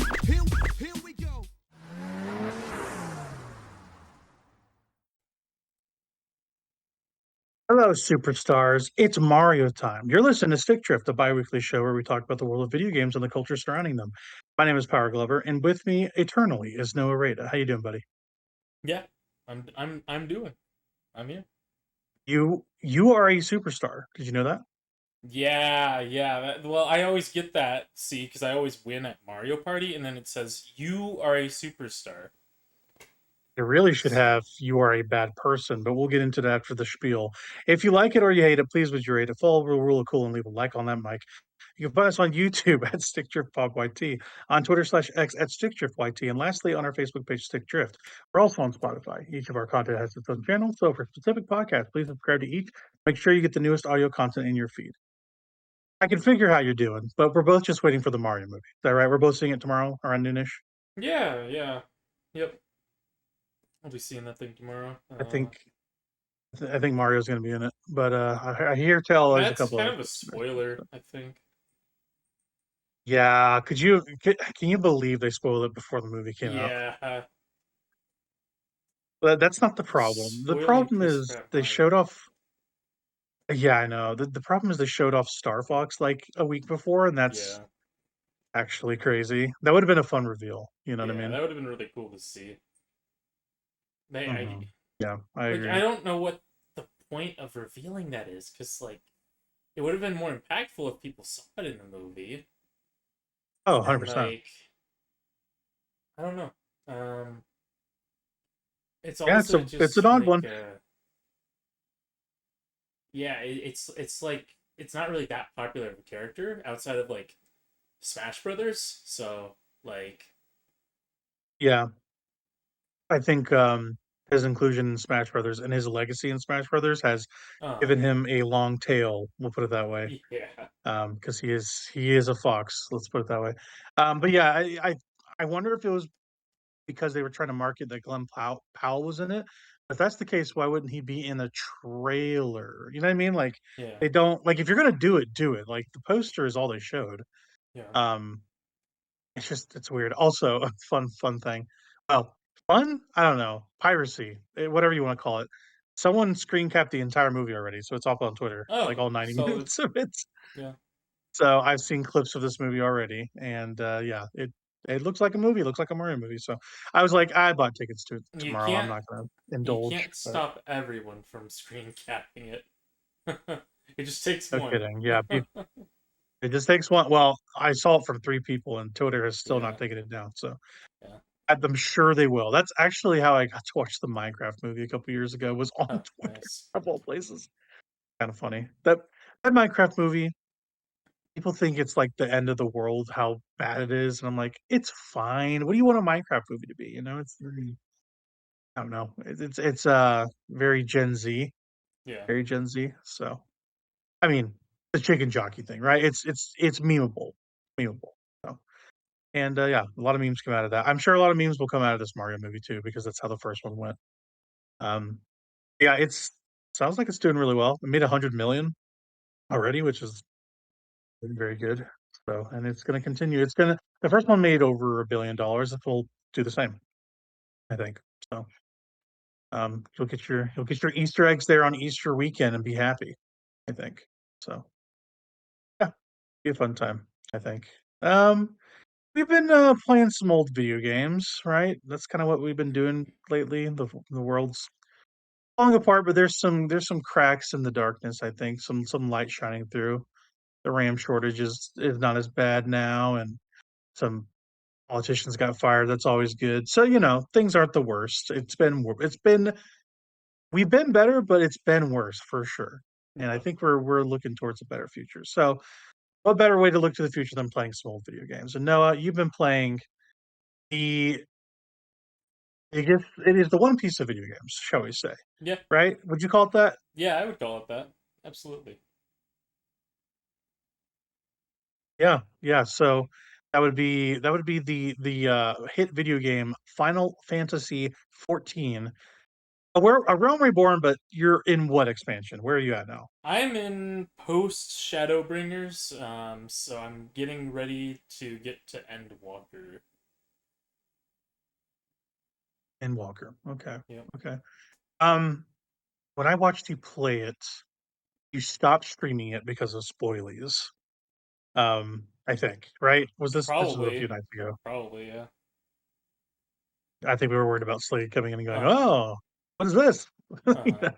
Here we go. Hello, superstars. It's Mario time. You're listening to Stick Drift, a bi-weekly show where we talk about the world of video games and the culture surrounding them. My name is Power Glover, and with me eternally is Noah Rada. How you doing, buddy? Yeah, I'm doing. I'm here. You are a superstar. Did you know that? Yeah. Well, I always get that, see, because I always win at Mario Party, and then it says you are a superstar. It really should So, have you are a bad person, but we'll get into that for the spiel. If you like it or you hate it, please would you rate it? Follow the rule of cool and leave a like on that mic. You can find us on YouTube at StickDriftPodYT, on Twitter/X at StickDriftYT, and lastly on our Facebook page, Stick Drift. We're also on Spotify. Each of our content has its own channel, so for specific podcasts, please subscribe to each. Make sure you get the newest audio content in your feed. I can figure how you're doing, but we're both just waiting for the Mario movie. Is that right? We're both seeing it tomorrow around noonish. yeah. Yep. I'll be seeing that thing tomorrow. I think I think Mario's going to be in it, but I hear tell there's a That's couple kind other of a folks in there. spoiler, I think. Yeah, can you believe they spoiled it before the movie came out? Yeah, But that's not the problem. The spoiling problem piece of is crap they Mario. showed off. Yeah, I know. The problem is they showed off Star Fox like a week before, and that's Yeah, actually crazy. That would have been a fun reveal. You know what I yeah, mean? that would have been really cool to see. I Hmm. Yeah, I like. agree. I don't know what the point of revealing that is, because like it would have been more impactful if people saw it in the movie. Oh, And 100%. like, I don't know. It's Yeah, also it's an just odd like, one. yeah, it's like it's not really that popular of a character outside of like Smash Brothers. So like, Yeah, I think his inclusion in Smash Brothers and his legacy in Smash Brothers has uh, given him a long tail. We'll put it that way. yeah, Because he is a fox. Let's put it that way. But yeah, I wonder if it was because they were trying to market that Powell was in it. If that's the case, why wouldn't he be in the trailer? You know what I mean? Like yeah, they don't like if you're gonna do it, do it. Like the poster is all they showed. yeah. Um, it's weird. Also, a fun thing. Well, fun? I don't know. Piracy, whatever you want to call it. Someone screen capped the entire movie already, so it's up on Twitter, like Oh, all 90 so minutes of it. yeah. So I've seen clips of this movie already, and yeah, it looks like a movie. It looks like a Mario movie. So I was like, I bought tickets to it You tomorrow. I'm can't not going to you indulge, can't but stop everyone from screen capping it. It just takes no one. kidding. Yeah, it just takes one. Well, I saw it from three people, and Twitter has still not Yeah, taken it down. So yeah. I'm sure they will. That's actually how I got to watch the Minecraft movie a couple years ago. Was on Oh, Twitter nice. of all places. Kind of funny that Minecraft movie. People think it's like the end of the world, how bad it is, and I'm like, it's fine. What do you want a Minecraft movie to be? You know, it's very, I don't know. It's very Gen Z, Yeah, very Gen Z. So I mean, the chicken jockey thing, right? It's memeable, memeable. So and yeah, a lot of memes come out of that. I'm sure a lot of memes will come out of this Mario movie too, because that's how the first one went. Um, yeah, it's sounds like it's doing really well. It made 100 million already, which is very good. So, and it's going to continue. The first one made over $1 billion. It will do the same, I think. So, you'll get your Easter eggs there on Easter weekend and be happy, I think. So, yeah, be a fun time, I think. We've been playing some old video games, right? That's kind of what we've been doing lately. The world's falling apart, but there's some cracks in the darkness, I think. Some light shining through. The RAM shortage is not as bad now, and some politicians got fired. That's always good. So, things aren't the worst. We've been better, but it's been worse for sure. And I yeah. think we're looking towards a better future. So, what better way to look to the future than playing some old video games? And Noah, you've been playing the I guess it is the one piece of video games, shall we say, Yeah, right? Would you call it that? yeah, I would call it that. Absolutely. Yeah, yeah. So that would be the hit video game Final Fantasy 14. We're a Realm Reborn, but you're in what expansion? Where are you at now? I'm in post Shadowbringers, so I'm getting ready to get to Endwalker. And Walker. Okay. Yep. Okay. When I watched you play it, you stopped streaming it because of spoilies. I think, right? This was a few Probably. nights ago. Probably, yeah. I think we were worried about Slade coming in and going, Uh-huh. "Oh, what is this?" You Uh-huh.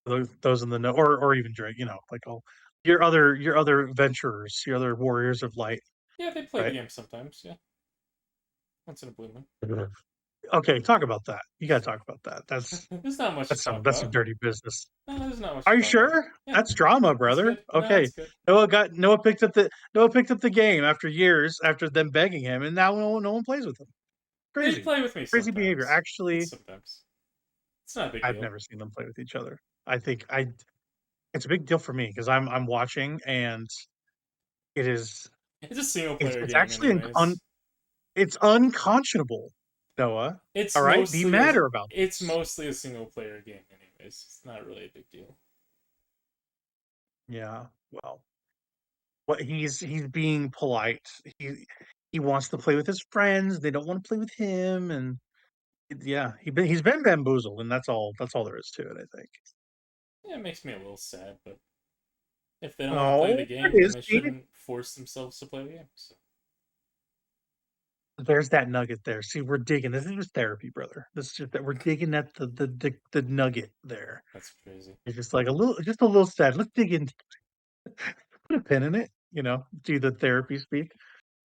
know, those in the know, or even Drake, like all your other adventurers, your other warriors of light, Yeah, they play the right? game sometimes, yeah. Once in a blue moon. Mhm. Okay, talk about that. You gotta talk about that. There's not much to talk That's some about. dirty business. No, there's not much Are to you talk about. sure? Yeah, That's drama, it's brother. good. No, Okay. it's good. Noah picked up the game after years after them begging him, and now no one plays with him. They Crazy. play with me Crazy behavior. sometimes. It's Actually, sometimes. It's not a big I've deal. never seen them play with each other. I think I it's a big deal for me because I'm watching and it is It's a single player it's game, actually anyways. it's unconscionable, Noah. It's All right? Be mostly a madder about it's this. mostly a single player game, anyways. It's not really a big deal. Yeah. Well, what he's being polite. He wants to play with his friends. They don't want to play with him, and yeah, he's been bamboozled, and that's all there is to it. I think. Yeah, it makes me a little sad, but if they don't want to play the Oh, there game, it then is. they See, shouldn't force themselves to play the game. So there's that nugget there. See, we're digging. This is just therapy, brother. This is just that we're digging at the nugget there. that's crazy. It's just like just a little sad. Let's dig in. Put a pin in it. Do the therapy speak.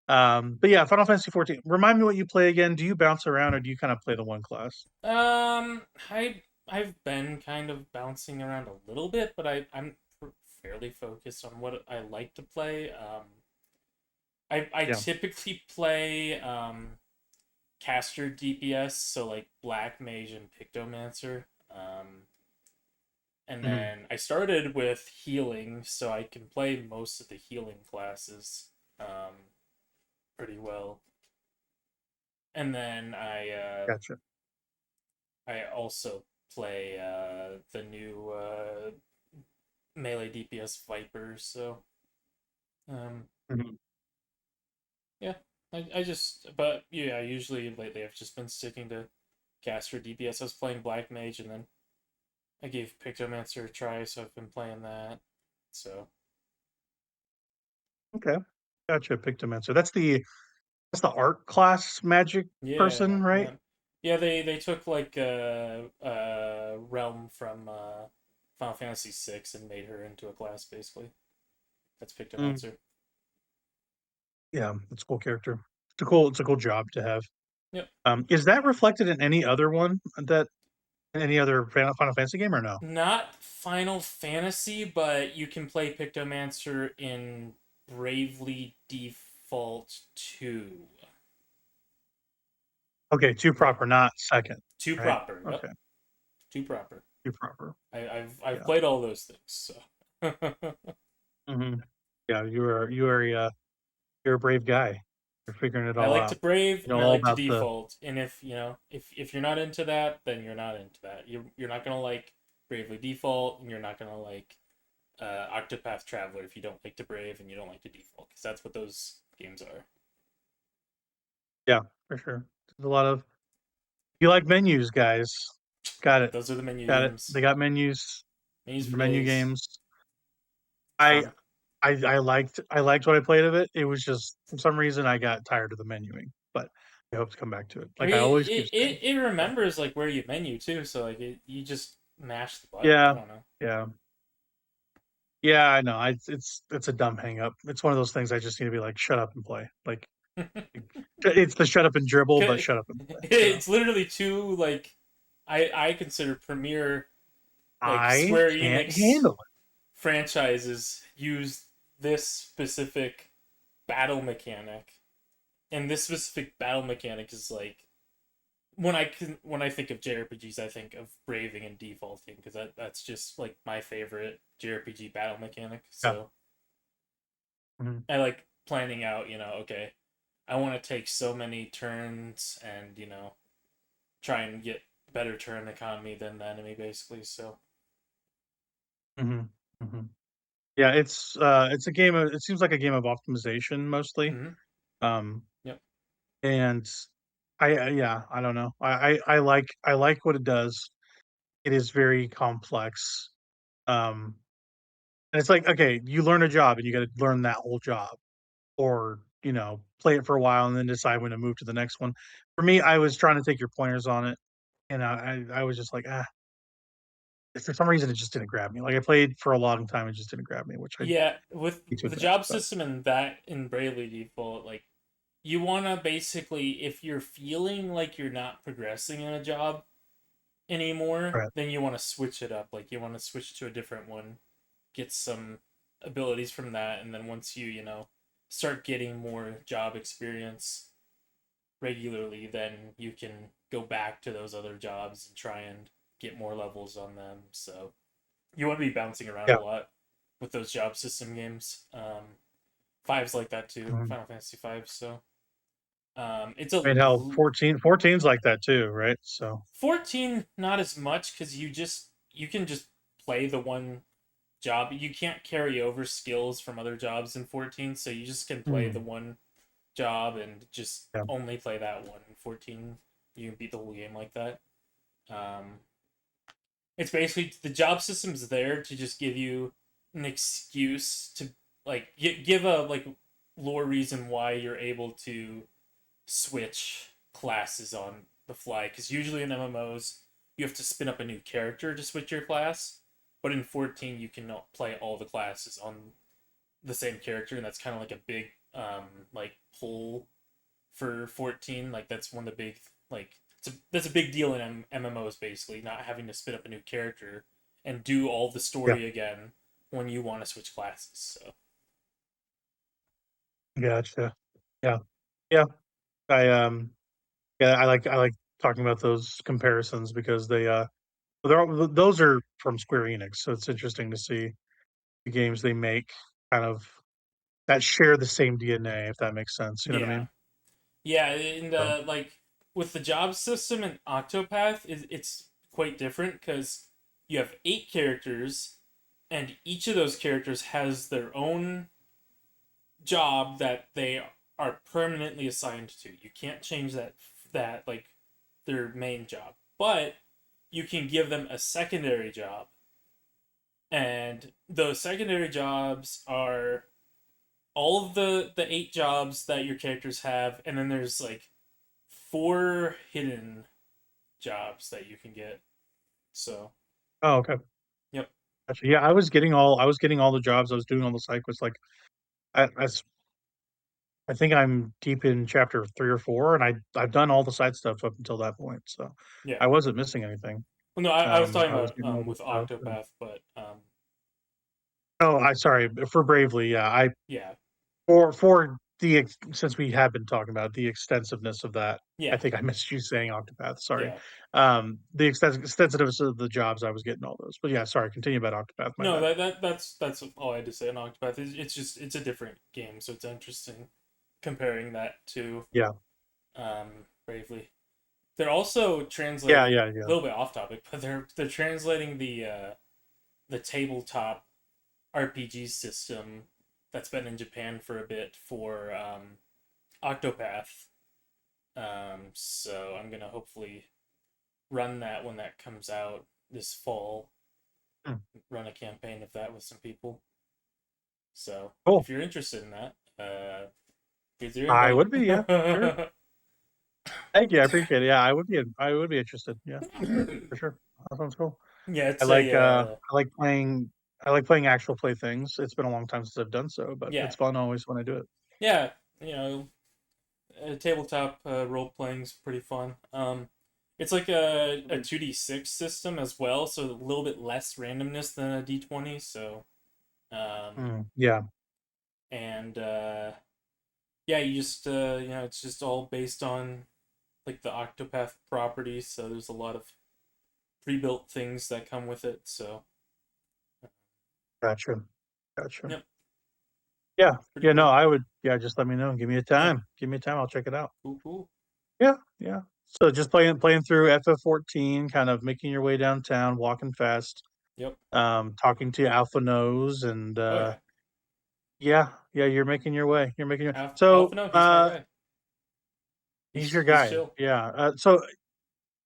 But yeah, Final Fantasy 14. Remind me what you play again. Do you bounce around or do you kind of play the one class? I've been kind of bouncing around a little bit, but I'm fairly focused on what I like to play. I Yeah. typically play caster DPS, so like Black Mage and Pictomancer. And Mhm. then I started with healing, so I can play most of the healing classes pretty well. And then Gotcha. I also play the new melee DPS Vipers. So um, Mhm. yeah, I just but yeah, usually lately I've just been sticking to caster DPS. I was playing Black Mage, and then I gave Pictomancer a try, so I've been playing that. So Okay. Gotcha. Pictomancer. That's the art class magic yeah, person, right? yeah, yeah. They took like a realm from Final Fantasy VI and made her into a class basically. That's Mm. Pictomancer. Yeah, it's a cool character. It's a cool job to have. Yep. Is that reflected in any other one that in any other Final Fantasy game or no? Not Final Fantasy, but you can play Pictomancer in Bravely Default 2. Okay, two Yep. proper, not second, 2 right? proper. Yep. Okay, 2 proper. two proper. I've Yeah. played all those things, so Hmm. Yeah, you're a brave guy. You're figuring it I all like to out. brave You know and I all like to about the default. And if if you're not into that, then you're not into that. You're not gonna like Bravely Default, and you're not gonna like Octopath Traveler if you don't like to brave and you don't like to default, because that's what those games are. yeah, for sure. There's a lot of you like menus, guys. Got it. Those are the menu Got it. They games. got menus. Menus for Menu days. games. It's I fun. I liked what I played of it. It was just for some reason I got tired of the menuing, but I hope to come back to it. I Like I mean, always keep saying. it So, remembers like where you menu too, so like you just mash the button. I yeah, don't know. yeah, yeah. I know. It's a dumb hang up. It's one of those things I just need to be like, shut up and play. Like it's the shut up and dribble, but shut up and play. It's literally two like I consider premier like I Square can't Enix handle it. franchises use this specific battle mechanic, and this specific battle mechanic is like when I think of JRPGs, I think of braving and defaulting because that's just like my favorite JRPG battle mechanic. Yeah. So Mhm. I like planning out, okay, I want to take so many turns and try and get better turn economy than the enemy basically. So Mhm. Mhm. Yeah, it's a game of it seems like a game of optimization mostly. mm-hmm. Um, Yep. and Yeah, I don't know. I like what it does. It is very complex. Um, and it's like, okay, you learn a job and you gotta learn that whole job, or, play it for a while and then decide when to move to the next one. For me, I was trying to take your pointers on it, and I was just like, "Ah," for some reason, it just didn't grab me. Like, I played for a long time, it just didn't grab me, which I Yeah, with need to the admit, job but system and that in Bravely Default, like you want to basically, if you're feeling like you're not progressing in a job anymore, right. then you want to switch it up. Like you want to switch to a different one, get some abilities from that, and then once you start getting more job experience regularly, then you can go back to those other jobs and try and get more levels on them. So you want to be bouncing around a Yeah. lot with those job system games. Five's like that too, Mhm. Final Fantasy Five. So it's a I mean, hell, 14's like that too, right? So 14, not as much because you can just play the one job. You can't carry over skills from other jobs in 14, so you just can play the mm, one job and just yeah, only play that one. In 14, you can beat the whole game like that. Um, it's basically the job system's there to just give you an excuse to like give a like lore reason why you're able to switch classes on the fly. Because usually in MMOs you have to spin up a new character to switch your class, but in 14 you can play all the classes on the same character, and that's kind of like a big like pull for 14. Like that's one of the big like that's a big deal in MMOs, basically not having to spit up a new character and do all the yeah, story again when you want to switch classes. So gotcha. Yeah, yeah. Yeah, I like talking about those comparisons because those are from Square Enix, so it's interesting to see the games they make kind of that share the same DNA, if that makes sense. You know what I yeah, mean? yeah, and So, like with the job system in Octopath, it's quite different because you have 8 characters, and each of those characters has their own job that they are permanently assigned to. You can't change that like their main job. But you can give them a secondary job. And those secondary jobs are all of the 8 jobs that your characters have, and then there's like 4 hidden jobs that you can get. So, oh, okay. yep. Gotcha. Yeah, I was getting all the jobs. I was doing all the side quests. Like, I think I'm deep in chapter 3 or 4, and I've done all the side stuff up until that point. So Yeah. I wasn't missing anything. Well, no, I was talking I was about getting all the with stuff. And, Octopath, but oh, I sorry for Bravely. Yeah, I yeah. for since we have been talking about the extensiveness of that. I Yeah. think I missed you saying Octopath. Sorry. Yeah. The extensiveness of the jobs, I was getting all those. But yeah, sorry. Continue about Octopath. My No, bad. that's all I had to say on Octopath. It's just it's a different game, so it's interesting comparing that to Yeah. Bravely. They're also Yeah. translating Yeah. a Yeah. little bit off topic, but they're translating the tabletop RPG system that's been in Japan for a bit for Octopath. So I'm gonna hopefully run that when that comes out this fall. Hmm. Run a campaign of that with some people. So Cool. if you're interested in that, here's your I invite. would be. Yeah. Sure. Thank you. I appreciate it. Yeah, I would be. I would be interested. Yeah, for sure. That sounds cool. Yeah, I it's like. a I like playing. I like playing actual play things. It's been a long time since I've done so, but yeah, it's fun always when I do it. yeah, you know, tabletop role playing's pretty fun. It's like a 2d6 system as well, so a little bit less randomness than a d20. So, Yeah. and yeah, you just it's just all based on like the Octopath properties. So there's a lot of pre-built things that come with it. So, Gotcha. Gotcha. yep, Yeah. pretty Yeah. No, cool. I would. Yeah. Just let me know. Give me a Yeah, time. Give me a time. I'll check it out. cool, cool. Yeah. Yeah. So just playing through FF14, kind of making your way downtown, walking fast, Yep. talking to Alpha Nose, and Oh yeah. yeah, yeah, you're making your way. You're making your Alpha, so no, he's my guy. He's your He's guy. chill. Yeah. So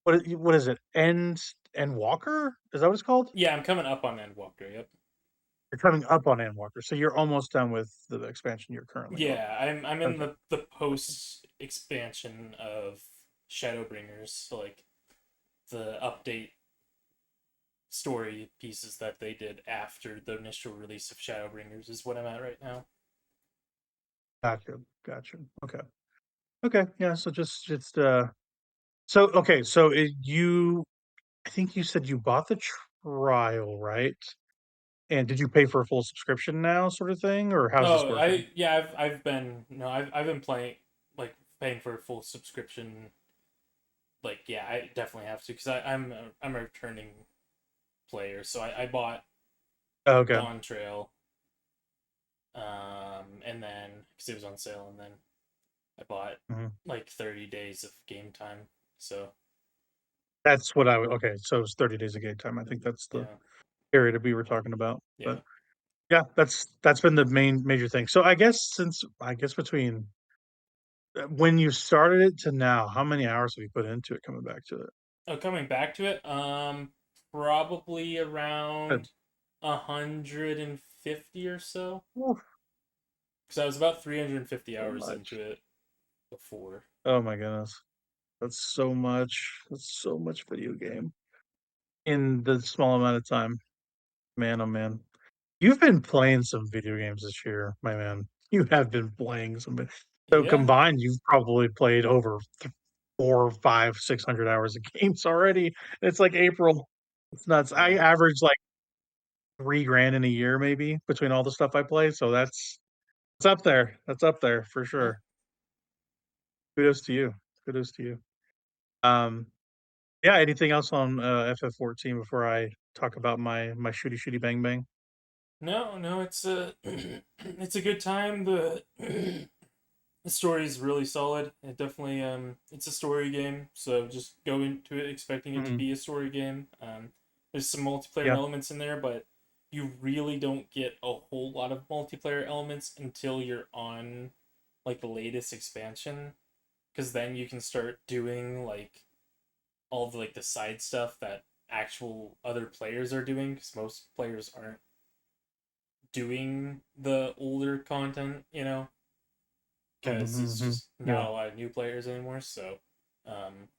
what is it? End Walker? Is that what it's called? Yeah, I'm coming up on Endwalker. Yep. You're coming up on End Walker, so you're almost done with the expansion you're currently on. Yeah, I'm in Okay. the post expansion of Shadowbringers, so like the update story pieces that they did after the initial release of Shadowbringers is what I'm at right now. Gotcha. Okay. Yeah. So just so okay. So I think you said you bought the trial, right? And did you pay for a full subscription now, sort of thing, or how's this Oh, working? I've been no, I've been playing like paying for a full subscription. Like yeah, I definitely have to because I'm a returning player, so I bought Oh, okay. Dawn Trail, and then because it was on sale, and then I bought Mhm. like 30 days of game time. So That's what I would. Okay, so it's 30 days of game time. I think that's the yeah, period that we were talking about. yeah. But yeah, that's been the major thing. So I guess between when you started it to now, how many hours have you put into it coming back to it? Oh, coming back to it, probably Good. around 150 or so. Oof, Because I was about 350 so hours into much. it before. Oh my goodness. That's so much. That's so much video game in the small amount of time. Man, oh man. You've been playing some video games this year, my man. You have been playing some. So Yeah, combined, you've probably played over 4, 5, 600 hours of games already. And it's like April. It's nuts. I yeah, average like 3 grand in a year, maybe between all the stuff I play. So it's up there. That's up there for yeah. sure. Kudos to you. Kudos to you. Um, yeah. Anything else on FF14 before I talk about my shooty bang bang? No, no, it's a it's a good time. The story is really solid. It definitely it's a story game, so just go into it expecting it to Mhm. be a story game. There's some multiplayer Yeah. elements in there, but you really don't get a whole lot of multiplayer elements until you're on like the latest expansion, because then you can start doing like all of like the side stuff that actual other players are doing, because most players aren't doing the older content, because it's Mhm. just not Yeah. a lot of new players anymore. So, um,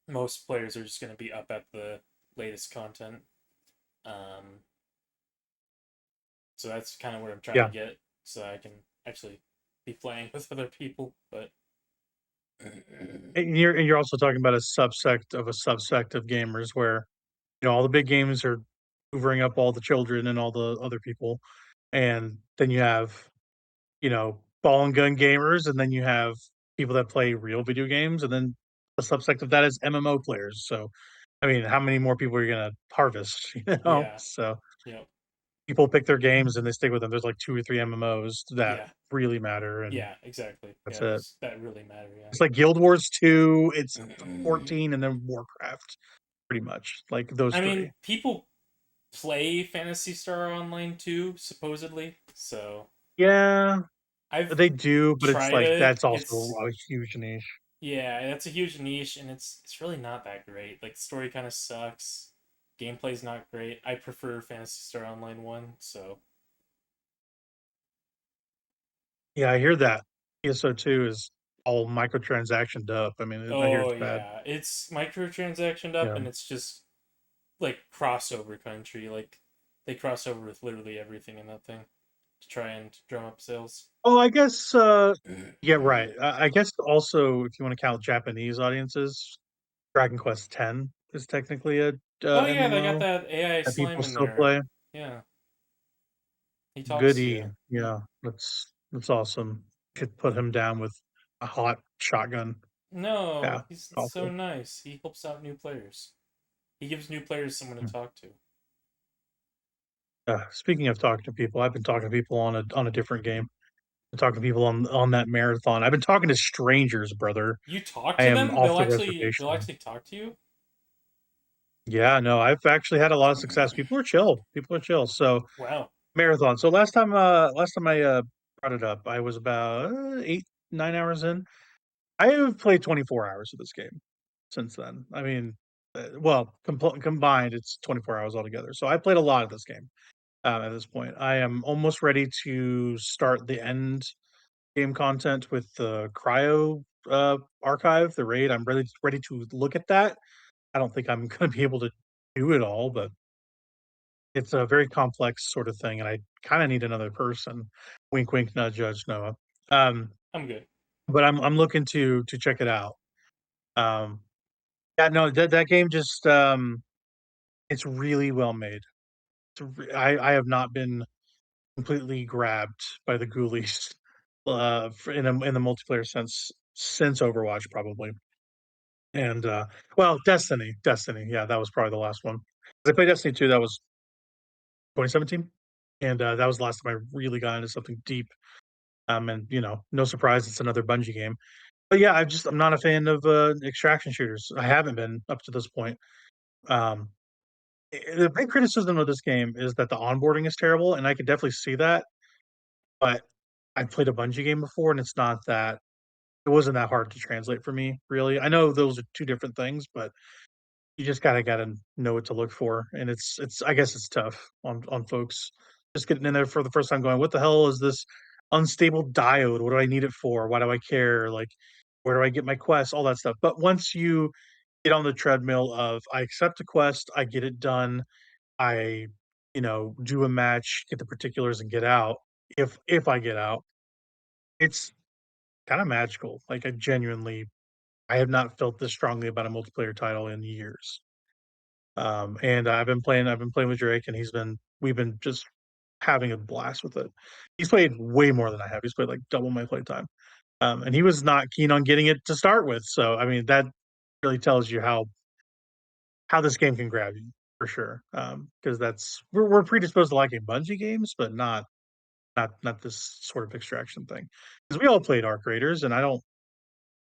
most players are just going to be up at the latest content. Um, so that's kind of what I'm trying to Yeah. get, so I can actually be playing with other people. But And you're also talking about a subsect of gamers where, all the big games are hoovering up all the children and all the other people, and then you have, ball and gun gamers, and then you have people that play real video games, and then a subsect of that is MMO players. So, I mean, how many more people are you gonna harvest, yeah, So, yep, people pick their games and they stick with them. There's like 2 or 3 MMOs that yeah, really matter, and yeah, exactly. that's Yeah, it. that really matter. It's like Guild Wars 2, it's Yeah. 14, and then Warcraft, pretty much, like those I 3. mean, people play Fantasy Star Online too, supposedly. So Yeah, I've they do, but it's tried like it. that's also It's a huge niche. yeah, that's a huge niche, and it's really not that great. Like the story kind of sucks. Gameplay's not great. I prefer Fantasy Star Online one. So Yeah, I hear that. ESO2 is all microtransactioned up. I mean, I hear oh it's bad. yeah, it's microtransactioned up, Yeah. and it's just like crossover country. Like they cross over with literally everything in that thing to try and drum up sales. Oh, I guess, yeah, right. I guess also, if you want to count Japanese audiences, Dragon Quest X is technically a Oh yeah, they got MMO that AI that slime people in still there. play. Yeah, he talks to Goody. you. Yeah. Yeah, that's awesome. Could put him down with a hot shotgun. Yeah, No, he's so awful. nice. He helps out new players. He gives new players someone to Hmm. talk to. Speaking of talking to people, I've been talking to people on a different game. Been talking to people on that marathon. I've been talking to strangers, brother. You talk I to am them, off the they'll reservation. actually talk to you. Yeah, no, I've actually had a lot of success. People are chill. People are chill. So Wow. marathon. So last time I brought it up, I was about 8. 9 hours in. I have played 24 hours of this game since then. I mean, well, combined, it's 24 hours altogether. So I played a lot of this game at this point. I am almost ready to start the end game content with the cryo archive, the raid. I'm ready to look at that. I don't think I'm going to be able to do it all, but it's a very complex sort of thing, and I kind of need another person. Wink, wink, nudge, judge Noah. Um, I'm good. but I'm looking to check it out. Um, yeah, no, that game just it's really well made. I have not been completely grabbed by the ghoulies in the multiplayer sense since Overwatch probably. And well, Destiny, yeah, that was probably the last one. I played Destiny 2, that was 2017, and that was the last time I really got into something deep. And no surprise, it's another Bungie game. But yeah, I'm not a fan of extraction shooters. I haven't been up to this point. Um, the big criticism of this game is that the onboarding is terrible, and I could definitely see that. But I've played a Bungie game before, and it wasn't that hard to translate for me, really. I know those are two different things, but you just gotta know what to look for, and it's I guess it's tough on folks just getting in there for the first time, going, "What the hell is this unstable diode? What do I need it for? Why do I care? Like, where do I get my quests? All that stuff." But once you get on the treadmill of I accept a quest, I get it done, I do a match, get the particulars, and get out. If I get out, it's kind of magical. Like I have not felt this strongly about a multiplayer title in years. And I've been playing with Drake, and we've been just having a blast with it. He's played way more than I have. He's played like double my playtime. And he was not keen on getting it to start with. So I mean, that really tells you how this game can grab you for sure. Because we're predisposed to liking Bungie games, but not this sort of extraction thing. Because we all played Arc Raiders, and I don't.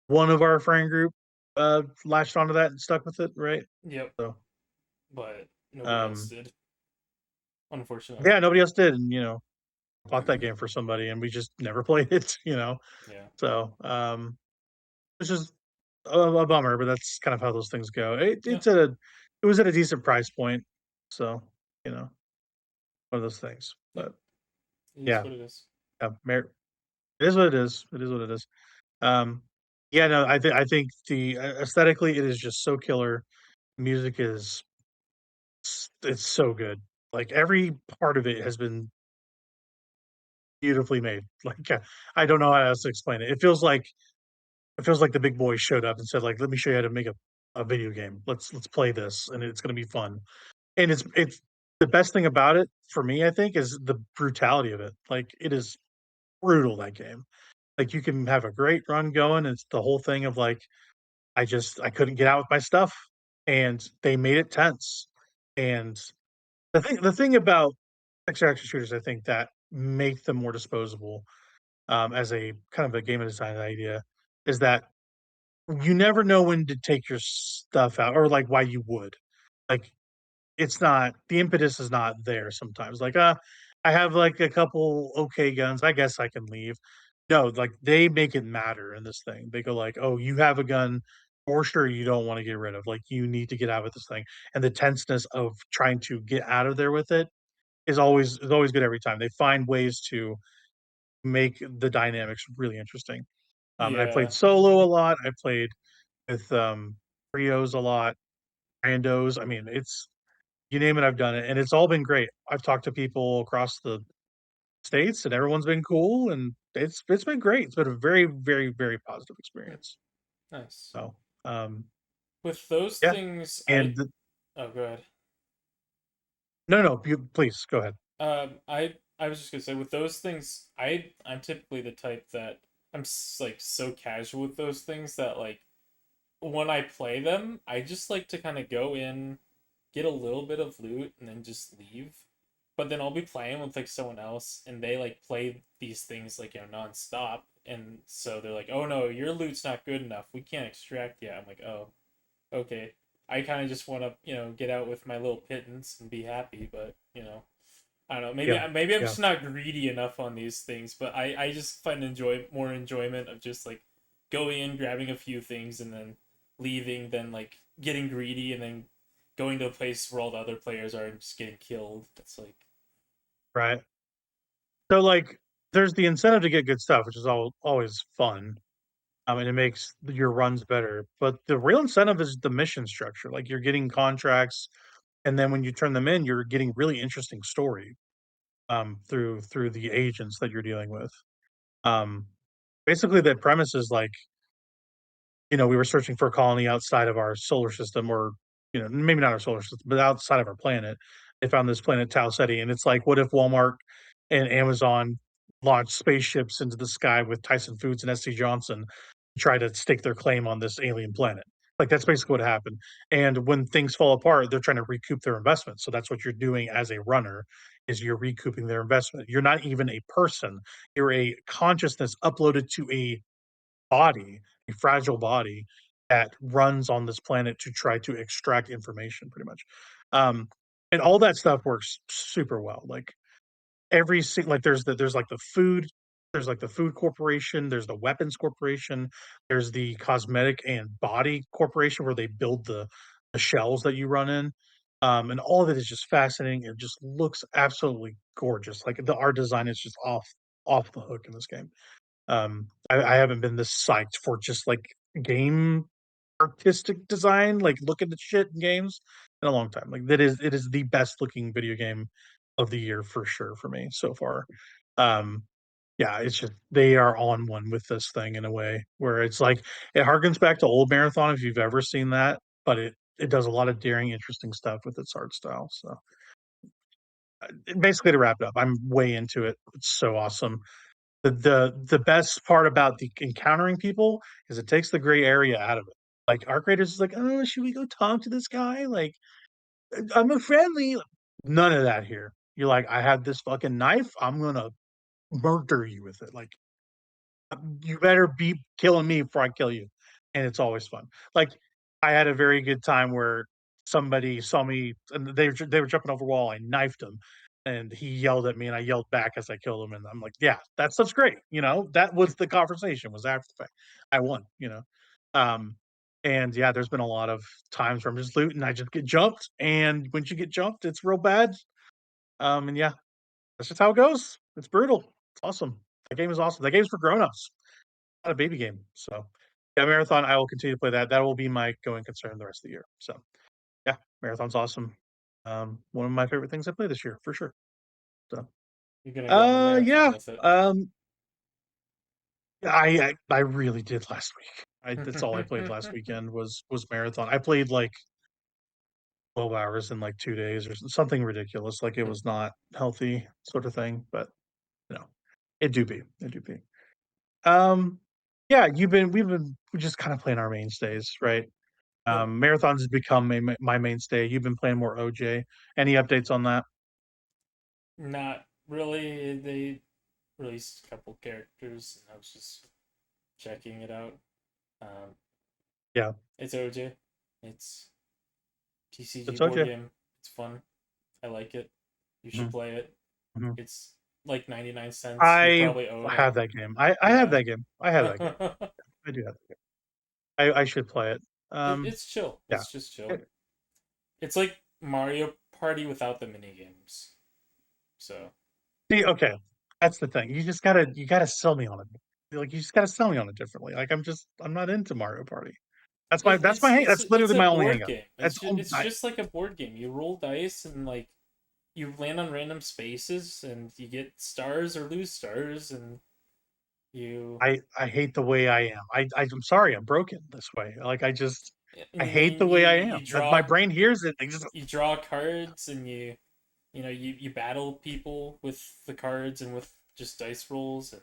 One of our friend group latched onto that and stuck with it, right? Yep, So but nobody else um, did, unfortunately. yeah, nobody else did, and bought that game for somebody, and we just never played it. Yeah. So it's just a bummer, but that's kind of how those things go. Yep. It was at a decent price point, so you know one of those things. Yep. But It is yeah, what it is. it is what it is. It is what it is. Um, yeah, no, I think the aesthetically it is just so killer. Music is it's so good. Like every part of it has been beautifully made. Like I don't know how else to explain it. It feels like the big boys showed up and said, like, let me show you how to make a video game. Let's play this, and it's gonna be fun. And it's the best thing about it for me, I think, is the brutality of it. Like it is brutal, that game. Like you can have a great run going. It's the whole thing of like I couldn't get out with my stuff, and they made it tense. And the thing about extraction shooters, I think, that make them more disposable, as a kind of a game design idea, is that you never know when to take your stuff out, or like why you would. Like it's not the impetus is not there sometimes. Like, I have like a couple okay guns. I guess I can leave. No, like they make it matter in this thing. They go like, "Oh, you have a gun for sure you don't want to get rid of. Like you need to get out with this thing." And the tenseness of trying to get out of there with it is always good every time. They find ways to make the dynamics really interesting. And I played Yeah. solo a lot. I played with trios a lot, randos. I mean, it's you name it, I've done it, and it's all been great. I've talked to people across the states, and everyone's been cool, and it's been great. It's been a very, very, very positive Hmm. experience. Nice. So, um, With those yeah, things, and oh, go ahead. no, no, you please go ahead. I was just gonna say with those things, I'm typically the type that like so casual with those things that like when I play them, I just like to kind of go in, get a little bit of loot, and then just leave. But then I'll be playing with like someone else, and they like play these things like nonstop, and so they're like, "Oh no, your loot's not good enough. We can't extract yet." I'm like, "Oh, okay." I kind of just want to get out with my little pittance and be happy, but. I don't know. Yeah, Maybe I'm yeah, just not greedy enough on these things, but I just find more enjoyment of just like going in, grabbing a few things, and then leaving, than like getting greedy and then going to a place where all the other players are and just getting killed. It's like right. So like, there's the incentive to get good stuff, which is always fun. And it makes your runs better. But the real incentive is the mission structure. Like you're getting contracts, and then when you turn them in, you're getting really interesting story through the agents that you're dealing with. Um, Basically, the premise is like, we were searching for a colony outside of our solar system, or maybe not our solar system, but outside of our planet. They found this planet Tau Ceti, and it's like, what if Walmart and Amazon launched spaceships into the sky with Tyson Foods and SC Johnson to try to stake their claim on this alien planet? Like that's basically what happened. And when things fall apart, they're trying to recoup their investment. So that's what you're doing as a runner, is you're recouping their investment. You're not even a person. You're a consciousness uploaded to a body, a fragile body that runs on this planet to try to extract information, pretty much. Um, and all that stuff works super well. Like like there's like the food, there's like the food corporation, there's the weapons corporation, there's the cosmetic and body corporation where they build the shells that you run in. And all of it is just fascinating. It just looks absolutely gorgeous. Like the art design is just off the hook in this game. I haven't been this psyched for just like game artistic design, like looking at shit in games in a long time. Like it is the best looking video game of the year for sure for me so far. Um, yeah, it's just they are on one with this thing in a way where it's like it harkens back to old Marathon if you've ever seen that, but it does a lot of daring, interesting stuff with its art style. So basically, to wrap it up, I'm way into it. It's so awesome. The best part about the encountering people is it takes the gray area out of it. Like Arc Raiders is like, oh, should we go talk to this guy? Like, I'm a friendly. None of that here. You're like, I have this fucking knife. I'm gonna murder you with it. Like, you better be killing me before I kill you. And it's always fun. Like, I had a very good time where somebody saw me and they were jumping over a wall. I knifed him, and he yelled at me, and I yelled back as I killed him. And I'm like, yeah, that stuff's great. That was the conversation, was after the fact. I won. Um, and yeah, there's been a lot of times where I'm just looting, I just get jumped, and when you get jumped, it's real bad. And yeah, that's just how it goes. It's brutal. It's awesome. That game is awesome. That game's for grown-ups, not a baby game. So yeah, Marathon, I will continue to play that. That will be my going concern the rest of the year. So yeah, Marathon's awesome. One of my favorite things I play this year for sure. So you're gonna go on the marathon yeah. with it. I really did last week. That's all I played last weekend was Marathon. I played like 12 hours in like 2 days or something ridiculous. Like it was not healthy sort of thing, but you know, it do be. It do be. Um, yeah, we're just kind of playing our mainstays, right? Yep. Marathons has become my mainstay. You've been playing more OJ. Any updates on that? Not really. They released a couple characters, and I was just checking it out. Um, Yeah, it's OJ. It's TCG it's board OJ. game. It's fun. I like it. You should Mhm, play it. mhm. It's like 99 cents. You I probably own have it. that game. I have Yeah. that game. I have that game. I do have that game. I should play it. It's chill. Yeah. It's just Eh, chill. It's like Mario Party without the mini games. So See, okay, that's the thing. You gotta sell me on it. Like you just gotta sell me on it differently. Like I'm not into Mario Party. That's it's literally a my only board hang up. game. That's all It's just like a board game. You roll dice and like you land on random spaces and you get stars or lose stars and you I hate the way I am. I'm sorry, I'm broken this way. Like I and hate then the way I am. you That my draw brain hears it. They just cards and you battle people with the cards and with just dice rolls and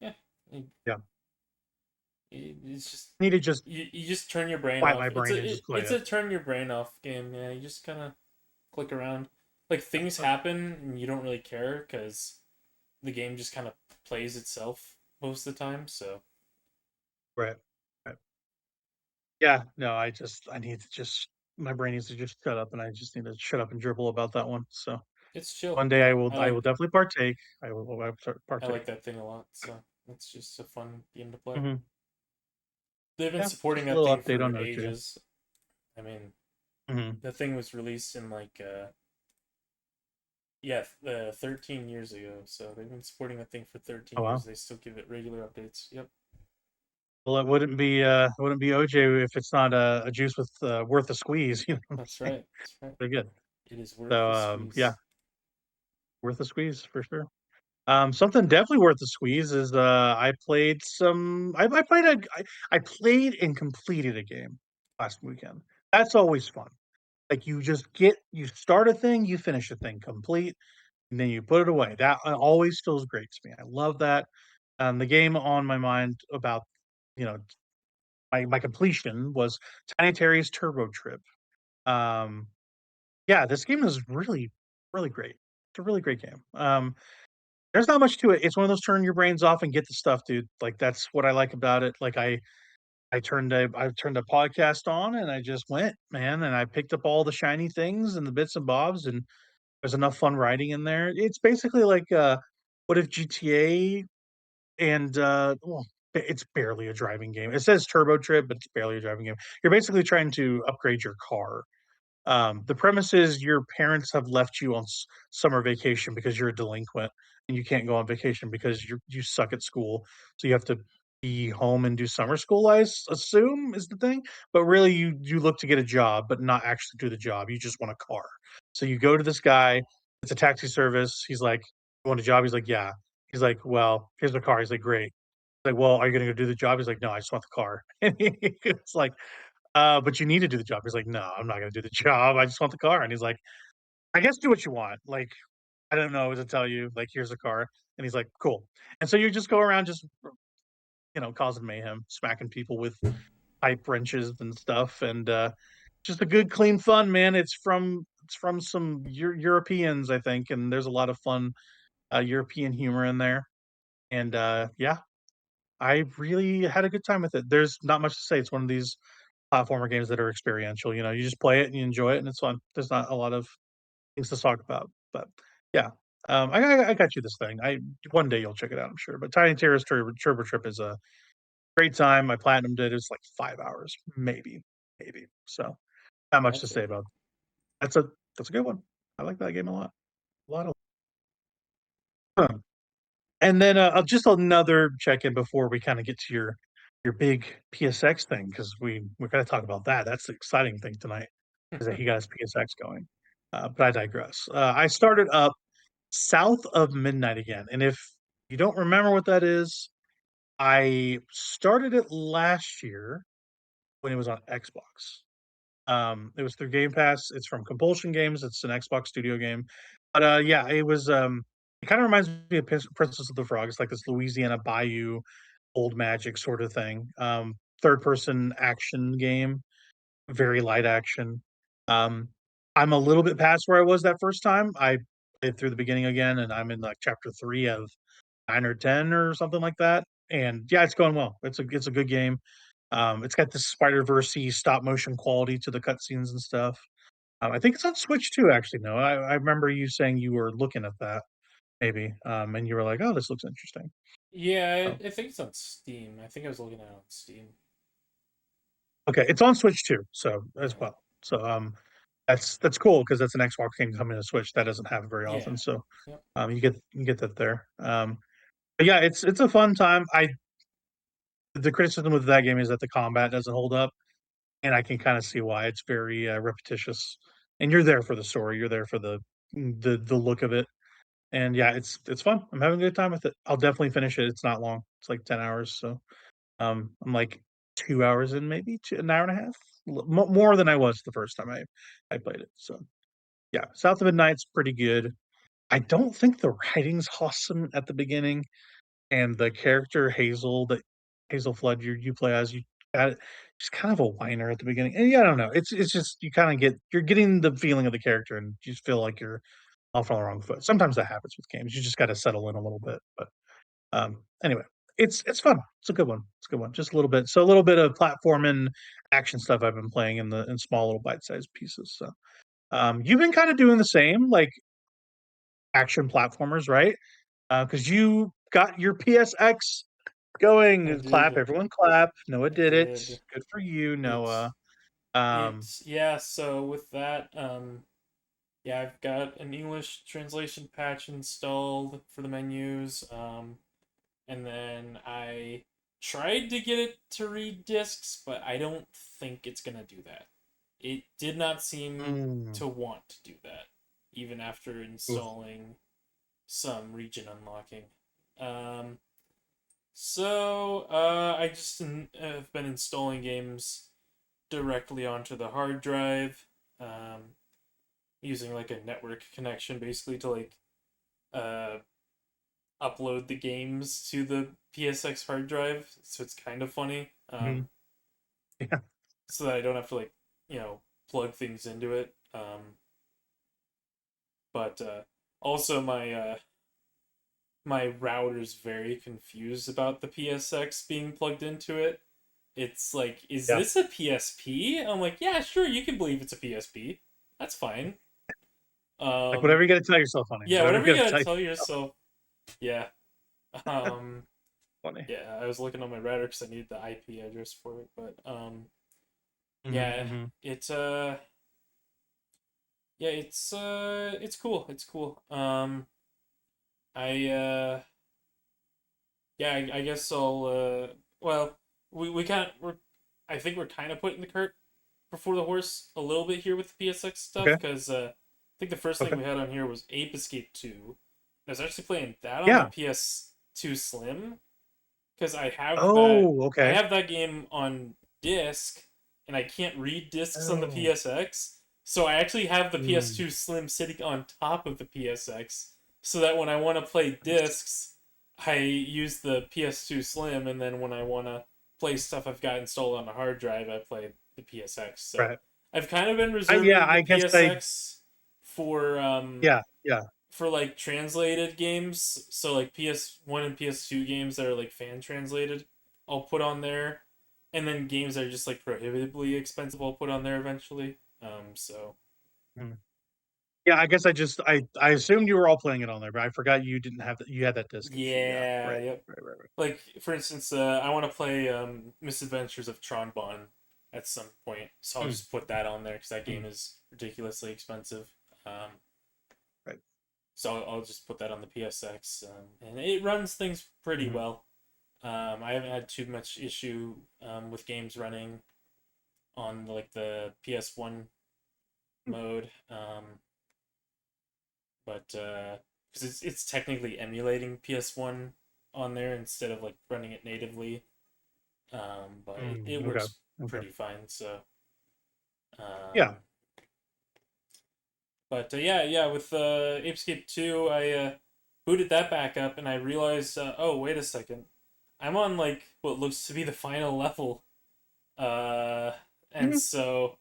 yeah it- yeah. it's just I need to just you just turn your brain quiet off. my brain and just play It's it. a turn your brain off game. Yeah, you just kind of click around. Like things happen and you don't really care because the game just kind of plays itself most of the time. So Right. Right. Yeah, no, I need to just my brain needs to just shut up and I just need to shut up and dribble about that one. So It's chill. One day I will I like definitely partake. I will I partake. like that thing a lot. So it's just a fun game to play. Mm-hmm. They've been Yeah, supporting just a that little thing update for on OJ. ages. I mean, Mm-hmm. the thing was released in like 13 years ago. So they've been supporting that thing for 13 Oh years. wow. They still give it regular updates. Yep. Well, it wouldn't be OJ if it's not a juice with worth a squeeze. You know what I'm That's saying? right. That's right. They're good. It is worth So the yeah, squeeze. worth a squeeze for sure. Something definitely worth the squeeze is I played some. I played and completed a game last weekend. That's always fun. Like you start a thing, you finish a thing complete, and then you put it away. That always feels great to me. I love that. The game on my mind about you know my completion was Tiny Terry's Turbo Trip. Um, yeah, this game is really great. It's a really great game. There's not much to it. It's one of those turn your brains off and get the stuff, dude. Like that's what I like about it. Like I turned a podcast on and I just went, man, and I picked up all the shiny things and the bits and bobs, and there's enough fun writing in there. It's basically like what if GTA and well, it's barely a driving game. It says Turbo Trip, but it's barely a driving game. You're basically trying to upgrade your car. The premise is your parents have left you on summer vacation because you're a delinquent and you can't go on vacation because you suck at school. So you have to be home and do summer school, assume is the thing. But really, you look to get a job, but not actually do the job. You just want a car. So you go to this guy. It's a taxi service. He's like, "You want a job?" He's like, "Yeah." He's like, "Well, here's the car." He's like, "Great." He's like, "Well, are you going to go do the job?" He's like, "No, I just want the car." And it's like, but you need to do the job. He's like, no, I'm not going to do the job. I just want the car. And he's like, I guess do what you want. Like, I don't know what to tell you. Like, here's the car. And he's like, cool. And so you just go around just, causing mayhem, smacking people with pipe wrenches and stuff. And just a good, clean fun, man. It's from some Europeans, I think. And there's a lot of fun European humor in there. And yeah, I really had a good time with it. There's not much to say. It's one of these platformer games that are experiential. You just play it and you enjoy it, and it's fun. There's not a lot of things to talk about, but yeah. I got you this thing. I One day you'll check it out, I'm sure. But Tiny Terrace Turbo Trip is a great time. I platinum did. It's like 5 hours, maybe. So not much to Gotcha. say about. That's a that's a good one. I like that game a lot. A lot of. Fun. And then just another check in before we kind of get to your big PSX thing because we're going to talk about that. That's the exciting thing tonight is that he got his PSX going. But I digress. I started up South of Midnight again, and if you don't remember what that is, I started it last year when it was on Xbox. It was through Game Pass. It's from Compulsion Games. It's an Xbox Studio game. But yeah, it was. It kind of reminds me of Princess of the Frog. It's like this Louisiana Bayou old magic sort of thing. Third person action game, very light action. Um, I'm a little bit past where I was that first time. I played through the beginning again, and I'm in like chapter 3 of 9 or 10 or something like that. And yeah, it's going well. It's a good game. It's got this Spider Verse stop motion quality to the cutscenes and stuff. I think it's on Switch too. Actually, no, I remember you saying you were looking at that maybe, and you were like, "Oh, this looks interesting." Yeah, So, I think it's on Steam. I think I was looking at it on Steam. okay, it's on Switch too, so as Yeah. well. So that's cool because that's an Xbox game coming to Switch that doesn't have very Yeah. often. So Yep. you get that there. But yeah, it's a fun time. I The criticism with that game is that the combat doesn't hold up, and I can kind of see why. It's very repetitious, and you're there for the story. You're there for the look of it, and yeah, it's fun. I'm having a good time with it. I'll definitely finish it. It's not long. It's like 10 hours, so I'm like 2 hours in, maybe an hour and a half, more than I was the first time I played it. So yeah, South of Midnight's pretty good. I don't think the writing's awesome at the beginning, and the character Hazel Flood you play as she's kind of a whiner at the beginning. And yeah, I don't know. It's just you kind of you're getting the feeling of the character, and you just feel like you're off on the wrong foot. Sometimes that happens with games. You just got to settle in a little bit. But anyway, it's fun. It's a good one. It's a good one. Just a little bit. So a little bit of platform and action stuff I've been playing in small little bite sized pieces. So you've been kind of doing the same. Like action platformers, right? Because you got your PSX I going. Clap, did. everyone clap. Noah I did it. did. Good for you, It's Noah. Um, it's yeah. So with that, yeah, I've got an English translation patch installed for the menus. And then I tried to get it to read discs, but I don't think it's gonna do that. It did not seem mm, to want to do that, even after oof. installing some region unlocking. Um, so I just have been installing games directly onto the hard drive, um, using like a network connection, basically to like uh, upload the games to the PSX hard drive. So it's kind of funny, Mhm. Yeah. so that I don't have to like plug things into it. But also my router's very confused about the PSX being plugged into it. It's like, is Yeah. this a PSP? I'm like, yeah, sure, you can believe it's a PSP. That's fine. Like Um, whatever you got to tell yourself, honey. yeah, Whatever you whatever you got to gotta tell tell yourself. yourself. Yeah. Um, Funny. yeah, I was looking on my router because I need the IP address for it, but yeah, Mm-hmm. it's yeah, it's cool. It's cool. I yeah, I guess I'll well, we can't we're I think we're kind of putting the cart before the horse a little bit here with the PSX stuff Okay. because I think the first thing Okay. we had on here was Ape Escape 2. I was actually playing that on the Yeah. PS2 Slim because Oh, I okay. have that game on disc and I can't read discs on the Oh. PSX. So I actually have the Mm, PS2 Slim sitting on top of the PSX so that when I want to play nice. discs, I use the PS2 Slim, and then when I want to play stuff I've got installed on the hard drive, I play the PSX. So Right. I've kind of been Yeah, reserving the I guess I, PSX for yeah, yeah. like translated games. So like PS1 and PS2 games that are like fan translated, I'll put on there, and then games that are just like prohibitively expensive, I'll put on there eventually. So Mm. Yeah, I guess I assumed you were all playing it on there, but I forgot you didn't have that. You had that disc issue. Yeah. yeah, Right. yep. Right. Right. Right. Like for instance, I want to play Misadventures of Tron Bonne at some point, so I'll Mm, just put that on there because that game mm, is ridiculously expensive. Um, right. so I'll just put that on the PSX, and it runs things pretty Hmm. well. I haven't had too much issue with games running on like the PS1 mode, but because it's technically emulating PS1 on there instead of like running it natively. But it Okay. works Okay. pretty fine. So, Yeah. um, but yeah, yeah, with Apescape 2, I booted that back up and I realized, oh wait a second, I'm on like what looks to be the final level. Uh, and Mhm. so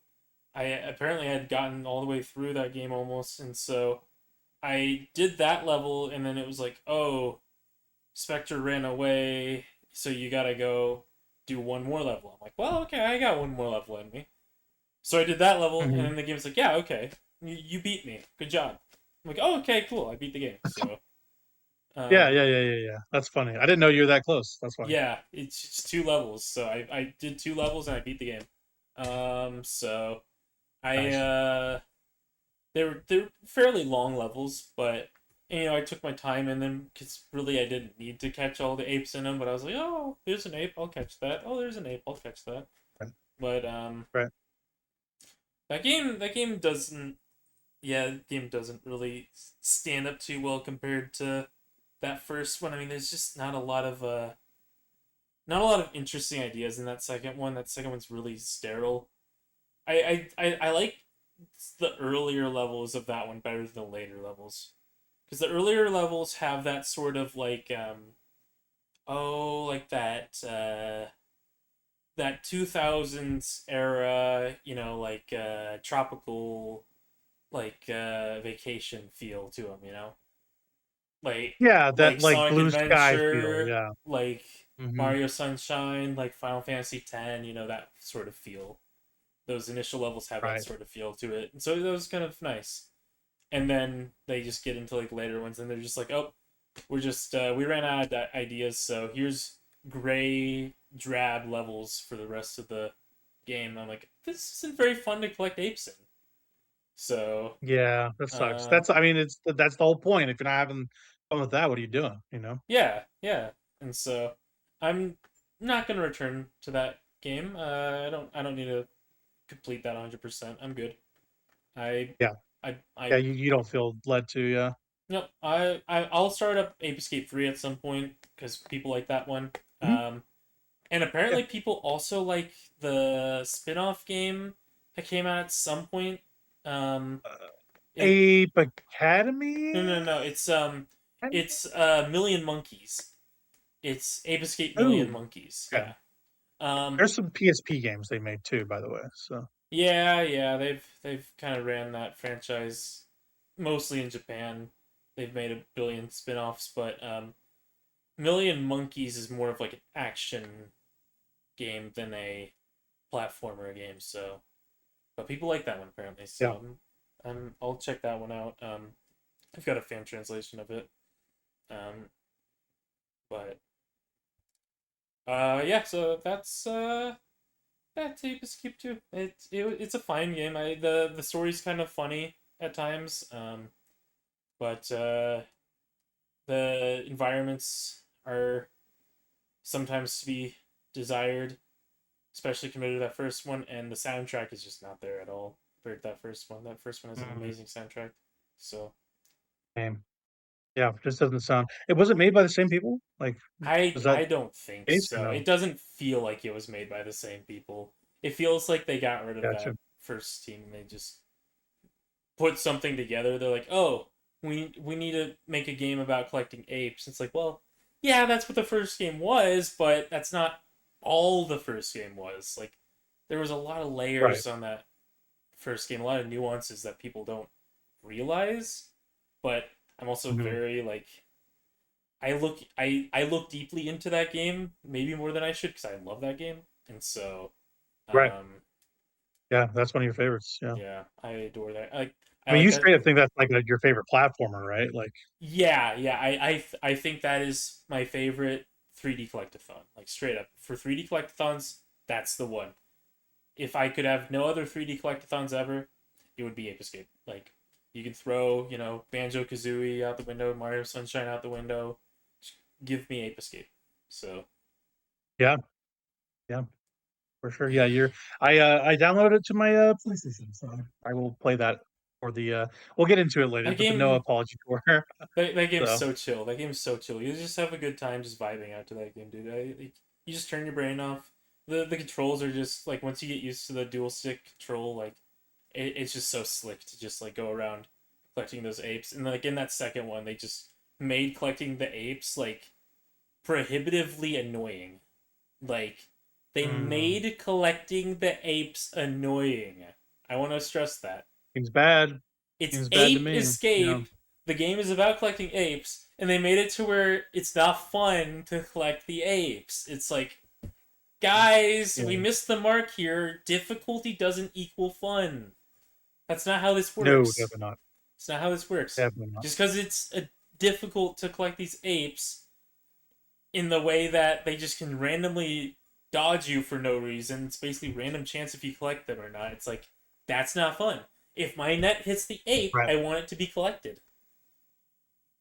I apparently had gotten all the way through that game almost, and so I did that level, and then it was like, oh, Spectre ran away, so you gotta go do one more level. I'm like, well, okay, I got one more level in me. So I did that level, and Mhm. then the game's like, yeah, okay, you beat me, good job. I'm like, oh, okay, cool, I beat the game. So, Yeah. um, Yeah. Yeah. Yeah. Yeah. That's funny. I didn't know you were that close. That's funny. yeah, it's just two levels. So I did two levels and I beat the game. So I Nice. they're fairly long levels, but I took my time in them because really I didn't need to catch all the apes in them. But I was like, oh, there's an ape, I'll catch that. Oh, there's an ape, I'll catch that. Right. But Right. that game doesn't yeah, the game doesn't really stand up too well compared to that first one. I mean, there's just not a lot of interesting ideas in that second one. That second one's really sterile. I like the earlier levels of that one better than the later levels because the earlier levels have that sort of like oh like that 2000s era like tropical like vacation feel to them, Yeah. That like like Sonic blue sky feel. Adventure, Yeah. like Hmm. Mario Sunshine, like Final Fantasy X, that sort of feel. Those initial levels have that Right. sort of feel to it, and so that was kind of nice. and then they just get into like later ones, and they're just like, oh, we're just we ran out of ideas, so here's gray drab levels for the rest of the game. And I'm like, this isn't very fun to collect apes in. So Yeah, that sucks. um, That's I mean, that's the whole point. If you're not having fun with that, what are you doing? yeah, yeah, and so I'm not gonna return to that game. I don't need to complete that 100%. I'm good. I Yeah, I yeah. You don't feel led to, yeah. no, I'll start up Ape Escape 3 at some point because people like that one. Mhm. And Yeah. apparently people also like the spin-off game that came out at some point. Um, it Ape no no Academy. no, it's Million Monkeys. It's Ape Escape Million Ooh, Monkeys. okay. Yeah. Um, There's some PSP games they made too, by the way. So yeah, they've kind of ran that franchise mostly in Japan. They've made a billion spin-offs, but Million Monkeys is more of like an action game than a platformer game. So, but people like that one apparently. yeah, So I'll check that one out. I've got a fan translation of it. Um, but yeah. So that's Ape Escape 2. It's a fine game. The story's kind of funny at times. But the environments are sometimes to be desired, especially compared to that first one, and the soundtrack is just not there at all compared to that first one. That first one has an mm, amazing soundtrack. So game. Yeah, just doesn't sound. It wasn't made by the same people. Like, was that I don't think the case or so. no? It doesn't feel like it was made by the same people. It feels like they got rid of Gotcha. that first team and they just put something together. They're like, oh, we need to make a game about collecting apes. It's like, well, yeah, that's what the first game was, but that's not all the first game was. Like, there was a lot of Right. layers on that first game, a lot of nuances that people don't realize. But I'm also Mhm. very like I look deeply into that game, maybe more than I should because I love that game, and so Right. um, Yeah, that's one of your favorites. Yeah. yeah, I adore that. I I mean, like you that. straight up think that's like your favorite platformer, right? Like, Yeah. I think that is my favorite 3D collectathon. Like straight up for 3D collectathons, that's the one. If I could have no other 3D collectathons ever, it would be Ape Escape. Like you can throw, Banjo Kazooie out the window, Mario Sunshine out the window. Just give me Ape Escape. So yeah, yeah, for sure. Yeah, I downloaded it to my PlayStation, so I will play that for the we'll get into it later, that but the no game apology tour. that game's So so chill. That game's so chill. You just have a good time just vibing out to that game, dude. You just turn your brain off. The controls are just like once you get used to the dual stick control, like it's just so slick to just like go around collecting those apes. And like in that second one, they just made collecting the apes like prohibitively annoying. Like they mm, made collecting the apes annoying. I want to stress that. seems bad. It's Seems bad to Ape me. Yeah, Escape. The game is about collecting apes, and they made it to where it's not fun to collect the apes. It's like, guys, we yeah. missed the mark here. Difficulty doesn't equal fun. That's not how this No, works. definitely not. It's not how this works. Definitely not. Just because it's difficult to collect these apes in the way that they just can randomly dodge you for no reason. It's basically random chance if you collect them or not. It's like that's not fun. If my net hits the ape, Right. I want it to be collected.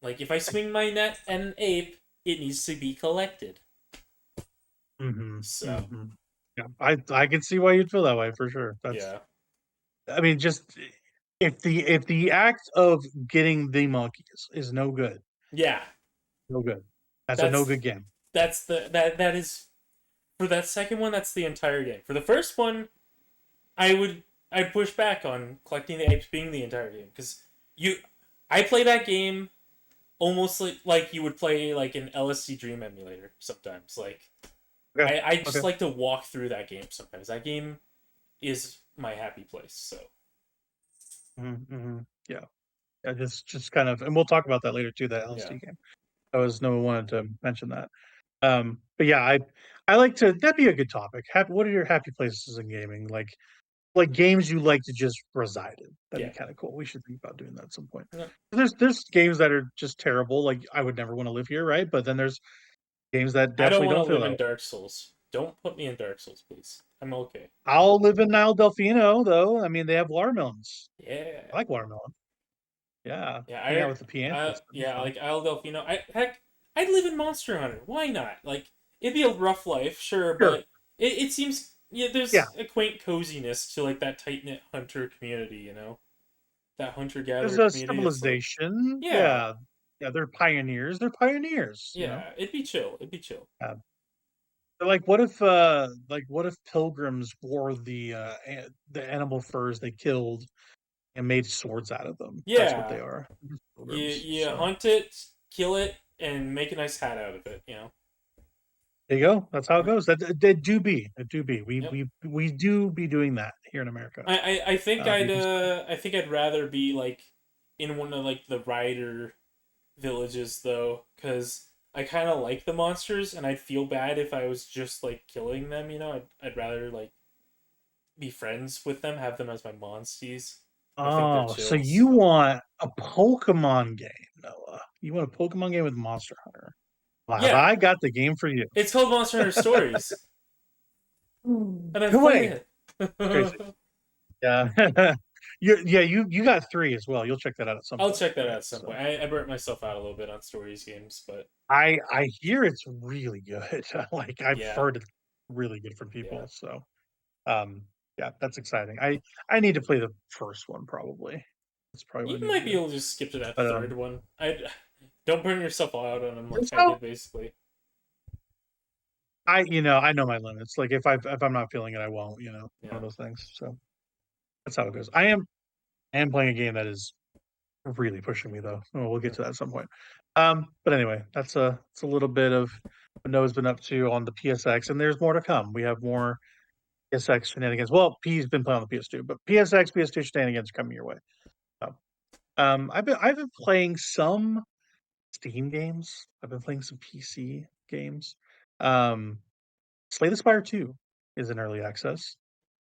Like if I swing my net at an ape, it needs to be collected. Mm-hmm. So Mm-hmm. Yeah, I can see why you'd feel that way for sure. That's, yeah, I mean, just if the act of getting the monkeys is no good, yeah. no good. That's a no That's good game. that is for that second one. That's the entire game. For the first one, I'd push back on collecting the apes being the entire game because you I play that game almost like you would play like an LSD Dream emulator sometimes. Like Okay. I just Okay. like to walk through that game sometimes. That game is my happy place. So Mm-hmm. Mm-hmm. Yeah. Yeah. Just kind of, and we'll talk about that later too. That yeah. LSD game. I was no one wanted to mention that. But yeah, I like to. That'd be a good topic. Happy. What are your happy places in gaming? Like, like games you like to just reside in. That'd Yeah. be kind of cool. We should think about doing that at some point. Yeah. There's games that are just terrible. Like I would never want to live here, right? But then there's games that I don't definitely want to don't feel live that in way. Dark Souls. Don't put me in Dark Souls, please. I'm okay. I'll live in Nile Delfino though. I mean, they have watermelons. I Yeah. like watermelon. Yeah, Yeah, hang out with the pianos. That'd be yeah, fun. like Isle Delfino. Heck, I'd live in Monster Hunter. Why not? Like, it'd be a rough life, sure, Sure. but it seems Yeah. there's a quaint coziness to like that tight knit hunter community. That hunter There's gatherer a community. It's like, civilization. yeah, Yeah. Yeah, they're pioneers. They're pioneers, you know. yeah, it'd be chill. It'd be chill. Uh, like what if pilgrims wore the animal furs they killed and made swords out of them? That's what they Yeah, are. you Pilgrims. you So hunt it, kill it, and make a nice hat out of it. there you go. That's how it Yeah. goes. That do be. It do be. We Yep. we we do be doing that here in America. I think Because I think I'd rather be like in one of like the rider villages though, because I kind of like the monsters, and I'd feel bad if I was just like killing them. I'd rather like be friends with them, have them as my monsties. I think they're oh, so chill. you So want a Pokemon game, Noah? You want a Pokemon game with Monster Hunter? Well, have yeah, I got the game for you? it's called Monster Hunter Stories, and I've No played way. Crazy. it. Yeah. You got three as well. You'll check that out at some I'll point, check that out right? at some So point. I burnt myself out a little bit on stories games, but I hear it's really good. Like I've yeah, heard it's really good from yeah. people. So um yeah, that's exciting. I need to play the first one probably. That's probably what You I need to might be do. able to just skip to that But third one. I don't burn yourself out on them like that's I how did, basically. I know my limits. Like if I'm not feeling it, I won't, one Yeah. of those things. So that's how it goes. I am playing a game that is really pushing me though. Well, we'll get to that at some point. But anyway, it's a little bit of what Noah's been up to on the PSX, and there's more to come. We have more PSX shenanigans. Well, P's been playing on the PS2, but PSX, PS2 shenanigans are coming your way. So, I've been playing some Steam games. I've been playing some PC games. Um, Slay the Spire 2 is in early access.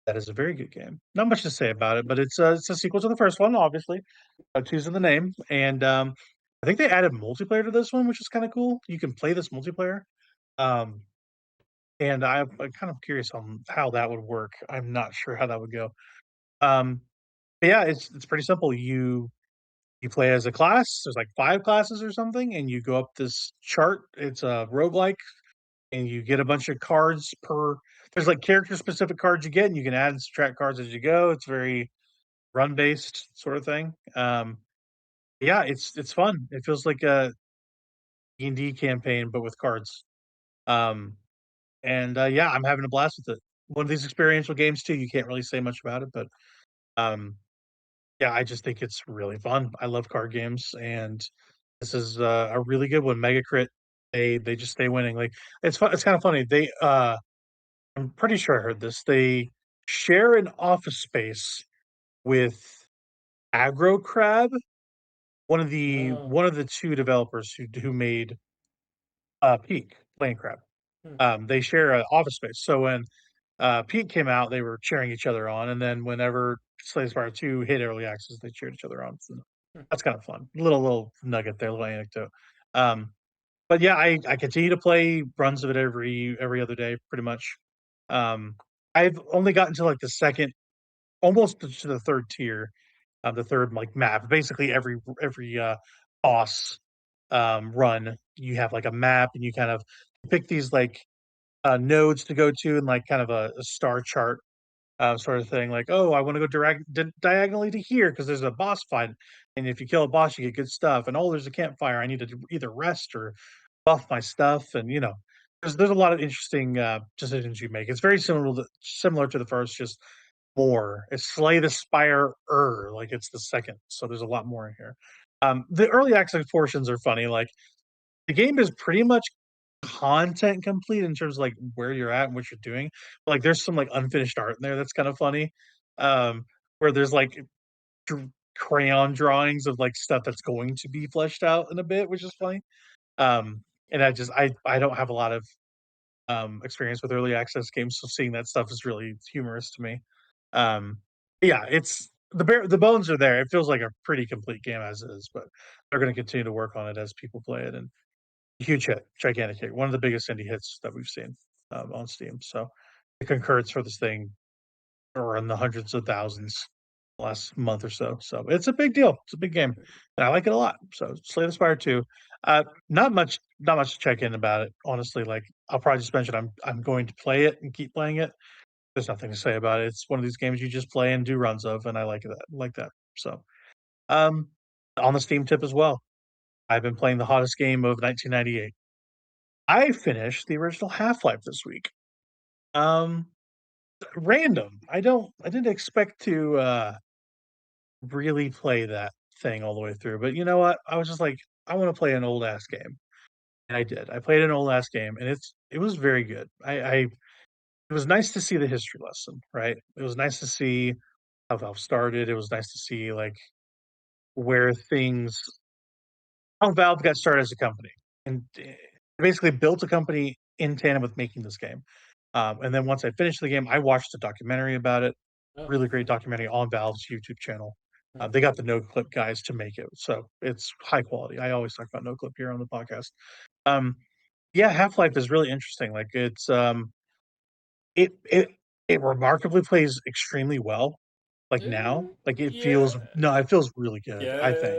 That is a very good game. Not much to say about it, but it's a sequel to the first one, obviously. Two's in the name, and I think they added multiplayer to this one, which is kind of cool. You can play this multiplayer, um, and I'm kind of curious on how that would work. I'm not sure how that would go. Um, but yeah, it's pretty simple. You play as a class. There's like 5 classes or something, and you go up this chart. It's a roguelike, and you get a bunch of cards per. There's like character specific cards you get, and you can add and subtract cards as you go. It's very run based sort of thing. Yeah, it's fun. It feels like a D&D campaign, but with cards. Um, and yeah, I'm having a blast with it. One of these experiential games too. You can't really say much about it, but um, yeah, I just think it's really fun. I love card games, and this is a really good one. Mega Crit, they just stay winning. Like it's fun. It's kind of funny. I'm pretty sure I heard this. They share an office space with Aggro Crab, Oh. one of the two developers who made Peak Playing Crab. Hmm. They share an office space. So when Peak came out, they were cheering each other on, and then whenever Slay Spire 2 hit early access, they cheered each other on. So Hmm. that's kind of fun. Little nugget there, little anecdote. Um, but yeah, I continue to play runs of it every other day, pretty much. Um, I've only gotten to like the second, almost to the third tier, the third like map. Basically, every boss run, you have like a map, and you kind of pick these like nodes to go to, and like kind of a star chart sort of thing. Like, oh, I want to go diagonally to here because there's a boss fight, and if you kill a boss, you get good stuff. And oh, there's a campfire. I need to either rest or buff my stuff, and there's a lot of interesting decisions you make. It's very similar to the first, just more. It's Slay the Spire like it's the second, so there's a lot more in here. The early access portions are funny. Like the game is pretty much content complete in terms of like where you're at and what you're doing. But, like there's some like unfinished art in there that's kind of funny. Where there's like crayon drawings of like stuff that's going to be fleshed out in a bit, which is funny. And I don't have a lot of experience with early access games, so seeing that stuff is really humorous to me. Yeah, it's the bones are there. It feels like a pretty complete game as is, but they're going to continue to work on it as people play it. And huge hit, gigantic hit, one of the biggest indie hits that we've seen on Steam. So the concurrence for this thing are in the hundreds of thousands last month or so. So it's a big deal. It's a big game, and I like it a lot. So Slay the Spire 2. Not much to check in about it. Honestly, like I'll probably just mention I'm going to play it and keep playing it. There's nothing to say about it. It's one of these games you just play and do runs of, and I like that. So um, on the Steam tip as well, I've been playing the hottest game of 1998. I finished the original Half-Life this week. Random. I didn't expect to really play that thing all the way through. But you know what? I was just like, I want to play an old ass game. And I did. I played an old ass game and it was very good. It was nice to see the history lesson, right? It was nice to see how Valve started. It was nice to see like where things how Valve got started as a company. And basically built a company in tandem with making this game. And then once I finished the game, I watched a documentary about it. Oh. Really great documentary on Valve's YouTube channel. Hmm. They got the no clip guys to make it, so it's high quality. I always talk about no clip here on the podcast. Um, yeah, Half Life is really interesting. Like it it it remarkably plays extremely well. Like now, like Yeah. it feels really good. I think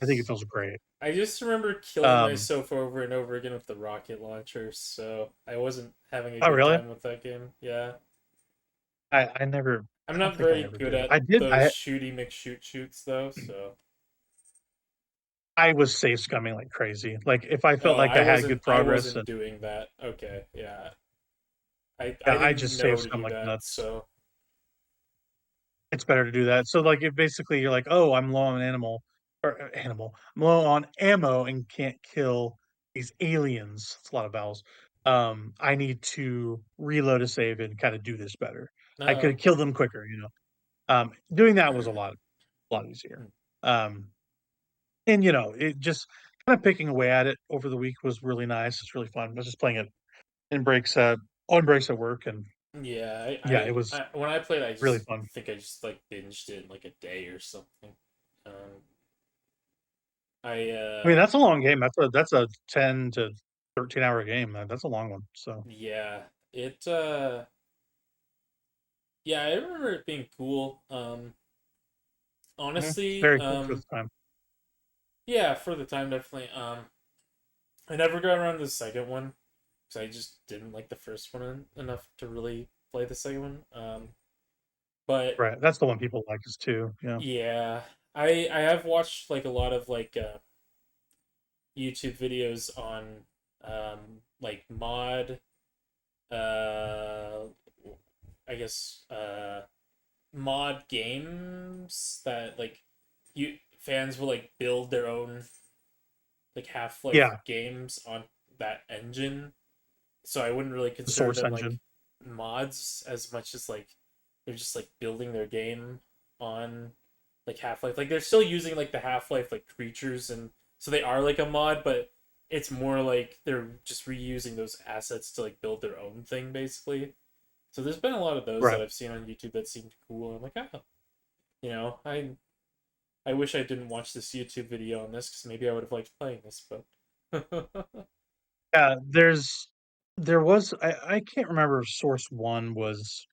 it Yes. feels great. I just remember killing Um, myself over and over again with the rocket launcher, so I wasn't having a oh good really? time with that game. Yeah. I never. I'm I don't not think I very ever good did. at those I shooty McShoot-shoots though, so I was safe scumming like crazy. Like if I felt oh, like I had good I progress wasn't and doing that. Okay, yeah. yeah, I I didn't just safe know to scum do like that, nuts. so It's better to do that. So like if basically you're like, oh, I'm low on animal. I'm low on ammo and can't kill these aliens. It's a lot of vowels. I need to reload a save and kind of do this better. I oh, could kill okay. them quicker, you know. Doing that was a lot easier. Um, and you know, it just kind of picking away at it over the week was really nice. It's really fun. I was just playing it in breaks on breaks at work and Yeah, yeah, it was when I played, I really just fun. think I just like binged it in like a day or something. Um, I I mean, that's a long game. That's a 10 to 13-hour game. That's a long one. So, yeah, it yeah, I remember it being cool. Honestly, very cool for the time. yeah, for the time definitely. I never got around to the second one because I just didn't like the first one enough to really play the second one. But Right. That's the one people like is 2. Yeah. yeah, I have watched like a lot of like YouTube videos on like mod uh I guess mod games that like you fans will like build their own like Half-Life Yeah, games on that engine. So I wouldn't really the consider Source them like engine. mods as much as like they're just like building their game on like Half-Life. Like they're still using like the Half-Life like creatures and so they are like a mod, but it's more like they're just reusing those assets to like build their own thing basically. So there's been a lot of those that Right. I've seen on YouTube that seemed cool. I'm like, oh, you know, I wish I didn't watch this YouTube video on this because maybe I would have liked playing this, but Yeah, there was I can't remember if Source 1 was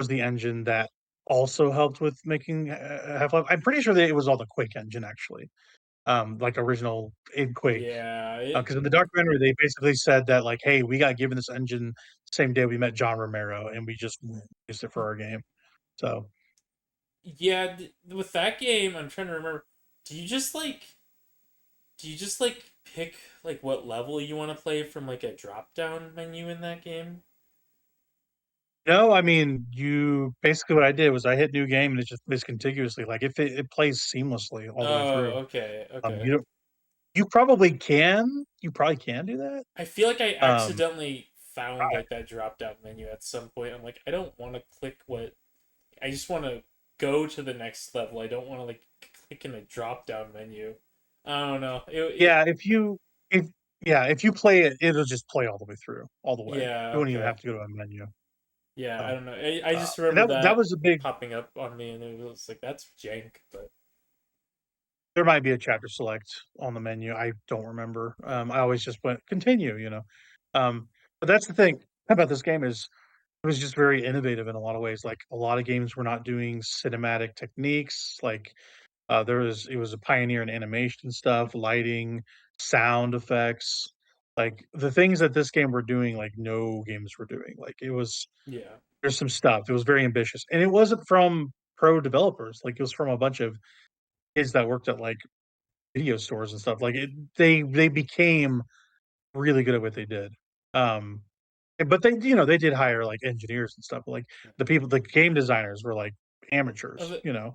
the engine that also helped with making Half-Life. I'm pretty sure that it was all the Quake engine actually. Like original in Quake. yeah, Because in the documentary, they basically said that like, "Hey, we got given this engine the same day we met John Romero, and we just used it for our game." So yeah. With that game, I'm trying to remember. Do you just like do you just like pick like what level you want to play from like a drop down menu in that game? no, I mean, you basically what I did was I hit new game and it just plays contiguously. Like if it plays seamlessly all the way through. Oh, okay, okay. You don't, you probably can do that. I feel like I Um, accidentally found I- like that drop down menu at some point. I'm like, I don't want to click what I just want to go to the next level. I don't want to like click in a drop down menu. I don't know. yeah, if if you play it, it'll just play all the way through, all the way. Yeah, You won't even okay. have to go to a menu. Yeah, I So, don't know. I just and remember that that was a big. popping up on me, and it was like that's jank. But There might be a chapter select on the menu. I don't remember. I always just went continue, you know. But that's the thing about this game is it was just very innovative in a lot of ways. Like a lot of games were not doing cinematic techniques. Like it was a pioneer in animation stuff, lighting, sound effects, like the things that this game were doing, like no games were doing. Like it was yeah, there's some stuff. It was very ambitious, and it wasn't from pro developers. Like it was from a bunch of kids that worked at like video stores and stuff. Like they became really good at what they did. Um, but they did hire like engineers and stuff. But, like the game designers were like Uh, amateurs. the-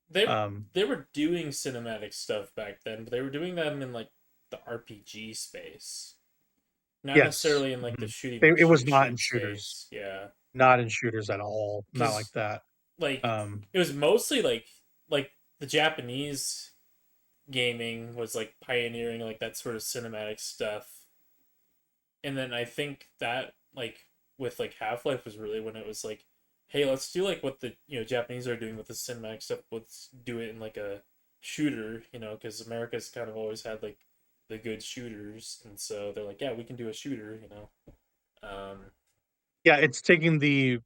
they Um, they were doing cinematic stuff back then, but they were doing them in like the RPG space, not yes, necessarily in like the mhm. shooting It was not in machine shooters. space. Yeah, Not in shooters at all, not like because that. like Um, it was mostly like the Japanese gaming was like pioneering like that sort of cinematic stuff, and then I think that like with like Half Life was really when it was like, hey, let's do like what the Japanese are doing with the cinematic stuff. Let's do it in like a shooter, because America's kind of always had like the good shooters, and so they're like, yeah, we can do a shooter. yeah, it's taking the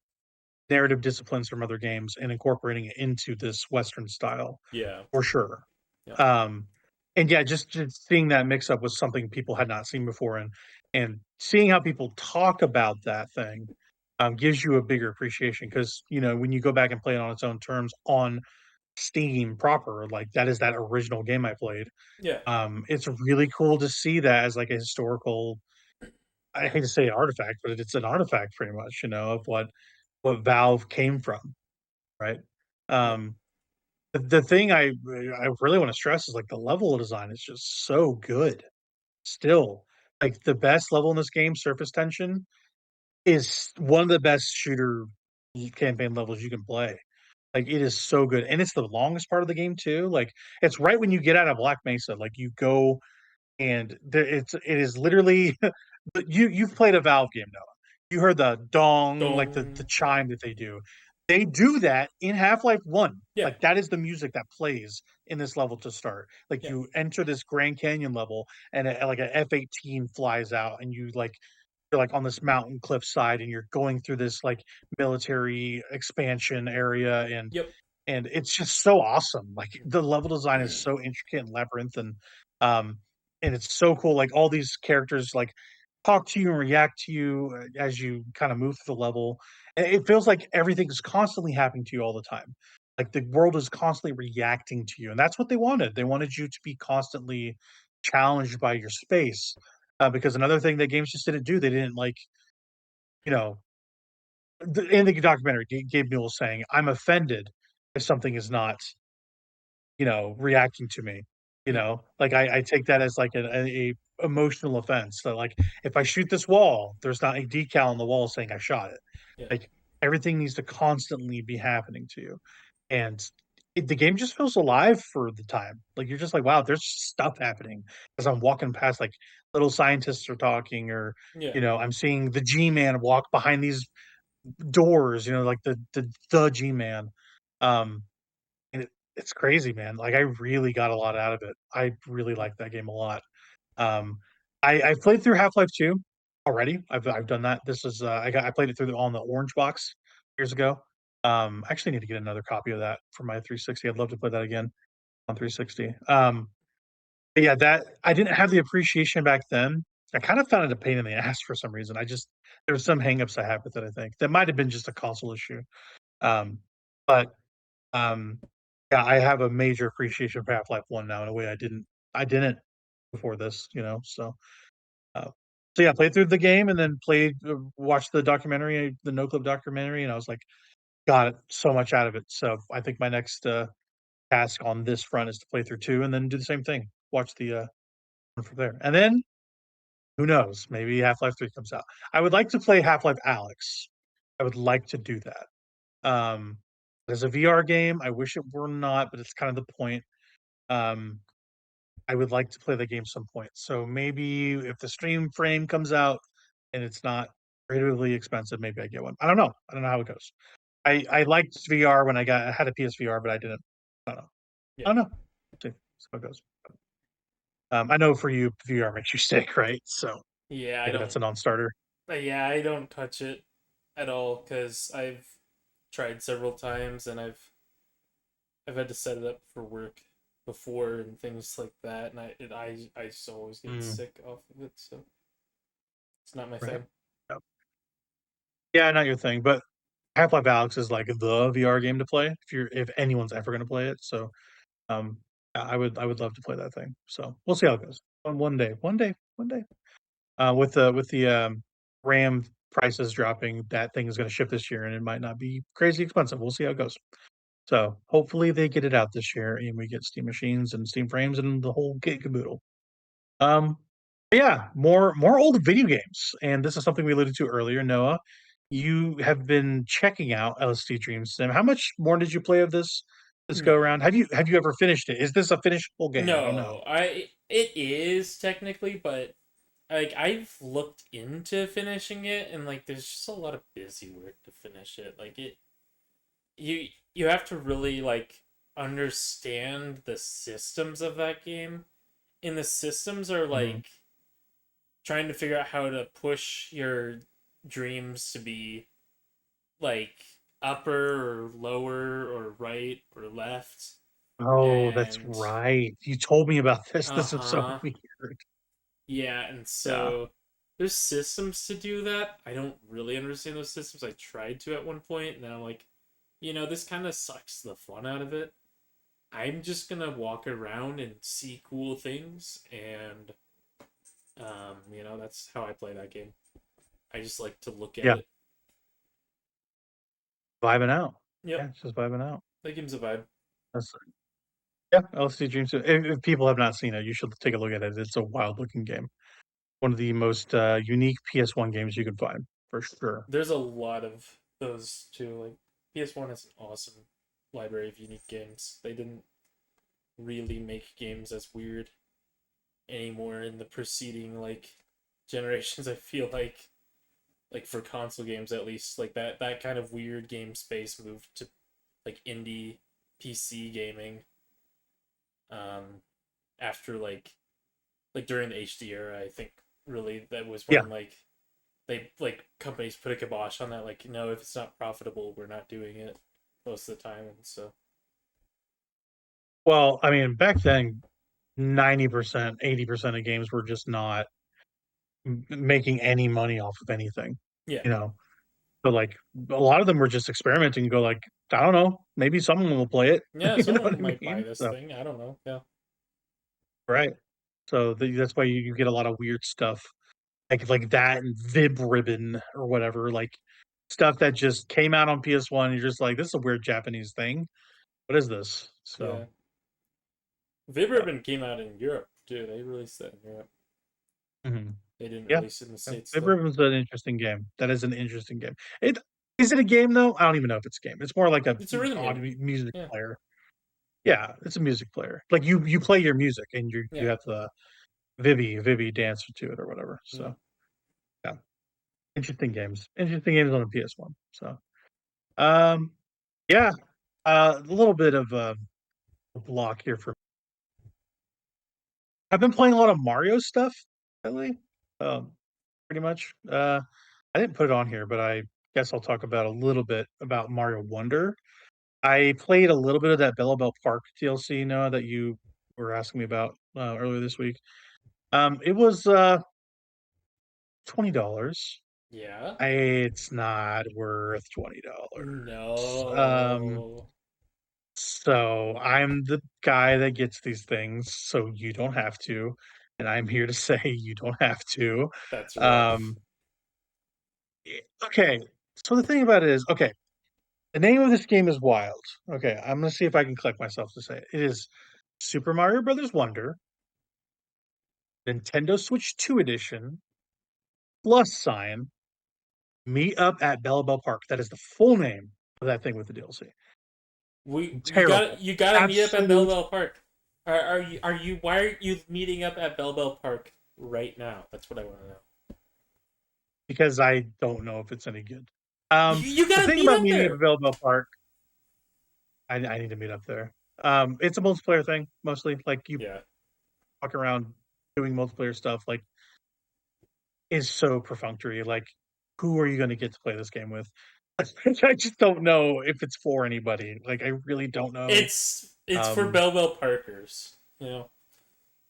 narrative disciplines from other games and incorporating it into this Western style Yeah, for sure. yeah, Um, and yeah, just seeing that mix up was something people had not seen before, and seeing how people talk about that thing gives you a bigger appreciation because when you go back and play it on its own terms on Steam proper, like that is that original game I played. yeah, It's really cool to see that as like a historical. I hate to say artifact, but it's an artifact pretty much, of what Valve came from, right? yeah, Um, the thing I really want to stress is like the level design is just so good. Still, like the best level in this game, Surface Tension, is one of the best shooter campaign levels you can play. Like it is so good, and it's the longest part of the game too. Like it's right when you get out of Black Mesa, like you go and it is literally you've played a Valve game, Noah. You heard the dong, like the Dong. Yeah, chime that they do. They do that in Half-Life 1. yeah, Like that is the music that plays in this level to start. Like yeah, you enter this Grand Canyon level and like a F-18 flies out and you're like on this mountain cliff side and you're going through this like military expansion area yep, and it's just so awesome. Like the level design is so intricate and labyrinthine, um, and it's so cool. Like all these characters like talk to you and react to you as you kind of move through the level. And it feels like everything is constantly happening to you all the time. Like the world is constantly reacting to you, and that's what they wanted. They wanted you to be constantly challenged by your space. Because another thing that games just didn't do, they didn't like, you know, in the documentary, Gabe Newell saying, "I'm offended if something is not reacting to me." yeah, Like I take that as like a emotional offense. So like if I shoot this wall, there's not a decal on the wall saying I shot it. yeah, Like everything needs to constantly be happening to you. And the game just feels alive for the time. Like you're just like, wow, there's stuff happening as I'm walking past like little scientists are talking or yeah, I'm seeing the G-Man walk behind these doors, like the G-Man. Um and it's crazy, man. Like I really got a lot out of it. I really like that game a lot. Um, I've played through Half-Life 2 already. I've done that. This is I played it through on the orange box years ago. I actually need to get another copy of that for my 360. I'd love to play that again on 360. But yeah, that I didn't have the appreciation back then. I kind of found it a pain in the ass for some reason. There's some hangups I have with it, I think. That might have been just a console issue. Um, but um, yeah, I have a major appreciation for Half-Life 1 now in a way I didn't before this, uh, so yeah, played through the game and then watched the documentary, the No Clip documentary, and I was like, got so much out of it. So I think my next task on this front is to play through 2 and then do the same thing. Watch the one from there. And then who knows, maybe Half-Life 3 comes out. I would like to play Half-Life Alex. I would like to do that. Um, as a VR game, I wish it were not, but it's kind of the point. Um, I would like to play the game some point. So maybe if the stream frame comes out and it's not prohibitively expensive, maybe I get one. I don't know. I don't know how it goes. I liked VR when I had a PSVR, but I didn't. I don't know. Yeah. I don't know. See how it goes. I know for you, VR makes you sick, right? So Yeah, I maybe don't. that's a non-starter. Yeah, I don't touch it at all because I've tried several times and I've had to set it up for work before and things like that, and I just always get Mm, sick off of it, so it's not my right. thing. Yep. Yeah, not your thing, but Half-Life Alyx is like the VR game to play if anyone's ever going to play it. So um, I would love to play that thing. So we'll see how it goes. One day. With the RAM prices dropping, that thing is going to ship this year, and it might not be crazy expensive. We'll see how it goes. So hopefully they get it out this year, and we get Steam machines and Steam frames and the whole kit and caboodle. Um, yeah, more old video games, and this is something we alluded to earlier. Noah, you have been checking out LSD Dream Sim. How much more did you play of this go No, around? Have you ever finished it? Is this a finishable game? I don't know. no, it is technically, but like I've looked into finishing it, and like there's just a lot of busy work to finish it. Like you have to really like understand the systems of that game, and the systems are Mhm. like trying to figure out how to push your dreams to be like upper or lower or right or left. Oh, that's And right. You told me about this. This is so uh-huh. weird. Yeah, and Yeah. so there's systems to do that. I don't really understand those systems. I tried to at one point, and then I'm like, this kind of sucks the fun out of it. I'm just gonna walk around and see cool things, and that's how I play that game. I just like to look at Yeah. it. Vibing out. Yep, Yeah, it's just vibing out. that game's a vibe. That's Yeah, LSD Dream Sim. If people have not seen it, you should take a look at it. It's a wild looking game. One of the most unique PS1 games you can find for sure. There's a lot of those too. Like PS1 has an awesome library of unique games. They didn't really make games as weird anymore in the preceding like generations. I feel like for console games at least, like that kind of weird game space moved to like indie PC gaming um after like during the HD era. I think really that was Yeah. when they like companies put a kibosh on that, like, no, if it's not profitable, we're not doing it most of the time. And so Well, I mean, back then, 90%, 80% of games were just not making any money off of anything, yeah, you know? So, like, a lot of them were just experimenting and go, like, I don't know, maybe someone will play it. yeah, You know what I someone might buy mean? this So, thing, I don't know. Yeah, right. So that's why you get a lot of weird stuff like that and Vib Ribbon or whatever, like stuff that just came out on PS1. You're just like, this is a weird Japanese thing. What is this? So, yeah. Vid yeah. Ribbon came out in Europe too. They released that in Europe. Mhm. They didn't Yeah. release it in the Yeah. States Vib though. Ribbon's an interesting game. That is an interesting game. It is it a game though? I don't even know if it's a game. It's more like a It's a rhythm game. music Yeah, player. Yeah, it's a music player. Like you play your music and you yeah. have the Vivi dance to it or whatever. Mm. So yeah, interesting games. Interesting games on the PS1. So um yeah, a little bit of a block here for I've been playing a lot of Mario stuff lately. Um pretty much. I didn't put it on here, but I guess I'll talk about a little bit about Mario Wonder. I played a little bit of that Bell Park DLC, Noah, that you were asking me about earlier this week. It was $20. Yeah. It's not worth $20. Um, No, so I'm the guy that gets these things, so you don't have to, and I'm here to say you don't have to. that's rough. Um, okay. So the thing about it is, okay, the name of this game is Wild. Okay, I'm gonna see if I can collect myself to say it. It is Super Mario Brothers Wonder, Nintendo Switch 2 Edition, plus sign, Meet Up at Bell Park. That is the full name of that thing with the DLC. We you got Terrible. you got to meet up at Absolute Bell Park. Are you why aren't you meeting up at Bell Park right now? That's what I want to know. because I don't know if it's any good. You The gotta thing meet about up meeting at there. Belleville Park, I need to meet up there. It's a multiplayer thing mostly. Like you Yeah. walk around doing multiplayer stuff, like is so perfunctory. Like, who are you going to get to play this game with? I just don't know if it's for anybody. Like, I really don't know. It's for Um, Belleville Parkers. You know.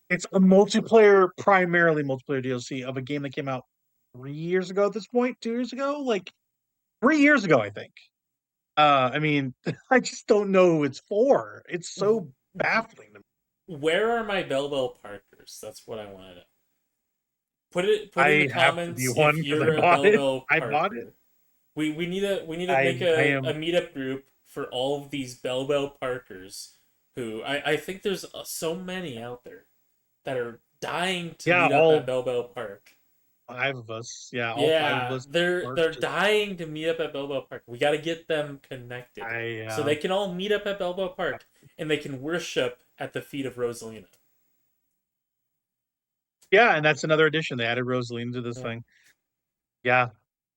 it's a multiplayer, primarily multiplayer DLC of a game that came out 3 years ago at this point, 2 years ago, like 3 years ago, I think. I mean, I just don't know who it's for. It's so baffling to me. Where are my Belleville Parkers? That's what I wanted to put in the I have to be comments if one because I you're a bought it. Belleville I bought it. Parker. We need to make I a am. meetup group for all of these Belleville Parkers who I think there's so many out there that are dying to Yeah, meet up at all Belleville Park. 5 of us. Yeah, all 5 of Yeah, us. they're Just dying to meet up at Belleville Park. We got to get them connected I so they can all meet up at Belleville Park and they can worship at the feet of Rosalina. yeah, and that's another addition. They added Rosaline to this Yeah. thing. Yeah,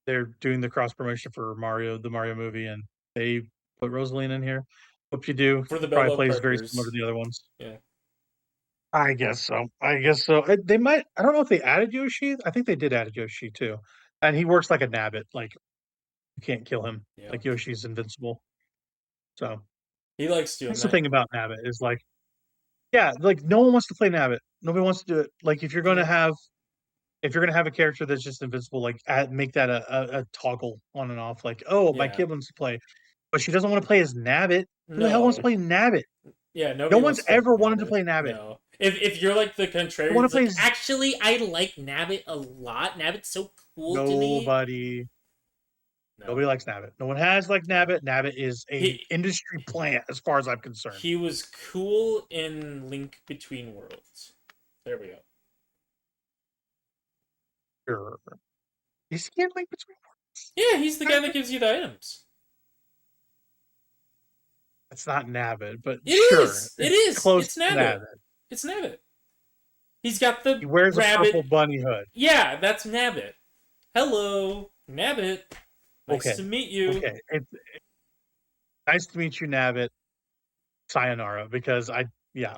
they're doing the cross promotion for Mario, the Mario movie, and they put Rosaline in here. Hope you do. For the Probably Belleville plays very similar to Parkers. the other ones. Yeah. I guess so. I guess so. They might. I don't know if they added Yoshi. I think they did add Yoshi too, and he works like a nabbit. Like you can't kill him. Yeah. Like Yoshi's invincible. So He likes doing that's the that. thing about nabbit is like, yeah, like no one wants to play nabbit. Nobody wants to do it. Like Yeah. if you're gonna have a character that's just invincible, like make that a toggle on and off. Like, oh, my Yeah. kid wants to play, but she doesn't want to play as Nabbit. Who the hell wants to No. play Nabbit? Yeah, No nobody one's wants to play ever wanted to Nabbit. play Nabbit. No. If you're like the They contrarian, want to it's play like, actually, I like Nabbit a lot. Nabbit's so cool to me. nobody. No. Nobody likes Nabbit. No one has like No. Nabbit. Nabbit is a He industry plant as far as I'm concerned. he was cool in Link Between Worlds. There we go. Sure. Is he in Link Between Worlds? Yeah, he's the guy that gives you the items. It's not Nabbit, but It sure, is. It it's is. close It's to Nabbit. Nabbit. It's Nabbit. He's got the He wears a rabbit. purple bunny hood. Yeah, that's Nabbit. Hello, Nabbit. Nice Okay. to meet you. Okay. It's nice to meet you, Nabbit. Sayonara, because yeah.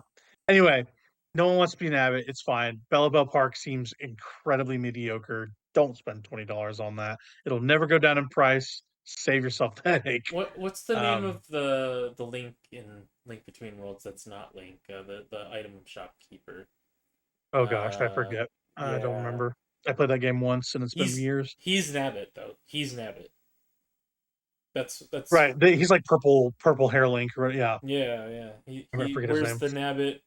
Anyway, no one wants to be an Abbott. It's fine. Belleville Park seems incredibly mediocre. Don't spend $20 on that. It'll never go down in price. Save yourself the headache. What's the name Um, of the link in Link Between Worlds that's not Link? The item shopkeeper. oh gosh, I Uh, forget. I don't yeah. remember. I played that game once, and it's been years. He's Nabbit though. He's Nabbit. That's Right. He's like purple hair link. Right? Yeah. Yeah. He I forget his wears name. the Nabbit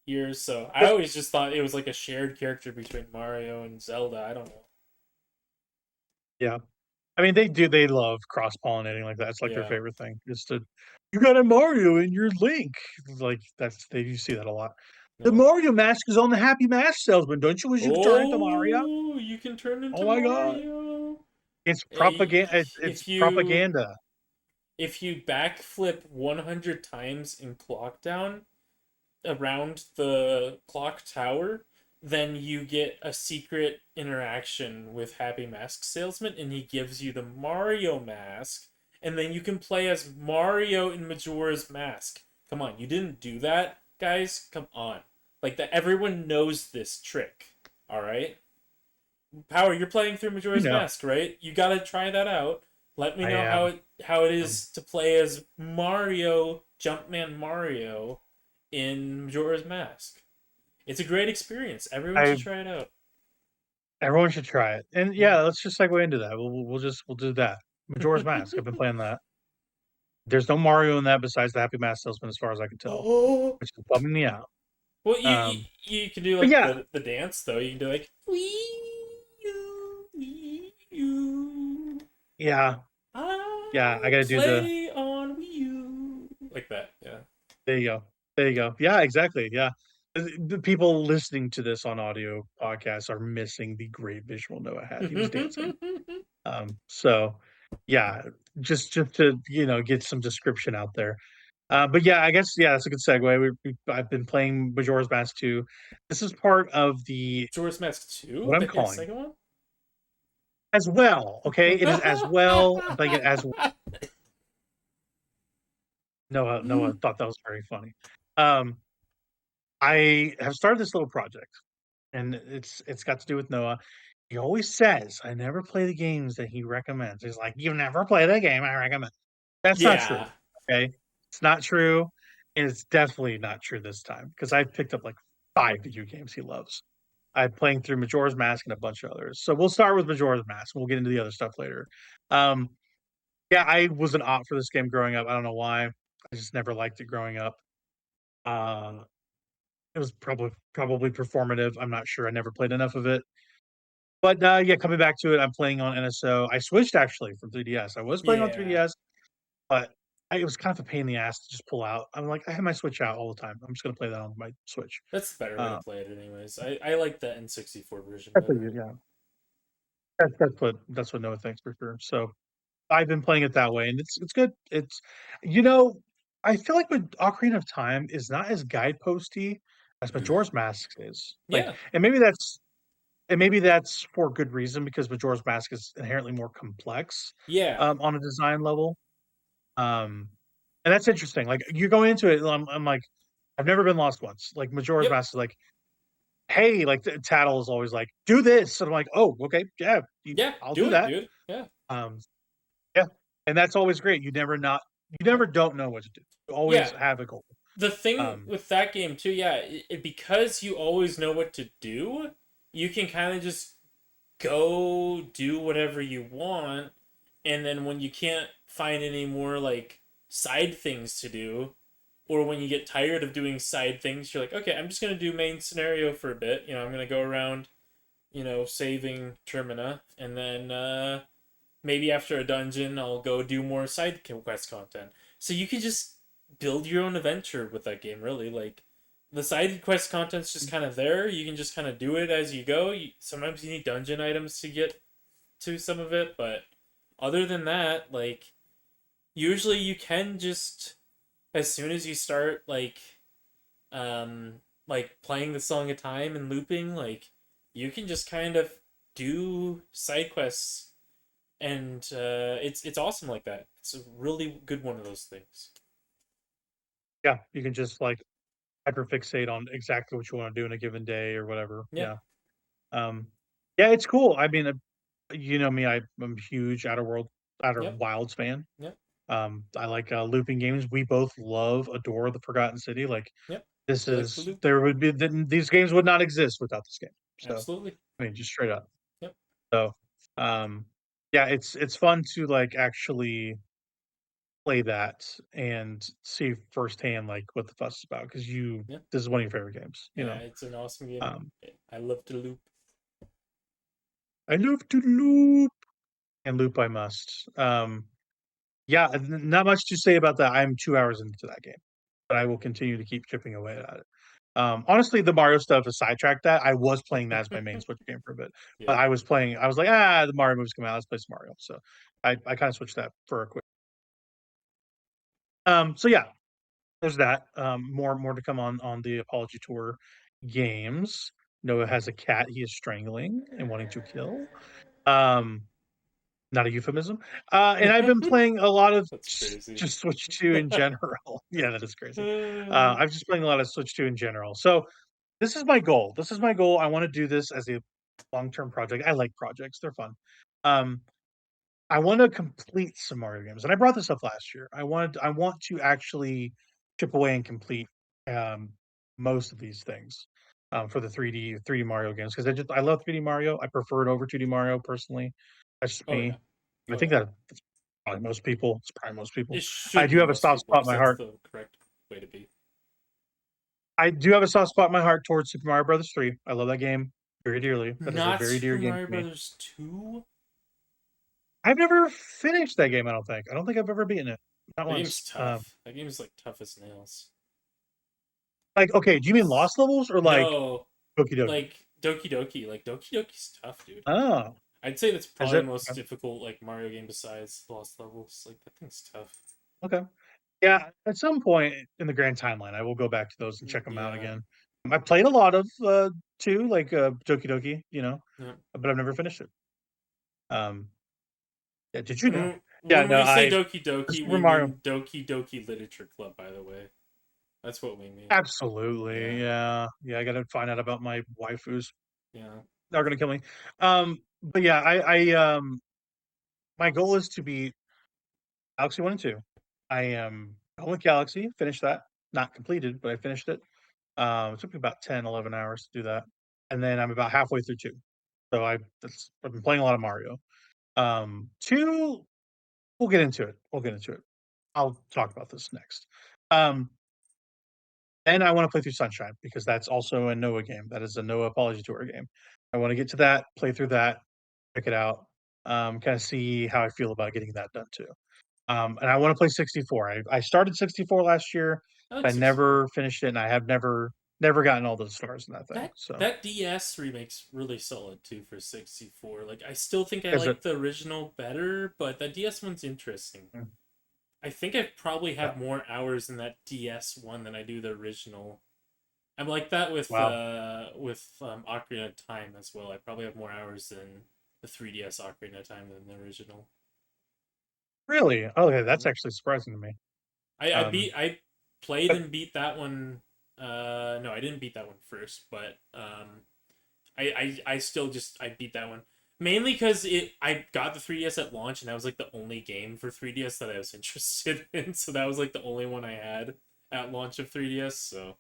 ears, so I always just thought it was like a shared character between Mario and Zelda. I don't know. Yeah. I mean, they do. They love cross pollinating like that. It's like their Yeah. favorite thing. Just to, you got a Mario in your Link. Like you see that a lot. The No. Mario mask is on the Happy Mask Salesman. Don't you wish you could turn into Mario? Oh, you can turn into Oh my god, Mario. it's propaganda. It's If you propaganda. if you backflip 100 times in clock down around the clock tower, then you get a secret interaction with Happy Mask Salesman, and he gives you the Mario mask, and then you can play as Mario in Majora's Mask. Come on, you didn't do that, guys? Come on. Like that, everyone knows this trick. All right. Power, you're playing through Majora's Mask, right? You gotta try that out. Let me know how it is to play as Mario, Jumpman Mario, in Majora's Mask. It's a great experience. Everyone should try it out. Everyone should try it. And yeah, let's just segue into that. We'll do that. Majora's Mask. I've been playing that. There's no Mario in that besides the Happy Mask Salesman, as far as I can tell, Oh. which is bumming me out. Well, you can do like the dance though. You can do like Wii U. Yeah. Yeah, I gotta do play on Wii U like that. Yeah. There you go. Yeah, exactly. Yeah. The people listening to this on audio podcasts are missing the great visual Noah had. He was dancing. So yeah, just to get some description out there. But yeah, I guess that's a good segue. I've been playing Majora's Mask 2. This is part of the Majora's Mask 2? what I'm The calling second one? as well. Okay, it is as well. I'm playing it as well. Noah thought that was very funny. I have started this little project, and it's got to do with Noah. He always says, "I never play the games that he recommends." He's like, "You never play the game I recommend." That's not true. Yeah. Okay, it's not true, and it's definitely not true this time because I've picked up like 5 video games he loves. I'm playing through Majora's Mask and a bunch of others. So we'll start with Majora's Mask. We'll get into the other stuff later. Um, yeah, I was an op for this game growing up. I don't know why. I just never liked it growing up. Uh, it was probably performative. I'm not sure. I never played enough of it. But yeah, coming back to it, I'm playing on NSO. I switched actually from 3DS. I was playing on Yeah. 3DS, but it was kind of a pain in the ass to just pull out. I'm like, I have my Switch out all the time. I'm just gonna play that on my Switch. That's the better way to Uh, play it, anyways. I like the N64 version that's what better. yeah. That's what Noah thinks for sure. So I've been playing it that way, and it's good. It's you know, I feel like with Ocarina of Time is not as guideposty as Majora's Mask is. Like, Yeah. and maybe that's for good reason because Majora's Mask is inherently more complex Yeah. on a design level. Um, and that's interesting. Like you go into it, I'm like, I've never been lost once. Like Majora's Yep. Mask is like, hey, like Tattle is always like, do this, and I'm like, oh, okay, yeah, Yeah. I'll Do do it, that. dude. Yeah. Um, yeah, and that's always great. You never don't know what to do. You always Yeah. have a goal. The thing Um, with that game too, yeah, because you always know what to do, you can kind of just go do whatever you want, and then when you can't find any more like side things to do, or when you get tired of doing side things, you're like, okay, I'm just gonna do main scenario for a bit. I'm gonna go around, saving Termina, and then maybe after a dungeon, I'll go do more side quest content. So you can just build your own adventure with that game, really. Like, the side quest content's just kind of there. You can just kind of do it as you go. Sometimes you need dungeon items to get to some of it, but other than that, like, usually you can just, as soon as you start, playing the Song of Time and looping, like, you can just kind of do side quests, and it's awesome like that. It's a really good one of those things. yeah, you can just like hyperfixate on exactly what you want to do in a given day or whatever. Yeah, Yeah. Um, yeah, it's cool. I mean, you know me, I'm a huge Outer yep, Wilds fan. yep, I like looping games. We both adore the Forgotten City. Like yep. this We like the is loop. there would be these games would not exist without this game. So Absolutely. I mean, just straight up. Yep. So yeah, it's fun to like actually play that and see firsthand like what the fuss is about because Yeah. this is one of your favorite games. Yeah, it's an awesome game. Um, I love to loop. I love to loop and loop. I must. Yeah, not much to say about that. I'm 2 hours into that game, but I will continue to keep chipping away at it. Honestly, the Mario stuff has sidetracked that. I was playing that as my main Switch game for a bit, but Yeah. I was like, the Mario movies come out. Let's play some Mario. So I kind of switched that for a quick. So yeah, there's that. More to come on the Apology Tour games. Noah has a cat he is strangling and wanting to kill. Um, Not a euphemism. And I've been playing a lot of That's crazy. just Switch 2 in general. Yeah, that is crazy. I've just playing a lot of Switch 2 in general. So this is my goal. This is my goal. I want to do this as a long-term project. I like projects. They're fun. Um, I want to complete some Mario games. And I brought this up last year. I want to actually chip away and complete um, most of these things for the 3D Mario games because I love 3D Mario. I prefer it over 2D Mario personally. That's just Oh yeah. me. I Oh think yeah. that's probably most people. It's probably most people. It I should do be have a most soft people spot in because my that's heart. the correct way to be. I do have a soft spot in my heart towards Super Mario Brothers 3. I love that game very dearly. That is a Not very dear Super game Mario to me. Brothers 2? I've never finished that game, I don't think. I don't think I've ever beaten it. Not That game's once. tough. That game's like tough as nails. Like, okay, do you mean Lost Levels or like No, Doki Doki? like Doki Doki. Like Doki Doki's tough, dude. Oh, I'd say that's is probably the it? most difficult like Mario game besides Lost Levels. Like that thing's tough. Okay. Yeah, at some point in the grand timeline, I will go back to those and check them out Yeah. again. I played a lot of too, like Doki Doki, Yeah. but I've never finished it. Yeah, did you know? And Yeah, when no, we say I Doki Doki, Super we Mario. mean Doki Doki Literature Club, by the way. That's what we mean. Absolutely, Yeah. yeah. I gotta find out about my waifus. Yeah. They're gonna kill me. But yeah, my goal is to beat Galaxy 1 and 2. I am done with Galaxy, finished that. Not completed, but I finished it. It took me about 10, 11 hours to do that. And then I'm about halfway through 2. So I've been playing a lot of Mario. 2, we'll get into it. We'll get into it. I'll talk about this next. Um, and I want to play through Sunshine because that's also a Noah game. That is a Noah Apology Tour game. I want to get to that, play through that, check it out, kind of see how I feel about getting that done too. And I want to play 64. I started 64 last year, I like but I 64. never finished it, and I have never gotten all those stars in that thing. So That DS remake's really solid too for 64. Like I still think I is it? like the original better, but that DS one's interesting. Mm, I think I probably yeah. have more hours in that DS one than I do the original. I'm like that with Wow. Ocarina of Time as well. I probably have more hours than the 3DS Ocarina of Time than the original. Really? Okay, that's Mhm. actually surprising to me. I played But and beat that one. No, I didn't beat that one first, but I still just I beat that one mainly because I got the 3DS at launch and that was like the only game for 3DS that I was interested in. So that was like the only one I had at launch of 3DS. So